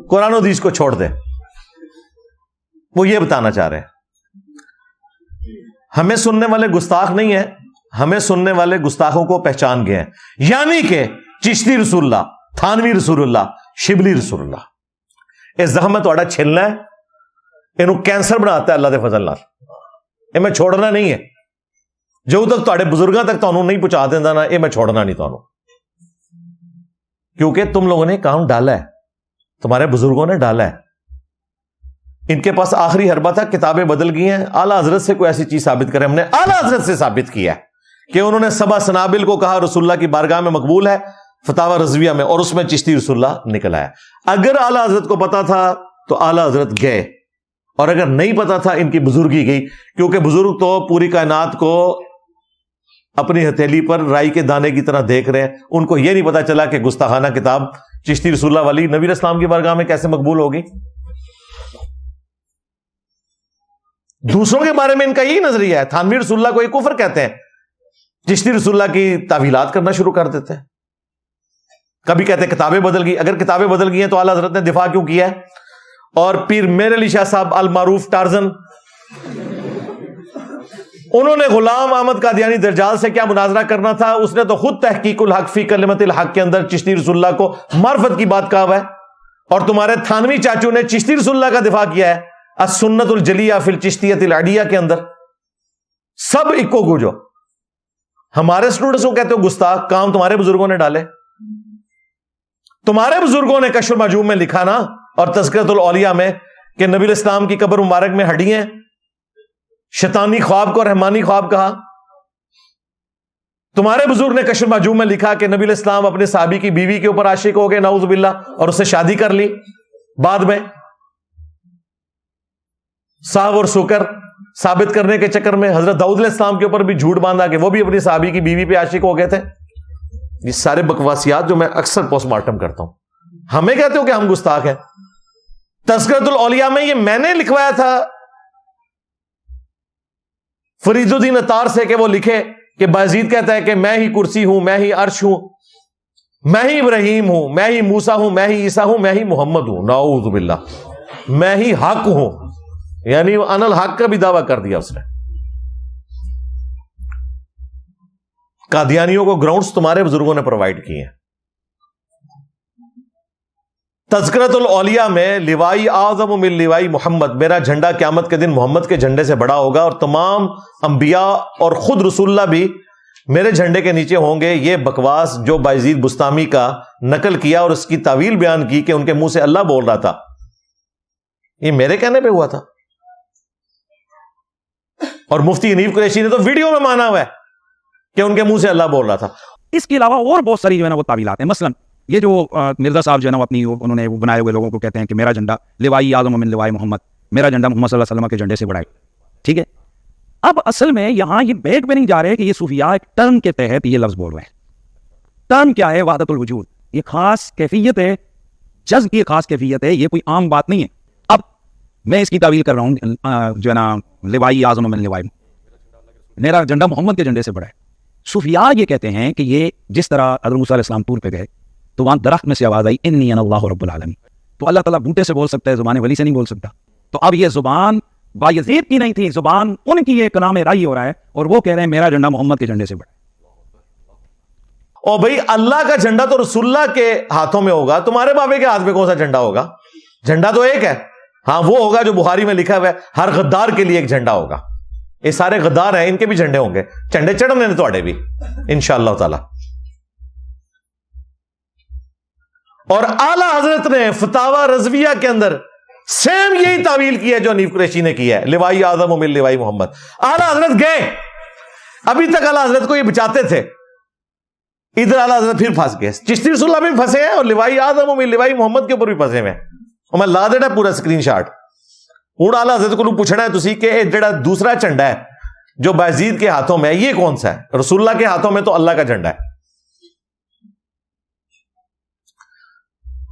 Speaker 4: قرآن و حدیث کو چھوڑ دیں۔ وہ یہ بتانا چاہ رہے ہیں ہمیں سننے والے گستاخ نہیں ہیں، ہمیں سننے والے گستاخوں کو پہچان گئے ہیں، یعنی کہ چشتی رسول اللہ، تھانوی رسول اللہ، شبلی رسول اللہ۔ اس زخم میں تھوڑا چھلنا ہے، انہوں کینسر بناتا ہے اللہ دے فضل نال، یہ میں چھوڑنا نہیں ہے، جو تک تھوڑے بزرگاں تک تانوں نہیں پہنچا دینا نا، یہ میں چھوڑنا نہیں تانوں، کیونکہ تم لوگوں نے کام ڈالا ہے، تمہارے بزرگوں نے ڈالا ہے۔ ان کے پاس آخری حربہ تھا، کتابیں بدل گئی ہیں، اعلیٰ حضرت سے کوئی ایسی چیز ثابت کرے، ہم نے اعلیٰ حضرت سے ثابت کیا ہے کہ انہوں نے سبع سنابل کو کہا رسول اللہ کی بارگاہ میں مقبول ہے، فتاوی رضویہ میں، اور اس میں چشتی رسول اللہ نکل آیا۔ اگر اعلیٰ حضرت کو پتا تھا تو اعلیٰ حضرت گئے، اور اگر نہیں پتا تھا ان کی بزرگی گئی، کیونکہ بزرگ تو پوری کائنات کو اپنی ہتھیلی پر رائی کے دانے کی طرح دیکھ رہے ہیں، ان کو یہ نہیں پتا چلا کہ گستاخانہ کتاب چشتی رسول اللہ والی نبی اسلام کی بارگاہ میں کیسے مقبول ہوگی۔ دوسروں کے بارے میں ان کا یہی نظریہ ہے، تھانوی رسول اللہ کو یہ کفر کہتے ہیں، چشتی رسول اللہ کی تعویلات کرنا شروع کر دیتے ہیں، کبھی کہتے ہیں کتابیں بدل گئی۔ اگر کتابیں بدل گئی ہیں تو اعلیٰ حضرت نے دفاع کیوں کیا ہے؟ اور پیر میر علی شاہ صاحب المعروف ٹارزن، انہوں نے غلام احمد قادیانی درجال سے کیا مناظرہ کرنا تھا؟ اس نے تو خود تحقیق الحق فی کلمت الحق کے اندر چشتی رسول اللہ کو معرفت کی بات کہا ہوا ہے، اور تمہارے تھانوی چاچو نے چشتی رسول اللہ کا دفاع کیا ہے السنت الجلیہ فی الچشتیۃ العڈیہ کے اندر۔ سب اکو گوجو، ہمارے اسٹوڈنٹس کو کہتے ہو گستاخ، کام تمہارے بزرگوں نے ڈالے، تمہارے بزرگوں نے کشف المحجوب میں لکھا نا، اور تذکرۃ الاولیاء میں، کہ نبی علیہ السلام کی قبر مبارک میں ہڈیاں ہیں؟ شیطانی خواب کو رحمانی خواب کہا؟ تمہارے بزرگ نے کشف المحجوب میں لکھا کہ نبی علیہ السلام اپنے صحابی کی بیوی کے اوپر عاشق ہو گئے نعوذ باللہ اور اس سے شادی کر لی بعد میں صاحب اور سکر ثابت کرنے کے چکر میں حضرت داؤد علیہ السلام کے اوپر بھی جھوٹ باندھا کہ وہ بھی اپنی صحابی کی بیوی پہ عاشق ہو گئے تھے. یہ سارے بکواسیات جو میں اکثر پوسٹ مارٹم کرتا ہوں. ہمیں کہتے ہو کہ ہم گستاخ ہیں. تذکرۃ الاولیاء میں یہ میں نے لکھوایا تھا فرید الدین عطار سے کہ وہ لکھے کہ بایزید کہتا ہے کہ میں ہی کرسی ہوں، میں ہی عرش ہوں، میں ہی ابراہیم ہوں، میں ہی موسیٰ ہوں، میں ہی عیسیٰ ہوں، میں ہی محمد ہوں. نعوذ باللہ. میں ہی حق ہوں، یعنی انا الحق کا بھی دعویٰ کر دیا اس نے. قادیانیوں کو گراؤنڈز تمہارے بزرگوں نے پرووائڈ کیے ہیں. تذکرۃ الاولیاء میں لوائی اعظم من لوائی محمد، میرا جھنڈا قیامت کے دن محمد کے جھنڈے سے بڑا ہوگا اور تمام انبیاء اور خود رسول اللہ بھی میرے جھنڈے کے نیچے ہوں گے. یہ بکواس جو بایزید بستامی کا نقل کیا اور اس کی تعویل بیان کی کہ ان کے منہ سے اللہ بول رہا تھا، یہ میرے کہنے پہ ہوا تھا. اور مفتی انیف قریشی نے تو ویڈیو میں مانا ہوا ہے کہ ان کے منہ سے اللہ بول رہا تھا.
Speaker 8: اس کے علاوہ اور بہت ساری جو ہے نا وہ تعویلات ہیں. مثلا یہ جو مرزا صاحب جو ہے نا اپنی انہوں نے بنائے ہوئے لوگوں کو کہتے ہیں کہ میرا جھنڈا لوائی اعظم من لوائی محمد، میرا جھنڈا محمد صلی اللہ علیہ وسلم کے جھنڈے سے بڑا ہے. ٹھیک ہے، اب اصل میں یہاں یہ بیٹ میں نہیں جا رہے کہ یہ صوفیاء ایک ٹرم کے تحت یہ لفظ بول رہے ہیں. ٹرم کیا ہے؟ وحدت الوجود. یہ خاص کیفیت ہے، جذب کی خاص کیفیت ہے، یہ کوئی عام بات نہیں ہے. اب میں اس کی تعویل کر رہا ہوں جو ہے نا لوائی اعظم من لوائی، میرا جھنڈا محمد کے جھنڈے سے بڑا ہے. صوفیاء یہ کہتے ہیں کہ یہ جس طرح حضرت موسیٰ علیہ السلام طور پہ گئے تو وہاں درخت میں سے آواز آئی انی انا اللہ رب العالمین، تو اللہ تعالیٰ بوٹے سے بول سکتا ہے، زبان ولی سے نہیں بول سکتا. تو اب یہ زبان بایزید کی نہیں تھی، زبان ان کی ایک کلام رائی ہو رہا ہے اور وہ کہہ رہے ہیں میرا جھنڈا محمد کے جھنڈے سے بڑا ہے.
Speaker 4: اور بھائی اللہ کا جھنڈا تو رسول اللہ کے ہاتھوں میں ہوگا، تمہارے بابے کے ہاتھ میں کون سا جھنڈا ہوگا؟ جھنڈا تو ایک ہے. ہاں وہ ہوگا جو بخاری میں لکھا ہوا ہے ہر غدار کے لیے ایک جھنڈا ہوگا. یہ سارے غدار ہیں، ان کے بھی جھنڈے ہوں گے، جھنڈے چڑھنے تھوڑے بھی انشاءاللہ تعالی. اور اعلی حضرت نے فتاوی رضویہ کے اندر سیم یہی تعویل کی ہے جو حنیف قریشی نے کی ہے، لوائی اعظم من لوائی محمد. اعلی حضرت گئے، ابھی تک اعلی حضرت کو یہ بچاتے تھے، ادھر اعلی حضرت پھر پھنس گئے. چشتی رسول اللہ بھی پھنسے ہیں اور لوائی اعظم من لوائی محمد کے اوپر بھی پھنسے ہوئے ہیں. اور میں لا دینا پورا اسکرین شاٹ. ہوں اعلی حضرت کو پوچھنا ہے تسی کہ جڑا دوسرا جھنڈا ہے جو بایزید کے ہاتھوں میں ہے یہ کون سا ہے؟ رسول اللہ کے ہاتھوں میں تو اللہ کا جھنڈا ہے.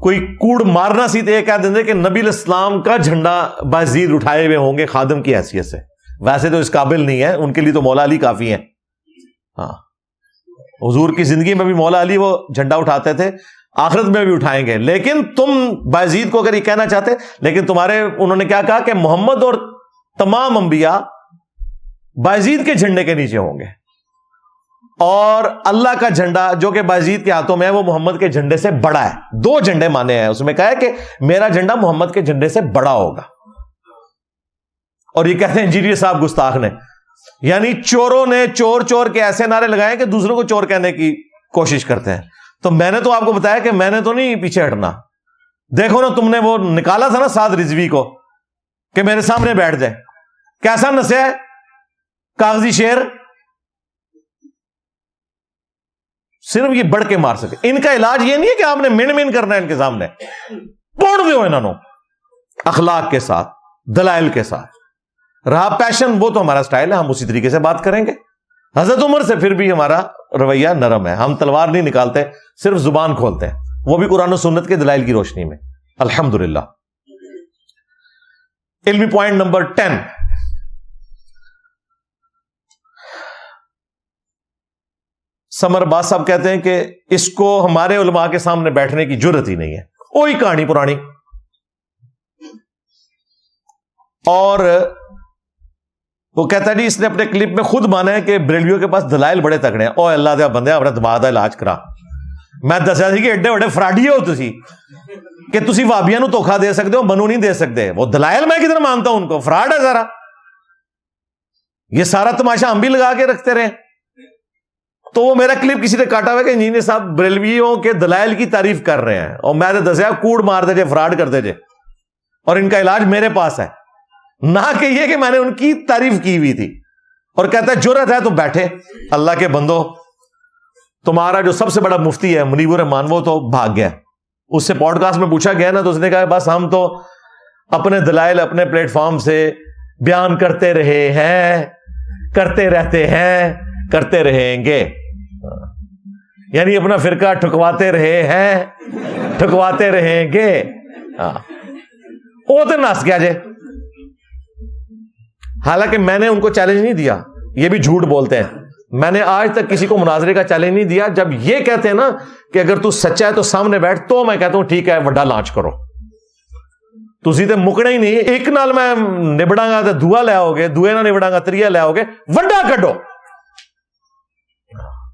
Speaker 4: کوئی کوڑ مارنا سی تو یہ کہہ دیں کہ نبی علیہ السلام کا جھنڈا بایزید اٹھائے ہوئے ہوں گے خادم کی حیثیت سے. ویسے تو اس قابل نہیں ہے، ان کے لیے تو مولا علی کافی ہیں. ہاں حضور کی زندگی میں بھی مولا علی وہ جھنڈا اٹھاتے تھے، آخرت میں بھی اٹھائیں گے. لیکن تم بایزید کو اگر یہ کہنا چاہتے، لیکن تمہارے انہوں نے کیا کہا کہ محمد اور تمام انبیاء بایزید کے جھنڈے کے نیچے ہوں گے اور اللہ کا جھنڈا جو کہ بایزید کے ہاتھوں میں ہے وہ محمد کے جھنڈے سے بڑا ہے. دو جھنڈے مانے ہیں، اس میں کہا ہے کہ میرا جھنڈا محمد کے جھنڈے سے بڑا ہوگا. اور یہ کہتے ہیں انجینئر صاحب گستاخ نے، یعنی چوروں نے چور چور کے ایسے نعرے لگائے کہ دوسروں کو چور کہنے کی کوشش کرتے ہیں. تو میں نے تو آپ کو بتایا کہ میں نے تو نہیں پیچھے ہٹنا. دیکھو نا تم نے وہ نکالا تھا نا سعد رضوی کو کہ میرے سامنے بیٹھ جائے، کیسا نسے ہے کاغذی شیر. صرف یہ بڑھ کے مار سکے. ان کا علاج یہ نہیں ہے کہ آپ نے من من کرنا ہے ان کے سامنے، پوڑ دو انہوں اخلاق کے ساتھ دلائل کے ساتھ. رہا پیشن وہ تو ہمارا سٹائل ہے، ہم اسی طریقے سے بات کریں گے. حضرت عمر سے پھر بھی ہمارا رویہ نرم ہے، ہم تلوار نہیں نکالتے، صرف زبان کھولتے ہیں، وہ بھی قرآن و سنت کے دلائل کی روشنی میں. الحمدللہ. علمی پوائنٹ نمبر 10، سمر باز صاحب کہتے ہیں کہ اس کو ہمارے علماء کے سامنے بیٹھنے کی جرت ہی نہیں ہے، وہی کہانی پرانی. اور وہ کہتا ہے جی اس نے اپنے کلپ میں خود مانا ہے کہ بریلویوں کے پاس دلائل بڑے تگڑے ہیں. او اللہ دے بندے اپنا دماغ کا علاج کرا. میں دسیا سی کہ ایڈے بڑے فراڈی ہو تسی کہ تسی وابیاں نو دھوکا دے سکتے ہو، منو نہیں دے سکتے. وہ دلائل میں کدھر مانتا ہوں ان کو، فراڈ ہے سارا. یہ سارا تماشا ہم بھی لگا کے رکھتے رہے. تو وہ میرا کلپ کسی نے کاٹا ہوا کہ انجینئر صاحب بریلویوں کے دلائل کی تعریف کر رہے ہیں اور میں نے دسیا کوڑ مار دے جے، فراڈ کر دے جے. اور ان کا علاج میرے پاس ہے، نہ کہ یہ کہ میں نے ان کی تعریف کی ہوئی تھی. اور کہتا ہے جرأت ہے تو بیٹھے. اللہ کے بندو، تمہارا جو سب سے بڑا مفتی ہے منیب الرحمان وہ تو بھاگ گیا. اس سے پوڈ کاسٹ میں پوچھا گیا نا تو اس نے کہا بس ہم تو اپنے دلائل اپنے پلیٹ فارم سے بیان کرتے رہے ہیں، کرتے رہتے ہیں، کرتے رہیں گے. یعنی اپنا فرقہ ٹھکواتے رہے ہیں، ٹھکواتے رہیں گے. وہ تو نس گیا جے. حالانکہ میں نے ان کو چیلنج نہیں دیا، یہ بھی جھوٹ بولتے ہیں. میں نے آج تک کسی کو مناظرے کا چیلنج نہیں دیا. جب یہ کہتے ہیں نا کہ اگر تو سچا ہے تو سامنے بیٹھ، تو میں کہتا ہوں ٹھیک ہے وڈا لانچ کرو. تسی تے مکنا ہی نہیں. ایک نال میں نبڑاں گا تو دعا لے آؤ گے، دوے نال نبڑاں گا تریا لے آؤ گے. وڈا کڈو.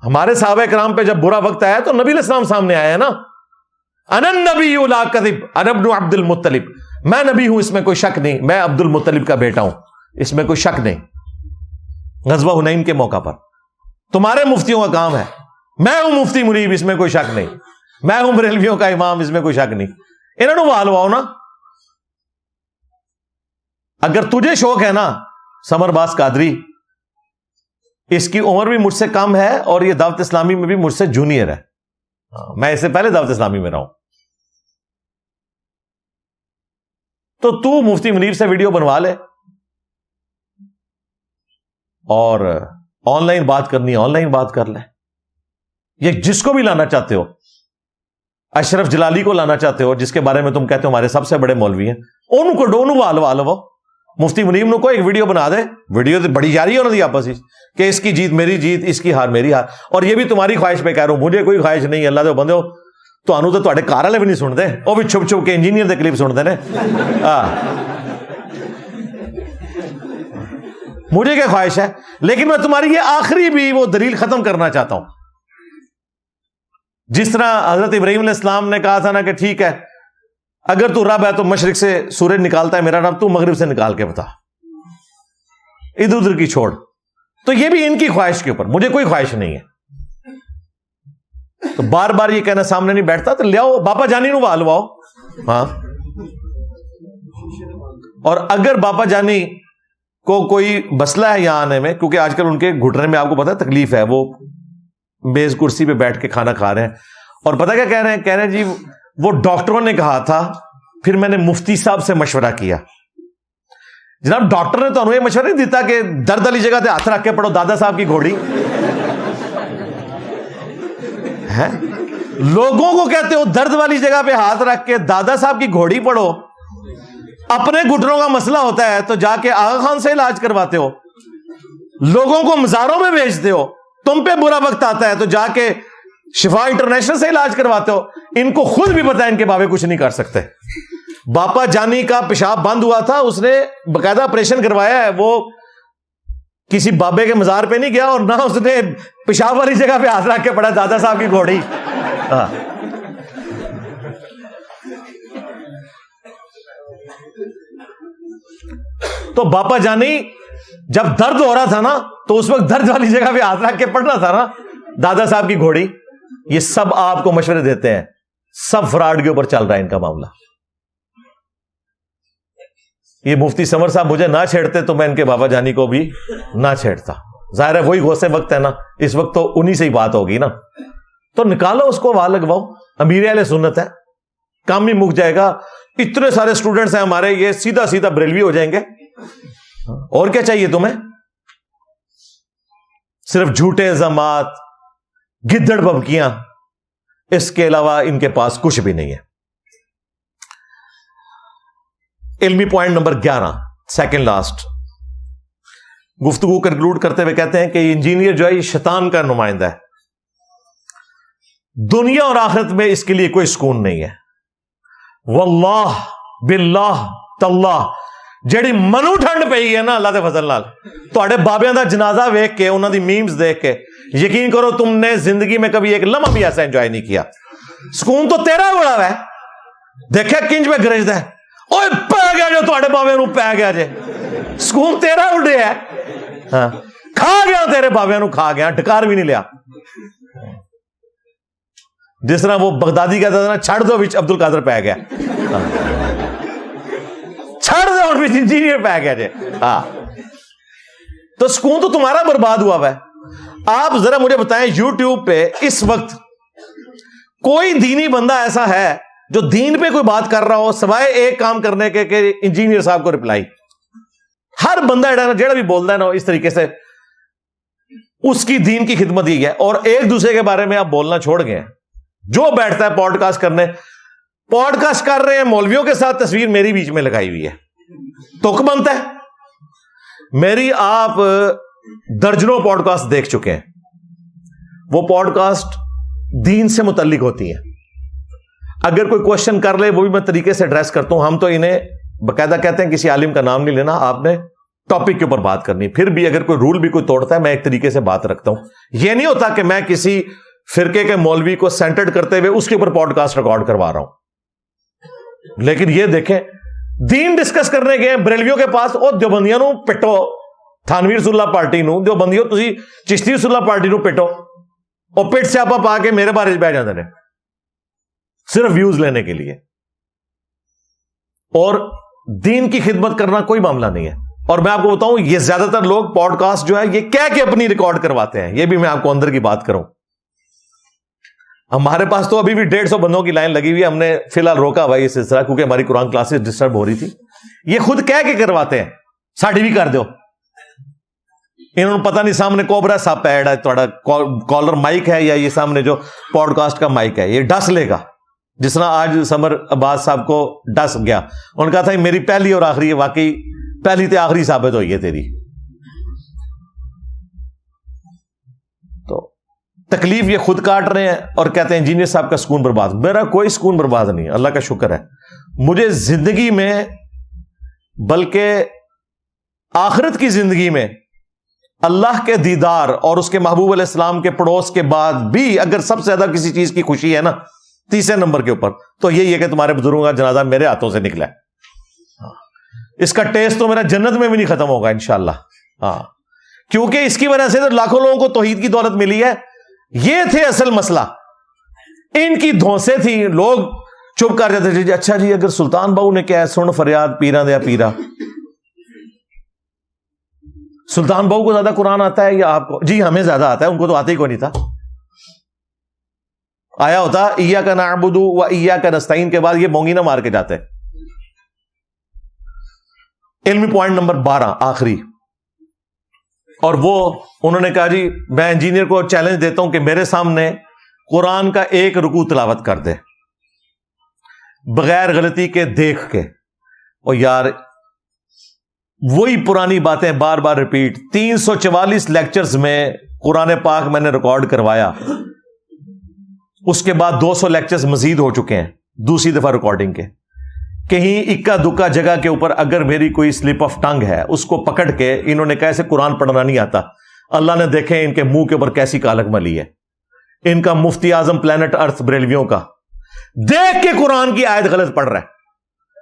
Speaker 4: ہمارے صحابہ کرام پہ جب برا وقت آیا تو نبی علیہ السلام سامنے آیا ہے نا. انا النبی لا کذب انا ابن عبد المطلب. میں نبی ہوں، اس میں کوئی شک نہیں. میں عبد المطلب کا بیٹا ہوں، اس میں کوئی شک نہیں. غزوہ حنین کے موقع پر تمہارے مفتیوں کا کام ہے. میں ہوں مفتی منیب، اس میں کوئی شک نہیں. میں ہوں بریلویوں کا امام، اس میں کوئی شک نہیں. انہوں نے وہ لواؤ نا. اگر تجھے شوق ہے نا سمر باز قادری، اس کی عمر بھی مجھ سے کم ہے اور یہ دعوت اسلامی میں بھی مجھ سے جونیئر ہے. میں اس سے پہلے دعوت اسلامی میں رہا ہوں. تو مفتی منیب سے ویڈیو بنوا لے اور آن لائن بات کرنی آن لائن بات کر لے. یہ جس کو بھی لانا چاہتے ہو، اشرف جلالی کو لانا چاہتے ہو جس کے بارے میں تم کہتے ہو ہمارے سب سے بڑے مولوی ہیں، انہوں کو ڈونوں والوا لو. مفتی منیب نو کو ایک ویڈیو بنا دے. ویڈیو تو بڑی جاری ہے انہوں نے آپس کہ اس کی جیت میری جیت، اس کی ہار میری ہار. اور یہ بھی تمہاری خواہش پہ کہہ رہا ہوں، مجھے کوئی خواہش نہیں. اللہ دے بندے ہو تو تواڈے گھر والے بھی نہیں سنتے، وہ بھی چھپ چھپ کے انجینئر دے کلپ سنتے ہیں. مجھے کیا خواہش ہے، لیکن میں تمہاری یہ آخری بھی وہ دلیل ختم کرنا چاہتا ہوں. جس طرح حضرت ابراہیم علیہ السلام نے کہا تھا نا کہ ٹھیک ہے اگر تو رب ہے تو مشرق سے سورج نکالتا ہے میرا رب، تو مغرب سے نکال کے بتا، ادھر ادھر کی چھوڑ. تو یہ بھی ان کی خواہش کے اوپر، مجھے کوئی خواہش نہیں ہے. تو بار بار یہ کہنا سامنے نہیں بیٹھتا تو لیاؤ باپا جانی نو والواؤ. ہاں، اور اگر باپا جانی کو کوئی مسئلہ ہے یہاں آنے میں، کیونکہ آج کل ان کے گھٹنے میں آپ کو پتا تکلیف ہے، وہ میز کرسی پہ بیٹھ کے کھانا کھا رہے ہیں. اور پتا کیا کہہ رہے ہیں جی وہ ڈاکٹروں نے کہا تھا، پھر میں نے مفتی صاحب سے مشورہ کیا. جناب ڈاکٹر نے تو انہوں یہ مشورہ نہیں دیتا کہ درد والی جگہ پہ ہاتھ رکھ کے پڑھو دادا صاحب کی گھوڑی ہے. لوگوں کو کہتے ہو درد والی جگہ پہ ہاتھ رکھ کے دادا صاحب کی گھوڑی پڑھو. اپنے گھٹنوں کا مسئلہ ہوتا ہے تو جا کے آغا خان سے علاج کرواتے ہو. لوگوں کو مزاروں میں بھیجتے ہو. تم پہ برا وقت آتا ہے تو جا کے شفا انٹرنیشنل سے علاج کرواتے ہو. ان کو خود بھی پتا ہے ان کے بابے کچھ نہیں کر سکتے. باپا جانی کا پیشاب بند ہوا تھا، اس نے باقاعدہ آپریشن کروایا ہے. وہ کسی بابے کے مزار پہ نہیں گیا اور نہ اس نے پیشاب والی جگہ پہ ہاتھ رکھ کے پڑا دادا صاحب کی گھوڑی. تو باپا جانی جب درد ہو رہا تھا نا تو اس وقت درد والی جگہ پہ ہاتھ رکھ کے پڑھنا تھا نا دادا صاحب کی گھوڑی. یہ سب آپ کو مشورے دیتے ہیں، سب فراڈ کے اوپر چل رہا ہے ان کا معاملہ. یہ مفتی سمر صاحب مجھے نہ چھیڑتے تو میں ان کے بابا جانی کو بھی نہ چھیڑتا. ظاہر ہے وہی غوث وقت ہے نا، اس وقت تو انہی سے ہی بات ہوگی نا. تو نکالو اس کو، وہاں لگواؤ. امیر اہل سنت ہے، کام بھی مک جائے گا. اتنے سارے اسٹوڈنٹس ہیں ہمارے، یہ سیدھا سیدھا بریلوی ہو جائیں گے. اور کیا چاہیے تمہیں؟ صرف جھوٹے الزامات، گدڑ ببکیاں، اس کے علاوہ ان کے پاس کچھ بھی نہیں ہے. علمی پوائنٹ نمبر 11، سیکنڈ لاسٹ. گفتگو کنکلوڈ کرتے ہوئے کہتے ہیں کہ انجینئر جو ہے یہ شیطان کا نمائندہ ہے. دنیا اور آخرت میں اس کے لیے کوئی سکون نہیں ہے. واللہ باللہ تاللہ جیڑی منو ٹھنڈ پئی ہے نا اللہ دے فضل نال، تواڈے بابیاں دا جنازہ ویکھ کے، انہاں دی میمز دیکھ کے یقین کرو تم نے زندگی میں کبھی ایک لمحہ بھی ایسا انجوائے نہیں کیا. سکون تو تیرا بڑا ہے. دیکھے کنج پہ گرجدا ہے، اوئے پے گیا جو تواڈے بابے نو پے گیا جے. سکون تیرا اڑے ہے. ہاں کھا گیا تیرے بابے نو، کھا گیا، ڈکار بھی نہیں لیا. جس طرح وہ بغدادی کہتا تھا نا چھڑ دو وچ عبد القادر پہ گیا. چھڑ دے اور انجینئر پہ گیا جائے. ہاں تو سکون تو تمہارا برباد ہوا ہے. آپ ذرا مجھے بتائیں یوٹیوب پہ اس وقت کوئی دینی بندہ ایسا ہے جو دین پہ کوئی بات کر رہا ہو سوائے ایک کام کرنے کے کہ انجینئر صاحب کو رپلائی. ہر بندہ جڑا بھی بولتا ہے نا اس طریقے سے اس کی دین کی خدمت ہی ہے. اور ایک دوسرے کے بارے میں آپ بولنا چھوڑ گئے. جو بیٹھتا ہے پوڈ کاسٹ کرنے، پوڈ کاسٹ کر رہے ہیں مولویوں کے ساتھ، تصویر میری بیچ میں لگائی ہوئی ہے، تک بنتا ہے. میری آپ درجنوں پوڈ کاسٹ دیکھ چکے ہیں. وہ پوڈ کاسٹ دین سے متعلق ہوتی ہیں. اگر کوئی کوشچن کر لے وہ بھی میں طریقے سے ایڈریس کرتا ہوں. ہم تو انہیں باقاعدہ کہتے ہیں کسی عالم کا نام نہیں لینا، آپ نے ٹاپک کے اوپر بات کرنی. پھر بھی اگر کوئی رول بھی کوئی توڑتا ہے میں ایک طریقے سے بات رکھتا ہوں. یہ نہیں ہوتا کہ میں کسی فرقے کے مولوی کو سینٹرڈ کرتے ہوئے اس کے اوپر پوڈ کاسٹ ریکارڈ کروا رہا ہوں. لیکن یہ دیکھیں دین ڈسکس کرنے گئے بریلویوں کے پاس، اور دیوبندیاں نو پٹو، تھانوی رسول اللہ پارٹی نو دیوبندیوں تسی چشتی رسول اللہ پارٹی نو پٹو، اور پٹ سیاپا پا کے میرے بارے بہ جاتے ہیں صرف ویوز لینے کے لیے. اور دین کی خدمت کرنا کوئی معاملہ نہیں ہے. اور میں آپ کو بتاؤں یہ زیادہ تر لوگ پوڈ کاسٹ جو ہے یہ کہہ کے اپنی ریکارڈ کرواتے ہیں. یہ بھی میں آپ کو اندر کی بات کروں، ہمارے پاس تو ابھی بھی 150 بندوں کی لائن لگی ہوئی ہے. ہم نے فی الحال روکا ہوا یہ سلسلہ کیونکہ ہماری قرآن کلاسز ڈسٹرب ہو رہی تھی. یہ خود کہہ کے کرواتے ہیں ساڑی بھی کر دو. انہوں نے پتہ نہیں سامنے کوبرا سپ ایڈ ہے، تھوڑا کالر مائک ہے یا یہ سامنے جو پوڈ کاسٹ کا مائک ہے یہ ڈس لے گا. جس طرح آج سمر عباس صاحب کو ڈس گیا، انہوں نے کہا تھا میری پہلی اور آخری ہے، واقعی پہلی تے آخری ثابت ہوئی ہے تیری. تو تکلیف یہ خود کاٹ رہے ہیں اور کہتے ہیں انجینئر صاحب کا سکون برباد. میرا کوئی سکون برباد نہیں، اللہ کا شکر ہے. مجھے زندگی میں بلکہ آخرت کی زندگی میں اللہ کے دیدار اور اس کے محبوب علیہ السلام کے پڑوس کے بعد بھی اگر سب سے زیادہ کسی چیز کی خوشی ہے نا تیسرے نمبر کے اوپر تو یہی ہے کہ تمہارے بزرگوں کا جنازہ میرے ہاتھوں سے نکلا ہے. اس کا ٹیسٹ تو میرا جنت میں بھی نہیں ختم ہوگا انشاءاللہ. ہاں کیونکہ اس کی وجہ سے تو لاکھوں لوگوں کو توحید کی دولت ملی ہے. یہ تھے اصل مسئلہ، ان کی دھونسے تھی. لوگ چپ کر جاتے تھے، اچھا جی اگر سلطان بہو نے کیا سن فریاد پیرا دیا پیرا. سلطان بہو کو زیادہ قرآن آتا ہے یا آپ کو؟ جی ہمیں زیادہ آتا ہے، ان کو تو آتا ہی کوئی نہیں تھا. آیا ہوتا ایاک نعبد و ایاک نستعین کے بعد یہ مونگی نہ مار کے جاتے. علمی پوائنٹ نمبر 12 آخری، اور وہ انہوں نے کہا جی میں انجینئر کو چیلنج دیتا ہوں کہ میرے سامنے قرآن کا ایک رکوع تلاوت کر دے بغیر غلطی کے دیکھ کے. اور یار وہی پرانی باتیں بار بار ریپیٹ. 344 لیکچرز میں قرآن پاک میں نے ریکارڈ کروایا، اس کے بعد 200 لیکچرز مزید ہو چکے ہیں دوسری دفعہ ریکارڈنگ کے. کہیں اکا دکا جگہ کے اوپر اگر میری کوئی سلپ آف ٹنگ ہے اس کو پکڑ کے انہوں نے کیسے قرآن پڑھنا نہیں آتا. اللہ نے دیکھے ان کے منہ کے اوپر کیسی کالک ملی ہے. ان کا مفتی اعظم پلانٹ ارتھ بریلویوں کا دیکھ کے قرآن کی آیت غلط پڑھ رہا ہے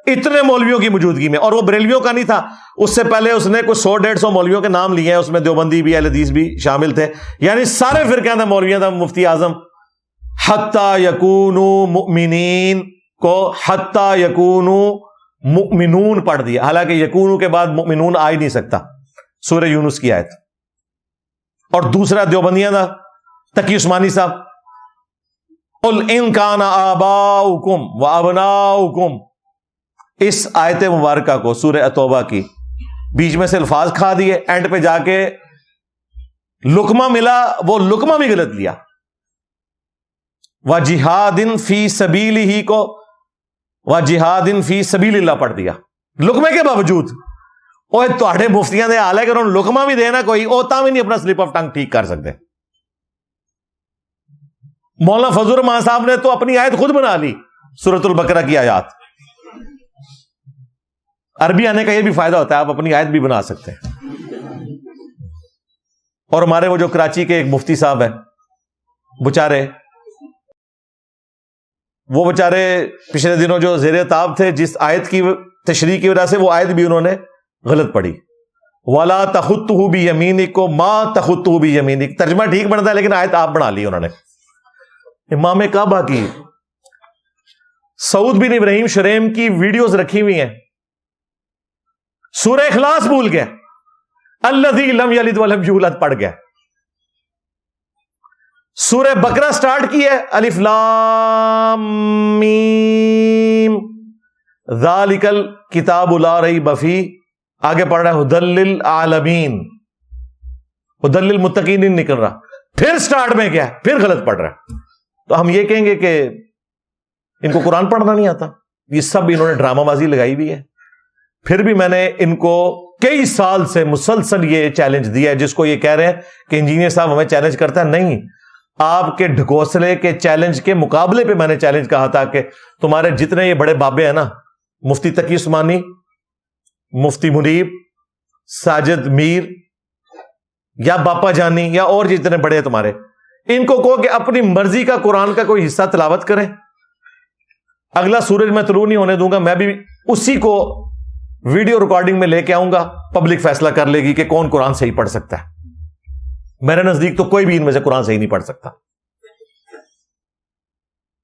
Speaker 4: اتنے مولویوں کی موجودگی میں. اور وہ بریلویوں کا نہیں تھا، اس سے پہلے اس نے کچھ 100-150 مولویوں کے نام لیے ہیں، اس میں دیوبندی بھی اہل حدیث بھی شامل تھے. یعنی سارے فرقے اندر مولویوں تھا. مفتی اعظم حتی یکونوا مؤمنین کو حتی یکونوا مؤمنون پڑھ دیا، حالانکہ یکونو کے بعد مؤمنون آ ہی نہیں سکتا، سورہ یونس کی آیت. اور دوسرا دیوبندیاں تھا تقی عثمانی صاحب، قل ان کان آباؤکم وابناؤکم، اس آیت مبارکہ کو سورہ توبہ کی بیچ میں سے الفاظ کھا دیے، اینڈ پہ جا کے لقمہ ملا، وہ لقمہ بھی غلط لیا. وَجِہَادٍ فِي سَبِيلِهِ کو وَجِہَادٍ فِي سَبِيلِ اللہ پڑھ دیا لقمے کے باوجود. اوہ تواڈے مفتیاں دے حال ہے کہ انہوں لقمہ بھی دینا کوئی اوتا بھی نہیں اپنا سلپ آف ٹنگ ٹھیک کر سکتے. مولانا فضل الرحمان صاحب نے تو اپنی آیت خود بنا لی، سورۃ البقرہ کی آیات. عربی آنے کا یہ بھی فائدہ ہوتا ہے، آپ اپنی آیت بھی بنا سکتے ہیں. اور ہمارے وہ جو کراچی کے ایک مفتی صاحب ہیں بچارے، وہ بچارے پچھلے دنوں جو زیر تاب تھے، جس آیت کی تشریح کی وجہ سے وہ آیت بھی انہوں نے غلط پڑھی. وَلَا تَخُطُّهُ بِيَمِينِكَ کو مَا تَخُطُّهُ بِيَمِينِكَ، ترجمہ ٹھیک بنتا ہے لیکن آیت آپ بنا لی انہوں نے. امام کعبہ کی، سعود بن ابراہیم شریم کی ویڈیوز رکھی ہوئی ہیں، سورہ اخلاص بھول گیا, الذی لم یلد ولم یولد پڑھ گیا. سورہ بقرہ سٹارٹ کی ہے, الف لام میم ذالک الکتاب لا ریب فیہ, آگے پڑھ رہا ہے ھدی للعالمین, ھدی للمتقین نہیں نکل رہا, پھر سٹارٹ میں کیا ہے, پھر غلط پڑھ رہا ہے. تو ہم یہ کہیں گے کہ ان کو قرآن پڑھنا نہیں آتا. یہ سب انہوں نے ڈرامہ بازی لگائی ہوئی ہے. پھر بھی میں نے ان کو کئی سال سے مسلسل یہ چیلنج دیا ہے, جس کو یہ کہہ رہے ہیں کہ انجینئر صاحب ہمیں چیلنج کرتا ہے. نہیں, آپ کے ڈھکوسلے کے چیلنج کے مقابلے پہ میں نے چیلنج کہا تھا کہ تمہارے جتنے یہ بڑے بابے ہیں نا, مفتی تقی عثمانی, مفتی منیب, ساجد میر یا باپا جانی یا اور جتنے بڑے ہیں تمہارے, ان کو کہو کہ اپنی مرضی کا قرآن کا کوئی حصہ تلاوت کریں. اگلا سورج میں طلوع نہیں ہونے دوں گا, میں بھی اسی کو ویڈیو ریکارڈنگ میں لے کے آؤں گا, پبلک فیصلہ کر لے گی کہ کون قرآن صحیح پڑھ سکتا ہے. میرے نزدیک تو کوئی بھی ان میں سے قرآن صحیح نہیں پڑھ سکتا.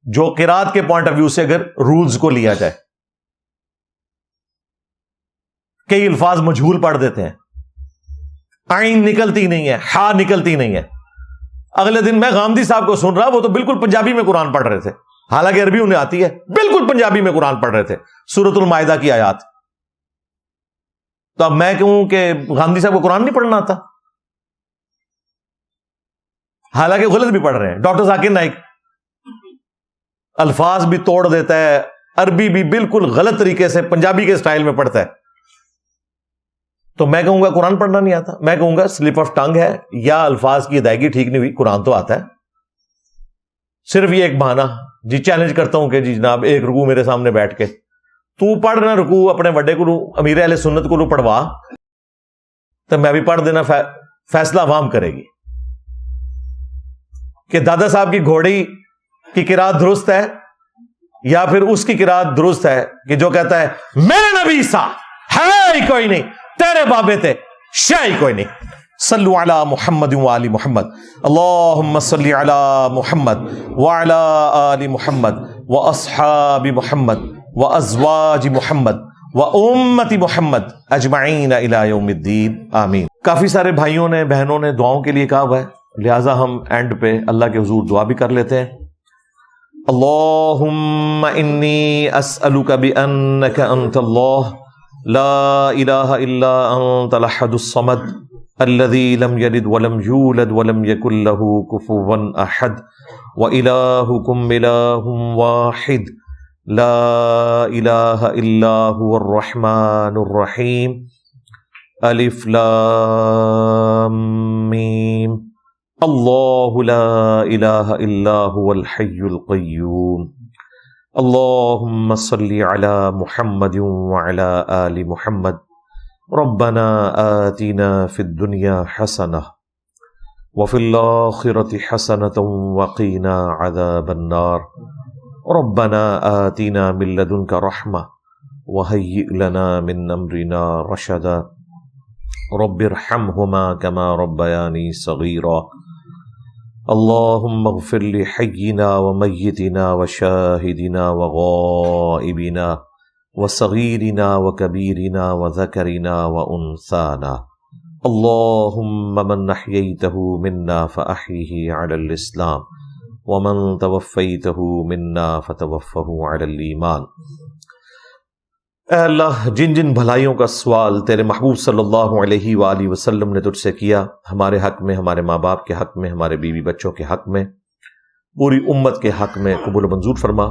Speaker 4: جو قرات کے پوائنٹ آف ویو سے اگر رولز کو لیا جائے, کئی الفاظ مجہول پڑھ دیتے ہیں, عین نکلتی نہیں ہے, ہا نکلتی نہیں ہے. اگلے دن میں غامدی صاحب کو سن رہا, وہ تو بالکل پنجابی میں قرآن پڑھ رہے تھے, حالانکہ عربی انہیں آتی ہے, بالکل پنجابی میں قرآن پڑھ رہے تھے, سورۃ المائدہ کی آیات. تو اب میں کہوں کہ غامدی صاحب کو قرآن نہیں پڑھنا آتا, حالانکہ غلط بھی پڑھ رہے ہیں. ڈاکٹر ذاکر نائک الفاظ بھی توڑ دیتا ہے, عربی بھی بالکل غلط طریقے سے پنجابی کے سٹائل میں پڑھتا ہے. تو میں کہوں گا قرآن پڑھنا نہیں آتا, میں کہوں گا سلپ آف ٹنگ ہے, یا الفاظ کی ادائیگی ٹھیک نہیں ہوئی. قرآن تو آتا ہے, صرف یہ ایک بہانہ. جی چیلنج کرتا ہوں کہ جی جناب ایک رکوع میرے سامنے بیٹھ کے تو پڑھ نہ رکوع اپنے بڑے کو امیر اہل سنت کو پڑھوا, تو میں بھی پڑھ دینا, فیصلہ عوام کرے گی کہ دادا صاحب کی گھوڑی کی قرات درست ہے یا پھر اس کی قرات درست ہے, کہ جو کہتا ہے میرے نبی سا ہے ہی کوئی نہیں, تیرے بابے تھے شے ہی کوئی نہیں. صلو علی محمد وآل محمد, اللہم صلی علی محمد وعلی آل محمد واصحاب محمد وازواج محمد وامت محمد اجمعین الی یوم الدین, آمین. کافی سارے بھائیوں نے بہنوں نے دعاؤں کے لیے کہا ہوا ہے, لہٰذا ہم اینڈ پہ اللہ کے حضور دعا بھی کر لیتے ہیں. اللہم انی اسألک بانک انت اللہ لا الہ الا انت الاحد الصمد الذي لم يلد ولم يولد ولم يكن له كفوا احد والهكم اله واحد لا اله الا هو الرحمن الرحيم الف لام میم الله لا اله الا هو الحي القيوم اللهم صل على محمد وعلى آل محمد ربنا آتنا في الدنيا حسنة وفي الآخرة حسنة وقنا عذاب النار ربنا آتنا من لدنك رحمة وهيئ لنا من أمرنا رشدا رب ارحمهما كما ربياني صغيرا اللهم اغفر لحينا وميتنا وشاهدنا وغائبنا وصغيرنا وكبيرنا وذكرنا وأنثانا اللهم من أحييته منا فأحيه على الإسلام ومن توفيته منا فتوفه على الإيمان. اے اللہ, جن جن بھلائیوں کا سوال تیرے محبوب صلی اللہ علیہ وآلہ وسلم نے تجھ سے کیا, ہمارے حق میں, ہمارے ماں باپ کے حق میں, ہمارے بیوی بچوں کے حق میں, پوری امت کے حق میں قبول و منظور فرما.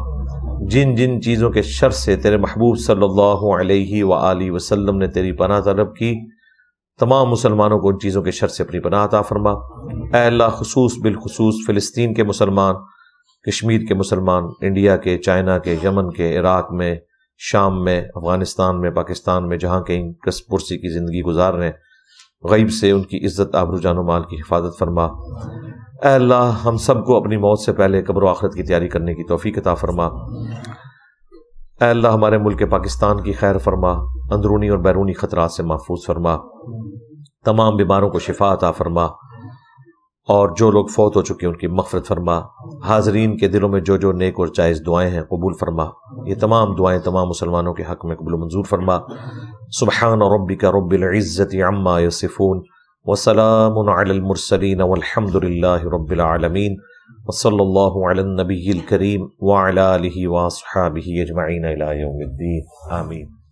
Speaker 4: جن جن چیزوں کے شر سے تیرے محبوب صلی اللہ علیہ وآلہ وسلم نے تیری پناہ طلب کی, تمام مسلمانوں کو ان چیزوں کے شر سے اپنی پناہ عطا فرما. اے اللہ, خصوص بالخصوص فلسطین کے مسلمان, کشمیر کے مسلمان, انڈیا کے, چائنا کے, یمن کے, عراق میں, شام میں, افغانستان میں, پاکستان میں, جہاں کہیں کس پرسی کی زندگی گزار رہے ہیں, غیب سے ان کی عزت, آبرو, جان و مال کی حفاظت فرما. اے اللہ, ہم سب کو اپنی موت سے پہلے قبر و آخرت کی تیاری کرنے کی توفیق عطا فرما. اے اللہ, ہمارے ملک پاکستان کی خیر فرما, اندرونی اور بیرونی خطرات سے محفوظ فرما, تمام بیماروں کو شفا عطا فرما, اور جو لوگ فوت ہو چکے ان کی مغفرت فرما. حاضرین کے دلوں میں جو جو نیک اور جائز دعائیں ہیں قبول فرما. یہ تمام دعائیں تمام مسلمانوں کے حق میں قبول و منظور فرما. سبحان ربک رب العزة عما یصفون وسلام علی المرسلین والحمد للہ رب العالمین وصلی اللہ علی النبی الکریم وعلی آلہ واصحابہ اجمعین الی یوم الدین آمین.